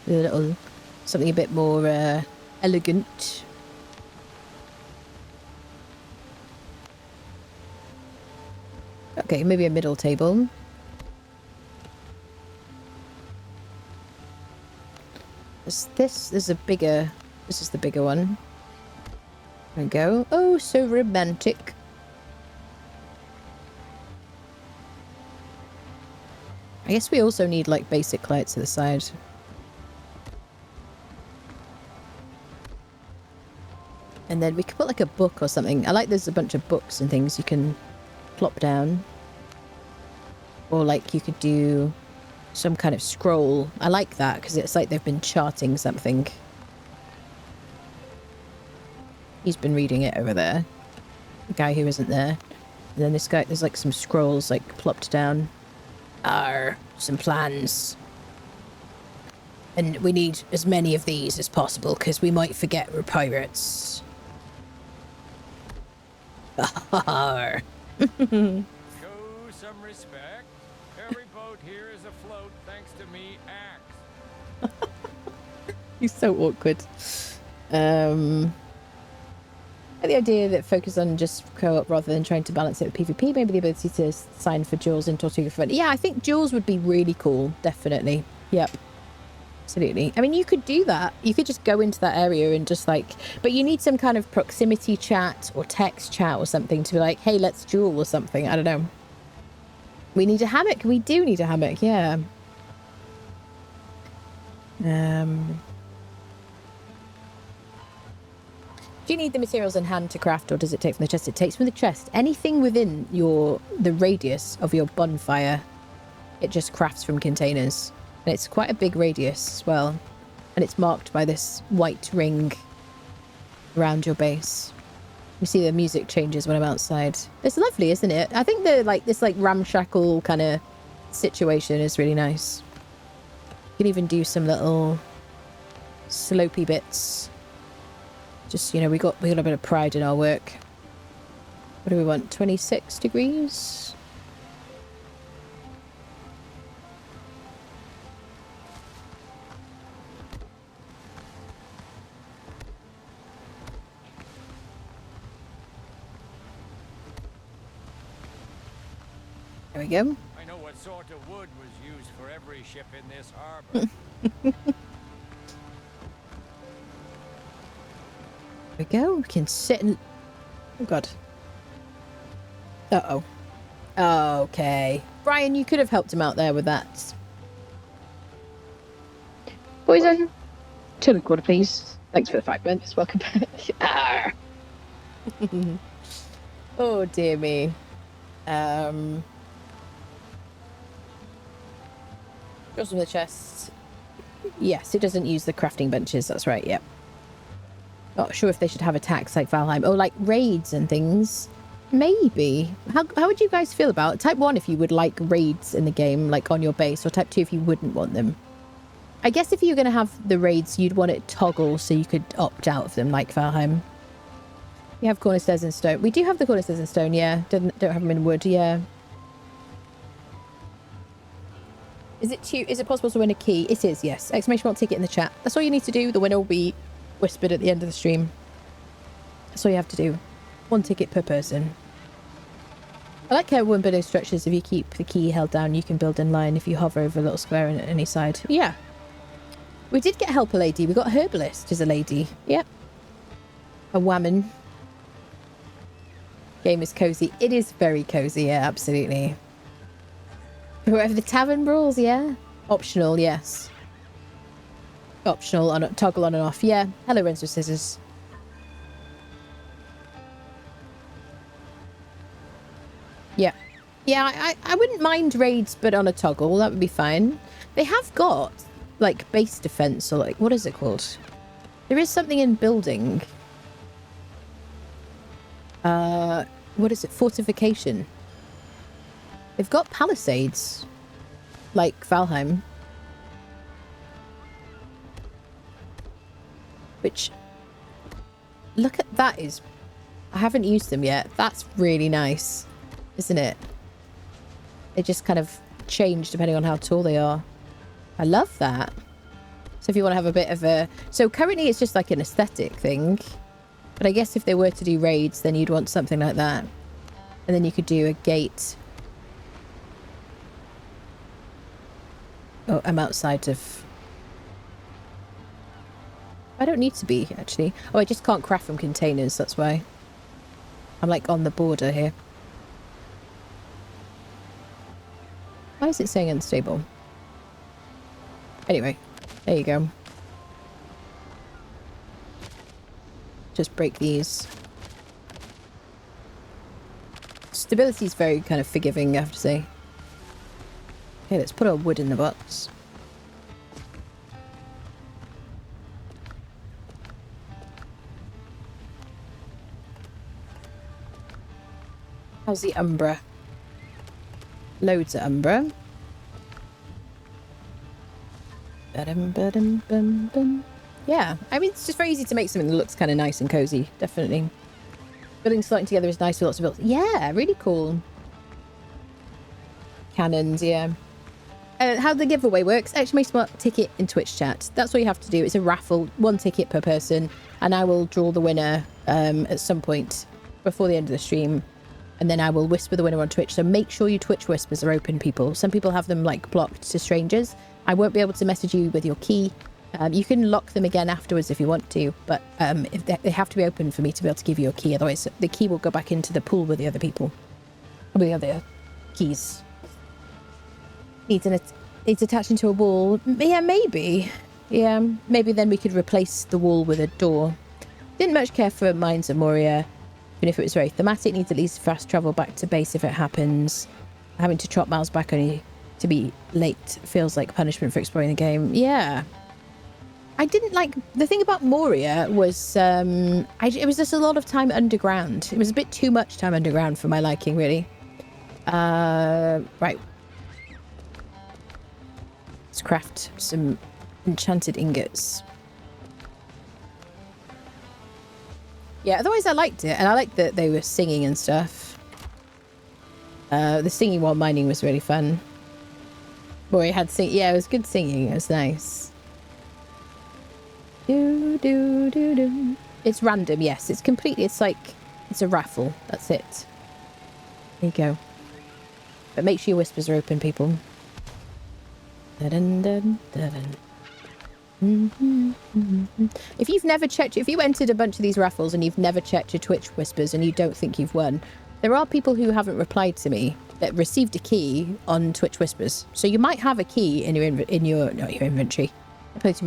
Do a little something a bit more elegant. Okay, maybe a middle table. This is a bigger. This is the bigger one. There we go. Oh, so romantic. I guess we also need like basic lights to the side. And then we could put like a book or something. I like there's a bunch of books and things you can plop down. Or like you could do some kind of scroll. I like that because it's like they've been charting something. He's been reading it over there. The guy who isn't there. And then this guy, there's like some scrolls like plopped down. Some plans. And we need as many of these as possible because we might forget we're pirates. Arr. Show some respect. Every boat here is afloat thanks to me, Axe. He's so awkward. The idea that focus on just co-op rather than trying to balance it with PvP, maybe the ability to sign for duels in Tortuga for fun. Yeah, I think duels would be really cool, definitely. Yep. Absolutely. I mean, you could do that. You could just go into that area and just like, but you need some kind of proximity chat or text chat or something to be like, hey, let's duel or something. I don't know. We need a hammock. We do need a hammock, yeah. Do you need the materials in hand to craft, or does it take from the chest? It takes from the chest. Anything within the radius of your bonfire, it just crafts from containers. And it's quite a big radius as well. And it's marked by this white ring around your base. You see the music changes when I'm outside. It's lovely, isn't it? I think this ramshackle kind of situation is really nice. You can even do some little slopey bits. Just, you know, we got a bit of pride in our work. What do we want? 26 degrees? There we go. I know what sort of wood was used for every ship in this harbor. There we go. We can sit and... Oh, God. Uh-oh. Okay. Brian, you could have helped him out there with that. Poison. 2 and a quarter, please. Thanks for the 5 minutes. Welcome back. Oh, dear me. Goes from the chest. Yes, it doesn't use the crafting benches. That's right, yep. Not sure if they should have attacks like Valheim. Oh, like raids and things. Maybe. How would you guys feel about type 1 if you would like raids in the game, like on your base, or type 2 if you wouldn't want them? I guess if you're going to have the raids, you'd want it toggle so you could opt out of them, like Valheim. We have corner stairs in stone. We do have the corner stairs in stone, yeah. Don't have them in wood, yeah. Is it possible to win a key? It is, yes. Exclamation mark ticket in the chat. That's all you need to do. The winner will be whispered at the end of the stream. That's all you have to do. 1 ticket per person. I like how when building structures, if you keep the key held down, you can build in line if you hover over a little square on any side. Yeah. We did get helper lady. We got herbalist as a lady. Yep. A woman. Game is cozy. It is very cozy, yeah, absolutely. Whoever the tavern brawls, yeah. Optional, yes. Optional, on toggle on and off, yeah. Hello, Renzo Scissors. Yeah. Yeah, I wouldn't mind raids, but on a toggle, that would be fine. They have got, like, base defense, or like, what is it called? There is something in building. What is it? Fortification. They've got palisades, like Valheim. Which, look at that is, I haven't used them yet. That's really nice, isn't it? They just kind of change depending on how tall they are. I love that. So if you want to have a bit of a... So currently it's just like an aesthetic thing. But I guess if they were to do raids, then you'd want something like that. And then you could do a gate. Oh, I'm outside of... I don't need to be, actually. Oh, I just can't craft from containers, that's why. I'm like on the border here. Why is it saying unstable? Anyway, there you go. Just break these. Stability is very kind of forgiving, I have to say. Okay, let's put our wood in the box. How's the Umbra? Loads of Umbra. Yeah, I mean, it's just very easy to make something that looks kind of nice and cozy, definitely. Building slotting together is nice with lots of builds. Yeah, really cool. Cannons, yeah. How the giveaway works, exclamation mark ticket in Twitch chat. That's all you have to do. It's a raffle, 1 ticket per person, and I will draw the winner at some point before the end of the stream. And then I will whisper the winner on Twitch. So make sure your Twitch whispers are open, people. Some people have them like blocked to strangers. I won't be able to message you with your key. You can lock them again afterwards if you want to, but if they have to be open for me to be able to give you a key. Otherwise, the key will go back into the pool with the other people. With the other keys. Needs attaching to a wall. Yeah, maybe. Yeah, maybe then we could replace the wall with a door. Didn't much care for Mines of Moria. Even if it was very thematic, needs at least fast travel back to base if it happens. Having to trot miles back only to be late feels like punishment for exploring the game. Yeah. I didn't like... The thing about Moria was... it was just a lot of time underground. It was a bit too much time underground for my liking, really. Right. Let's craft some enchanted ingots. Yeah, otherwise I liked it. And I liked that they were singing and stuff. The singing while mining was really fun. Moria had sing... Yeah, it was good singing. It was nice. Do, do, do, do. It's random, yes. It's completely... It's like... It's a raffle. That's it. There you go. But make sure your whispers are open, people. Dun, dun, dun, dun. If you've never checked... If you entered a bunch of these raffles and you've never checked your Twitch whispers and you don't think you've won, there are people who haven't replied to me that received a key on Twitch whispers. So you might have a key in your not your inventory. I play too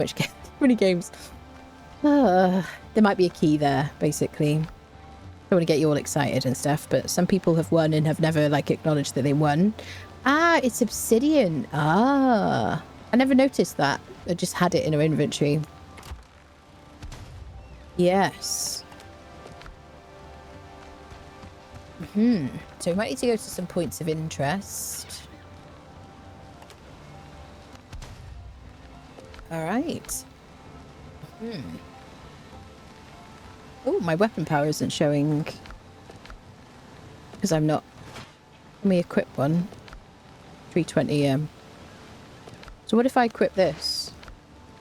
many games. There might be a key there, basically. I don't want to get you all excited and stuff, but some people have won and have never like acknowledged that they won. Ah, it's obsidian. Ah, I never noticed that. I just had it in our inventory. Yes. So we might need to go to some points of interest. All right. Oh, my weapon power isn't showing because I'm not. Let me equip one. 320. So what if I equip this?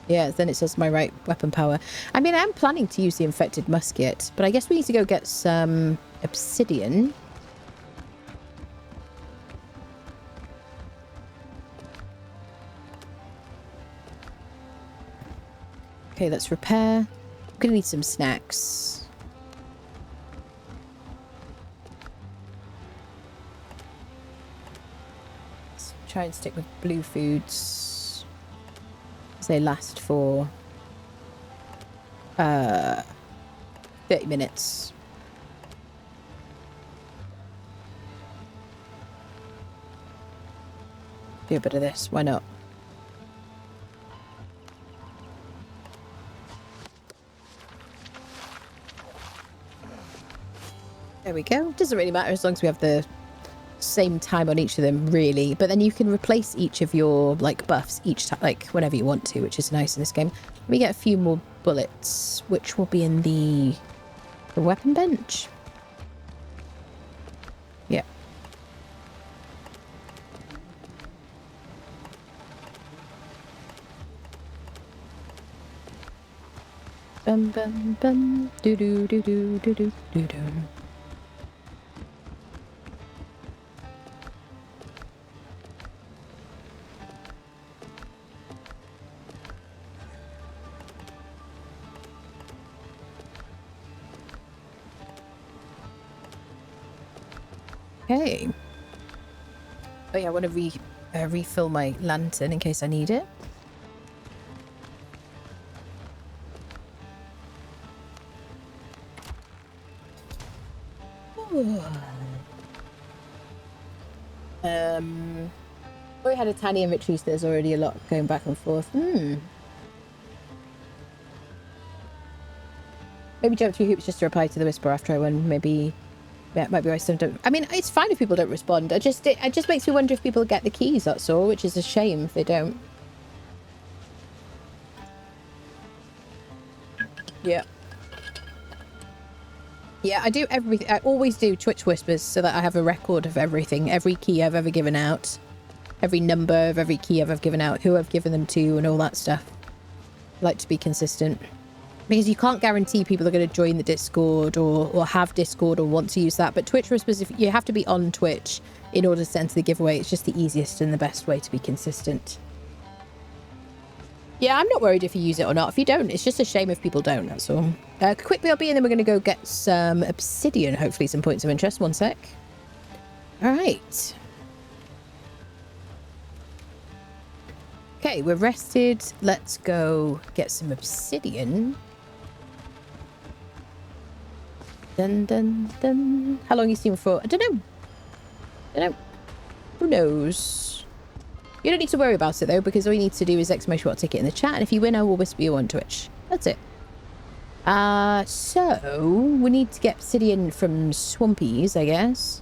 Yeah, then it says my right weapon power. I mean, I'm planning to use the infected musket, but I guess we need to go get some obsidian. Okay, let's repair. I'm gonna need some snacks. Let's try and stick with blue foods. They last for 30 minutes. Do a bit of this, why not? There we go. Doesn't really matter as long as we have the same time on each of them, really. But then you can replace each of your like buffs each time, like whenever you want to, which is nice in this game. We get a few more bullets, which will be in the weapon bench. Yeah. Bum bum bum. Do do do do do do do do. Okay. Oh yeah, I want to refill my lantern in case I need it. We had a tiny inventory, so there's already a lot going back and forth. Maybe jump through hoops just to reply to the whisper after I won. Maybe. Yeah, it might be why some don't. I mean, it's fine if people don't respond. It just makes me wonder if people get the keys, that's all, which is a shame if they don't. Yeah. Yeah, I do everything. I always do Twitch whispers so that I have a record of everything, every key I've ever given out, every number of every key I've ever given out, who I've given them to, and all that stuff. I like to be consistent. Because you can't guarantee people are going to join the Discord or have Discord or want to use that. But Twitch whispers, if you have to be on Twitch in order to enter the giveaway. It's just the easiest and the best way to be consistent. Yeah, I'm not worried if you use it or not. If you don't, it's just a shame if people don't, that's all. Quick BRB, and then we're going to go get some obsidian, hopefully some points of interest. One sec. All right. Okay, we're rested. Let's go get some obsidian. Dun, dun, dun. How long you seen for? I don't know. Who knows? You don't need to worry about it, though, because all you need to do is exclamation mark ticket in the chat, and if you win, I will whisper you on Twitch. That's it. So we need to get obsidian from Swampies, I guess.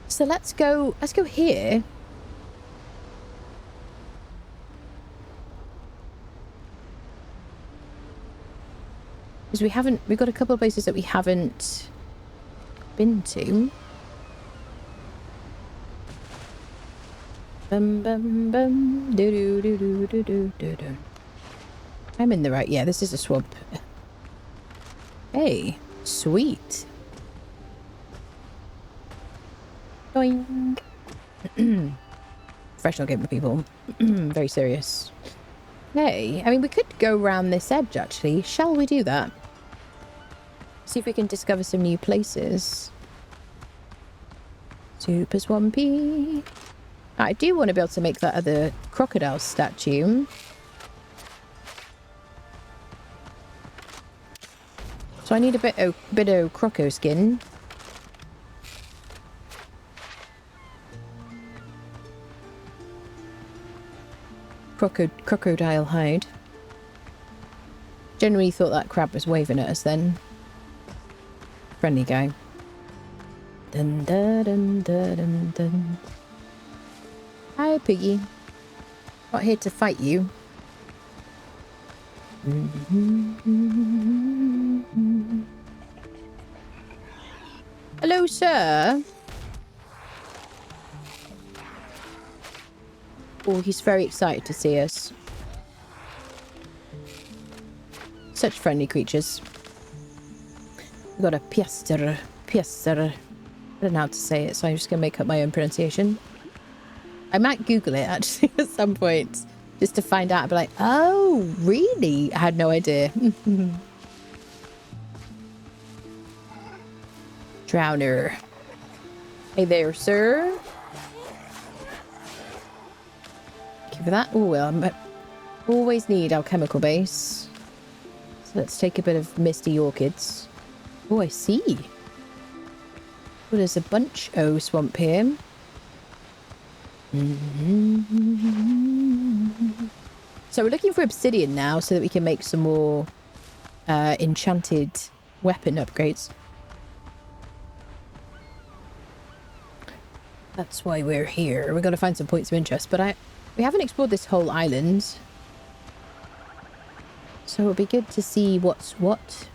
So let's go here. Because we've got a couple of places that we haven't been to. Bum bum bum do do do do do do do do. I'm in the right. Yeah, this is a swamp. Hey, sweet. Doink. Professional gamer people. Very serious. Hey, I mean, we could go around this edge, actually. Shall we do that? See if we can discover some new places. Super swampy. I do want to be able to make that other crocodile statue. So I need a bit of croco skin. Crocodile hide. Generally thought that crab was waving at us then. Friendly guy. Dun, dun, dun, dun, dun, dun. Hi, Piggy. Not here to fight you. Hello, sir. Oh, he's very excited to see us. Such friendly creatures. We got a piester. I don't know how to say it, so I'm just going to make up my own pronunciation. I might Google it, actually, at some point. Just to find out. I'd be like, oh, really? I had no idea. Drowner. Hey there, sir. Thank you for that. Oh, well, I always need our chemical base. So let's take a bit of misty orchids. Oh, I see. Oh, there's a bunch of swamp here. So we're looking for obsidian now so that we can make some more enchanted weapon upgrades. That's why we're here. We're going to find some points of interest, but we haven't explored this whole island. So it'll be good to see what's what.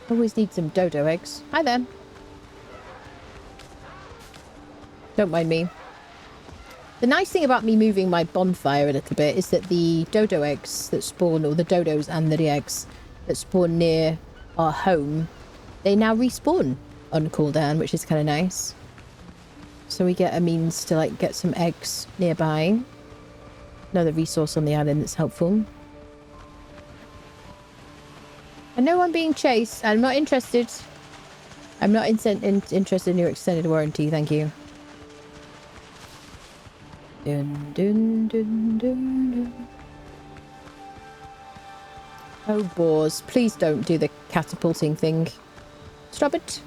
Always need some dodo eggs. Hi there. Don't mind me. The nice thing about me moving my bonfire a little bit is that the dodo eggs that spawn, or the dodos and the eggs that spawn near our home, they now respawn on cooldown, which is kind of nice. So we get a means to like get some eggs nearby. Another resource on the island that's helpful. I know I'm being chased. I'm not interested. I'm not interested in your extended warranty, thank you. Dun, dun, dun, dun, dun. Oh, boars. Please don't do the catapulting thing. Stop it.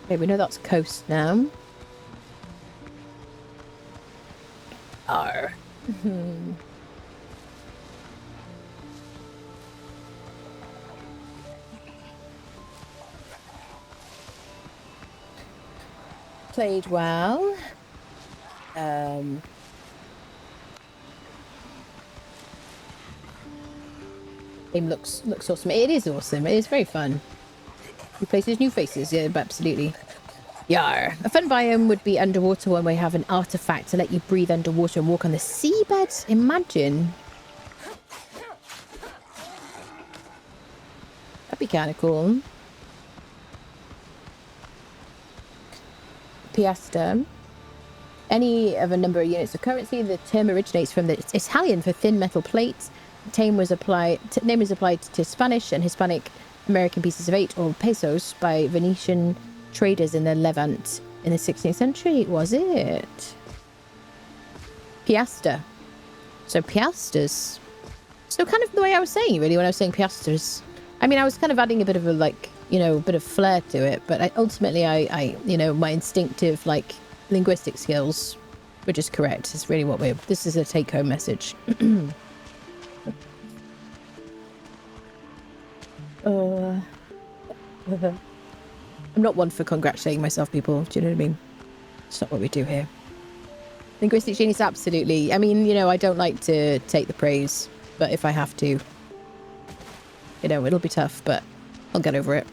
Okay, we know that's coast now. Arr. Played well. Game looks awesome. It is awesome. It is very fun. New places, new faces. Yeah, absolutely. Yar. A fun biome would be underwater one where you have an artifact to let you breathe underwater and walk on the seabed. Imagine. That'd be kind of cool. Piasta. Any of a number of units of currency. The term originates from the Italian for thin metal plates. The name was applied to Spanish and Hispanic American pieces of 8 or pesos by Venetian traders in the Levant in the 16th century. Was it? Piasta. So piastas. So kind of the way I was saying really when I was saying piastas. I mean, I was kind of adding a bit of a a bit of flair to it, but ultimately I my instinctive linguistic skills were just correct. It's really this is a take-home message. I'm not one for congratulating myself, people. Do you know what I mean? It's not what we do here. Linguistic genius, absolutely. I mean, I don't like to take the praise, but if I have to, it'll be tough, but I'll get over it.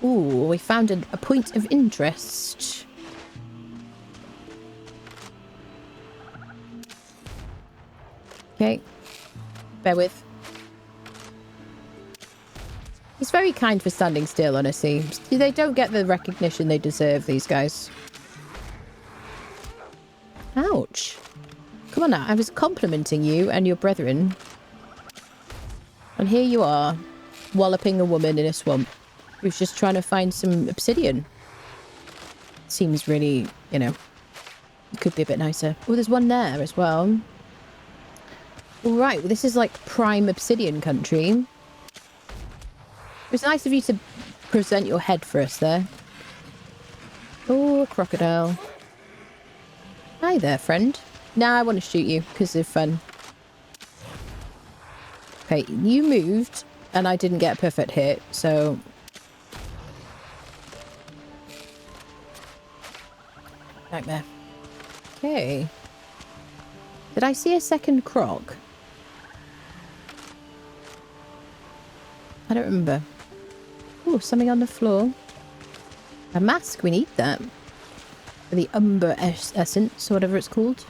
Ooh, we found a point of interest. Okay. Bear with. He's very kind for standing still, honestly. They don't get the recognition they deserve, these guys. Ouch. Come on now, I was complimenting you and your brethren. And here you are, walloping a woman in a swamp who's just trying to find some obsidian. Seems really, it could be a bit nicer. Oh, there's one there as well. All right, well, this is like prime obsidian country. It was nice of you to present your head for us there. Oh, a crocodile. Hi there, friend. Nah, I want to shoot you because they're fun. Okay, you moved and I didn't get a perfect hit, so... Nightmare. Okay. Did I see a second croc? I don't remember. Oh, something on the floor. A mask, we need that. For the umber essence, or whatever it's called.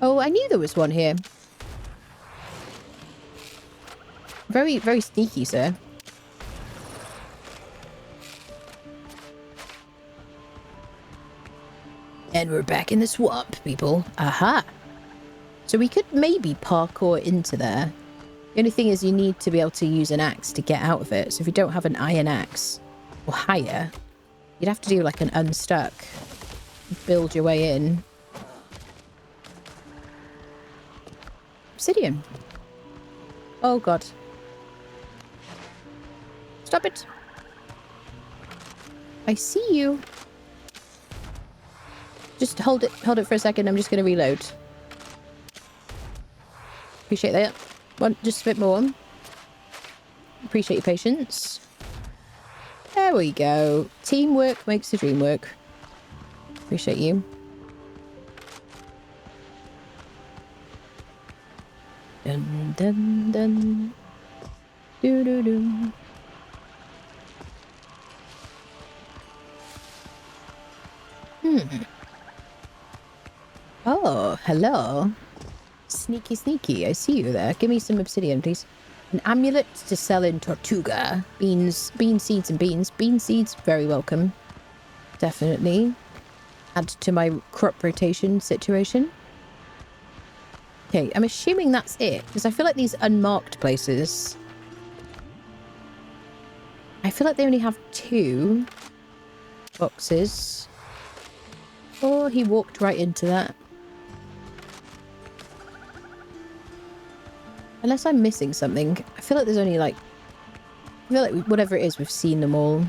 Oh, I knew there was one here. Very, very sneaky, sir. And we're back in the swamp, people. Aha! So we could maybe parkour into there. The only thing is you need to be able to use an axe to get out of it. So if you don't have an iron axe or higher, you'd have to do like an unstuck. Build your way in. Obsidian. Oh god. Stop it. I see you. Just hold it for a second. I'm just going to reload. Appreciate that. Want just a bit more. Appreciate your patience. There we go. Teamwork makes the dream work. Appreciate you. Dun dun dun. Doo doo doo. Oh, hello. Sneaky, sneaky. I see you there. Give me some obsidian, please. An amulet to sell in Tortuga. Beans, bean seeds and beans. Bean seeds, very welcome. Definitely. Add to my crop rotation situation. Okay, I'm assuming that's it. Because I feel like these unmarked places... I feel like they only have 2 boxes. Oh, he walked right into that. Unless I'm missing something. I feel like there's only like... I feel like whatever it is, we've seen them all.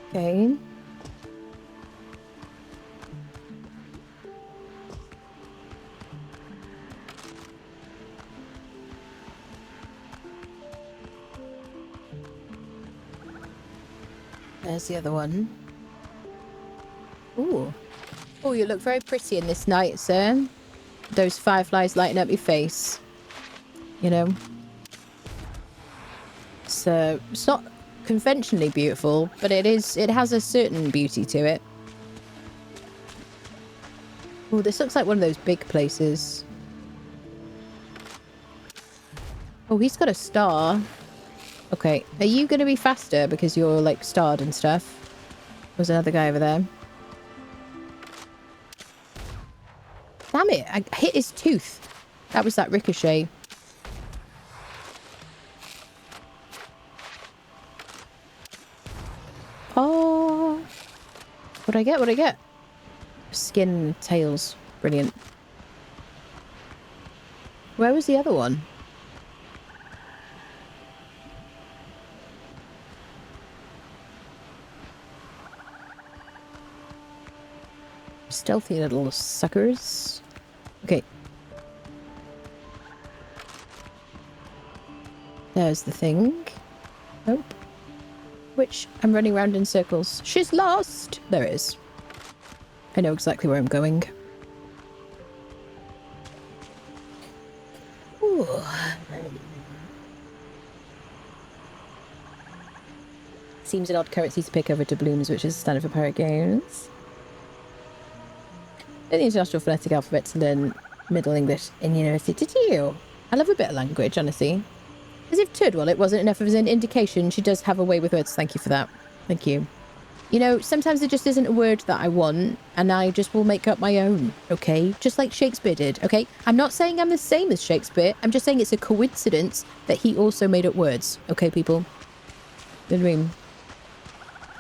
Okay. There's the other one. Ooh. Oh, you look very pretty in this night, sir. Those fireflies lighting up your face. You know? So, it's not conventionally beautiful, but it has a certain beauty to it. Oh, this looks like one of those big places. Oh, he's got a star. Okay, are you going to be faster because you're, like, starred and stuff? There's another guy over there. Damn it, I hit his tooth. That was that ricochet. Oh. What'd I get? What'd I get? Skin and tails. Brilliant. Where was the other one? Stealthy little suckers. Okay. There's the thing. Nope. Which I'm running around in circles. She's lost! There it is. I know exactly where I'm going. Ooh. Seems an odd currency to pick over doubloons, which is standard for pirate games. In the International Phonetic Alphabet to learn Middle English in university. Did you? I love a bit of language, honestly. As if Turdwell, it wasn't enough of an indication. She does have a way with words. Thank you for that. Thank you. You know, sometimes there just isn't a word that I want, and I just will make up my own, okay? Just like Shakespeare did, okay? I'm not saying I'm the same as Shakespeare. I'm just saying it's a coincidence that he also made up words. Okay, people? You know what I mean?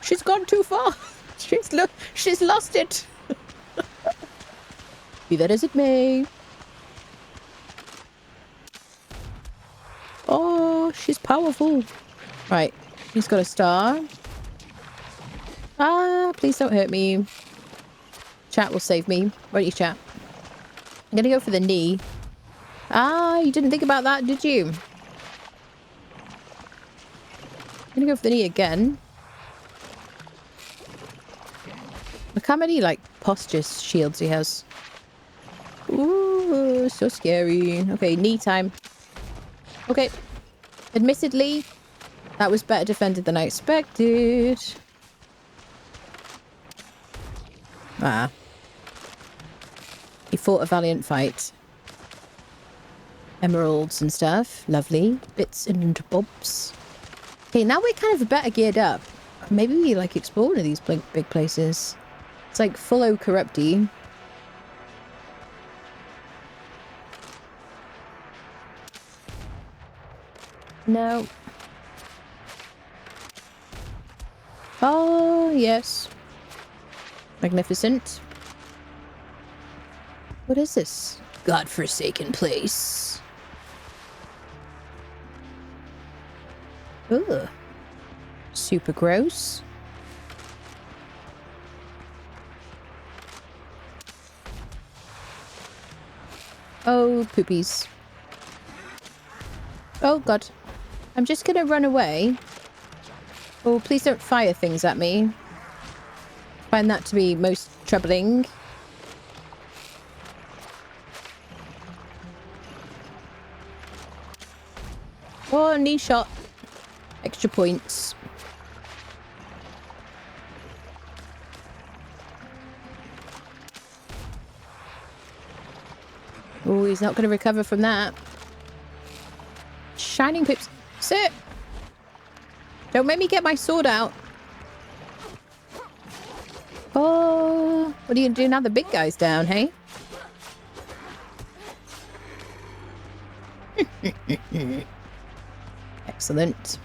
She's gone too far. She's lost it. Be that as it may. Oh, she's powerful. Right, he's got a star. Ah, please don't hurt me. Chat will save me. Won't you, chat? I'm gonna go for the knee. Ah, you didn't think about that, did you? I'm gonna go for the knee again. Look how many, like, posture shields he has. Ooh, so scary. Okay, knee time. Okay. Admittedly, that was better defended than I expected. Ah. He fought a valiant fight. Emeralds and stuff. Lovely. Bits and bobs. Okay, now we're kind of better geared up. Maybe we, like, explore one of these big places. It's like follow corrupty. No. Oh, yes. Magnificent. What is this godforsaken place? Ugh. Super gross. Oh, poopies. Oh, God. I'm just gonna run away. Oh, please don't fire things at me. Find that to be most troubling. Oh, knee shot. Extra points. Oh, he's not going to recover from that. Shining pips. Sit! Don't make me get my sword out. Oh, what are you going to do now the big guy's down, hey? Excellent.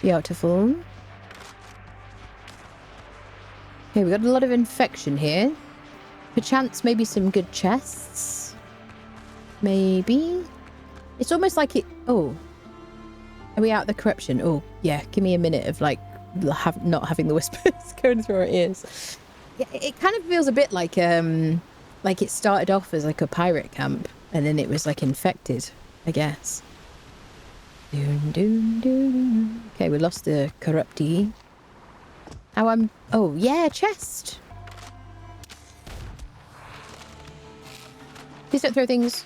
Beautiful. Okay, we got a lot of infection here. Perchance maybe some good chests. Maybe. It's almost like it... Oh. Are we out the corruption? Oh, yeah. Give me a minute of, like, not having the whispers going through our ears. Yeah, it kind of feels a bit like it started off as, like, a pirate camp. And then it was, like, infected, I guess. Doon, doon, doon. Okay, we lost the corruptee. Now oh, yeah, chest. Please don't throw things.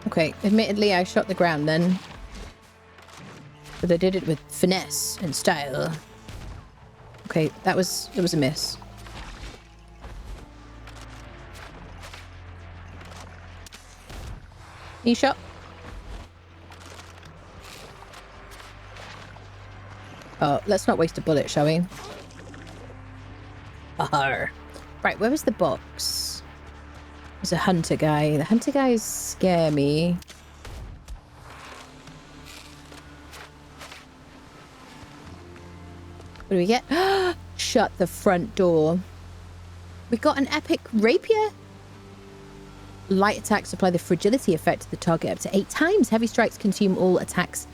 Okay, admittedly, I shot the ground then. But I did it with finesse and style. Okay, it was a miss. Knee shot. Oh, let's not waste a bullet, shall we? Arr. Right, where was the box? There's a hunter guy. The hunter guys scare me. What do we get? Shut the front door. We got an epic rapier. Light attacks apply the fragility effect to the target up to 8 times. Heavy strikes consume all attacks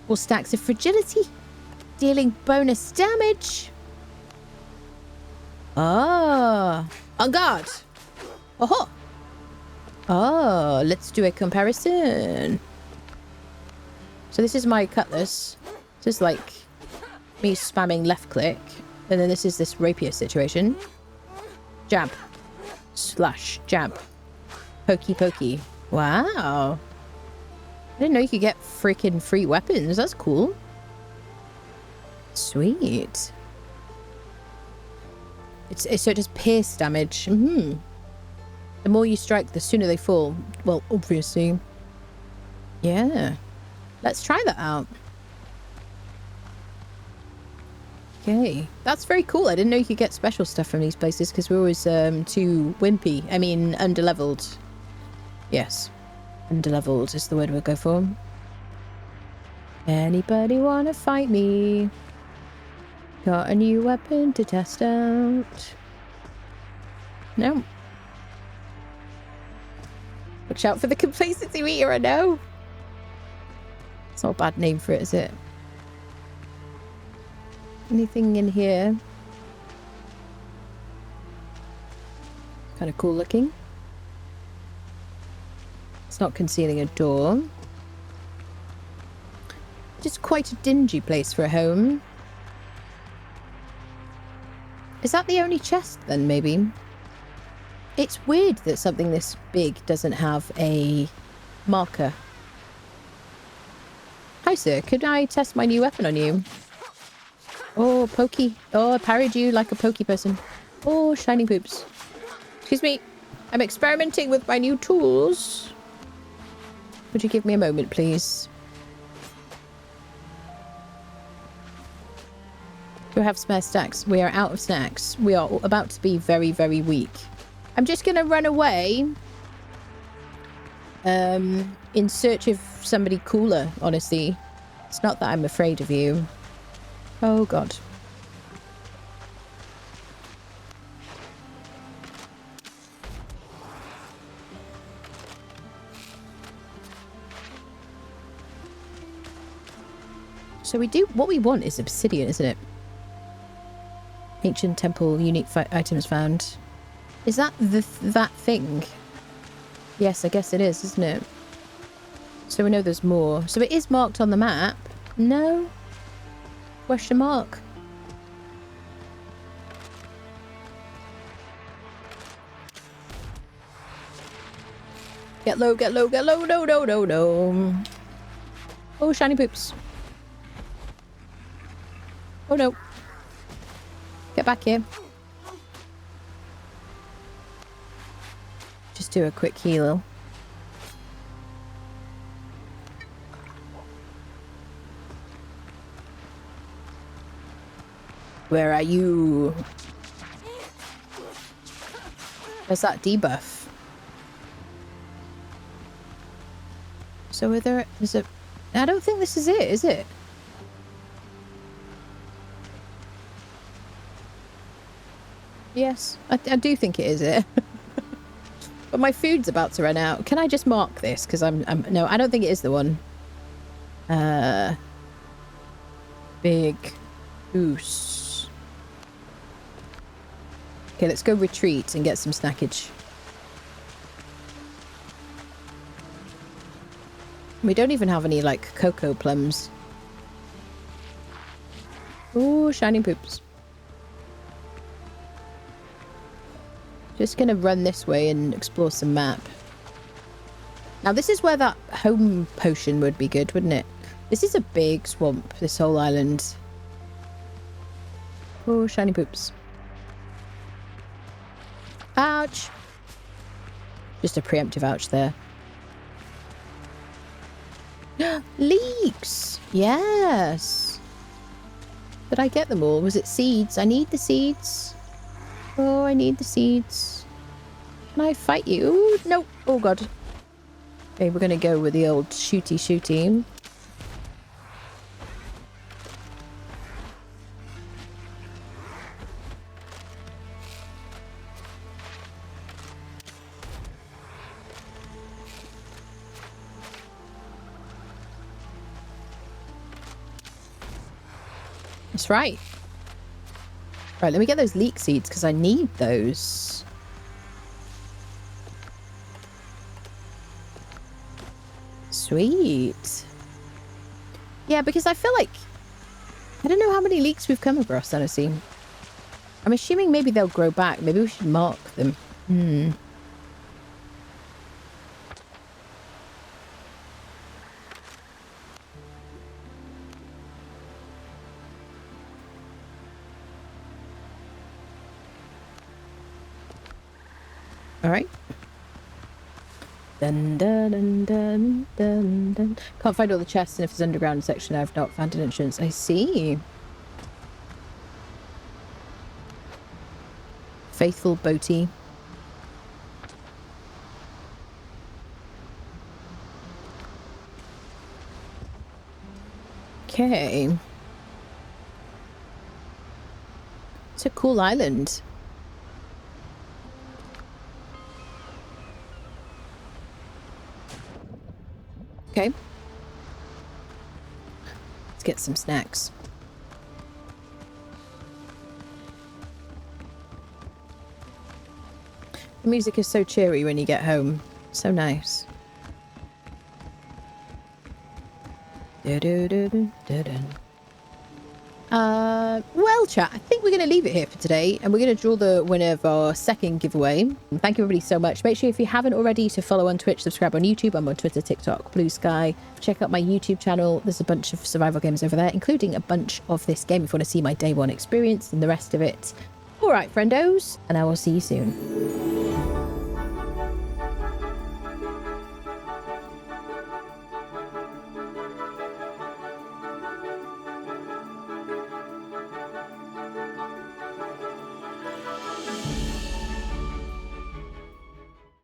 or stacks of fragility, dealing bonus damage. Ah, on guard. Oh, oh, let's do a comparison. So this is my cutlass. This is like me spamming left click, and then this is this rapier situation. Jab, slash, jab. Pokey pokey. Wow. I didn't know you could get freaking free weapons. That's cool. Sweet. So it does pierce damage. The more you strike, the sooner they fall. Well, obviously. Yeah. Let's try that out. Okay. That's very cool. I didn't know you could get special stuff from these places because we're always too wimpy. I mean, underleveled. Yes. Underleveled is the word we'll go for. Anybody wanna fight me? Got a new weapon to test out. No. Watch out for the complacency meter, I know. It's not a bad name for it, is it? Anything in here? Kind of cool looking. It's not concealing a door. Just quite a dingy place for a home. Is that the only chest then, maybe? It's weird that something this big doesn't have a marker. Hi, sir. Could I test my new weapon on you? Oh, pokey. Oh, I parried you like a pokey person. Oh, shiny poops. Excuse me. I'm experimenting with my new tools. Would you give me a moment, please? Do I have spare stacks? We are out of snacks. We are about to be very, very weak. I'm just going to run away in search of somebody cooler, honestly. It's not that I'm afraid of you. Oh, God. So we do... What we want is obsidian, isn't it? Ancient temple, unique items found. Is that that thing? Yes, I guess it is, isn't it? So we know there's more. So it is marked on the map. No? Question mark. Get low, get low, get low. No, no, no, no. Oh, shiny poops. Oh, no. Get back here. Just do a quick heal. Where are you? There's that debuff. So is a... I don't think this is it, is it? Yes, I do think it is it. But my food's about to run out. Can I just mark this? Because I'm... No, I don't think it is the one. Big goose. Okay, let's go retreat and get some snackage. We don't even have any, like, cocoa plums. Ooh, shiny poops. Just gonna run this way and explore some map. Now, this is where that home potion would be good, wouldn't it? This is a big swamp, this whole island. Oh, shiny poops. Ouch! Just a preemptive ouch there. Leeks! Yes! Did I get them all? Was it seeds? I need the seeds. Oh, I need the seeds. Can I fight you? Ooh, no! Oh, God. Okay, we're gonna go with the old shooty. That's right. Right, let me get those leek seeds because I need those. Sweet. Yeah, because I feel like... I don't know how many leeks we've come across, honestly. I'm assuming maybe they'll grow back. Maybe we should mark them. All right. Dun, dun, dun, dun, dun, dun. Can't find all the chests, and if there's underground section, I've not found an entrance. I see. Faithful Boaty. Okay. It's a cool island. Okay. Let's get some snacks. The music is so cheery when you get home. So nice. Well, chat, I think we're going to leave it here for today, and we're going to draw the winner of our second giveaway. And thank you everybody so much. Make sure if you haven't already to follow on Twitch, subscribe on YouTube. I'm on Twitter, TikTok, Blue Sky. Check out my YouTube channel. There's a bunch of survival games over there, including a bunch of this game if you want to see my day one experience and the rest of it. All right, friendos, and I will see you soon.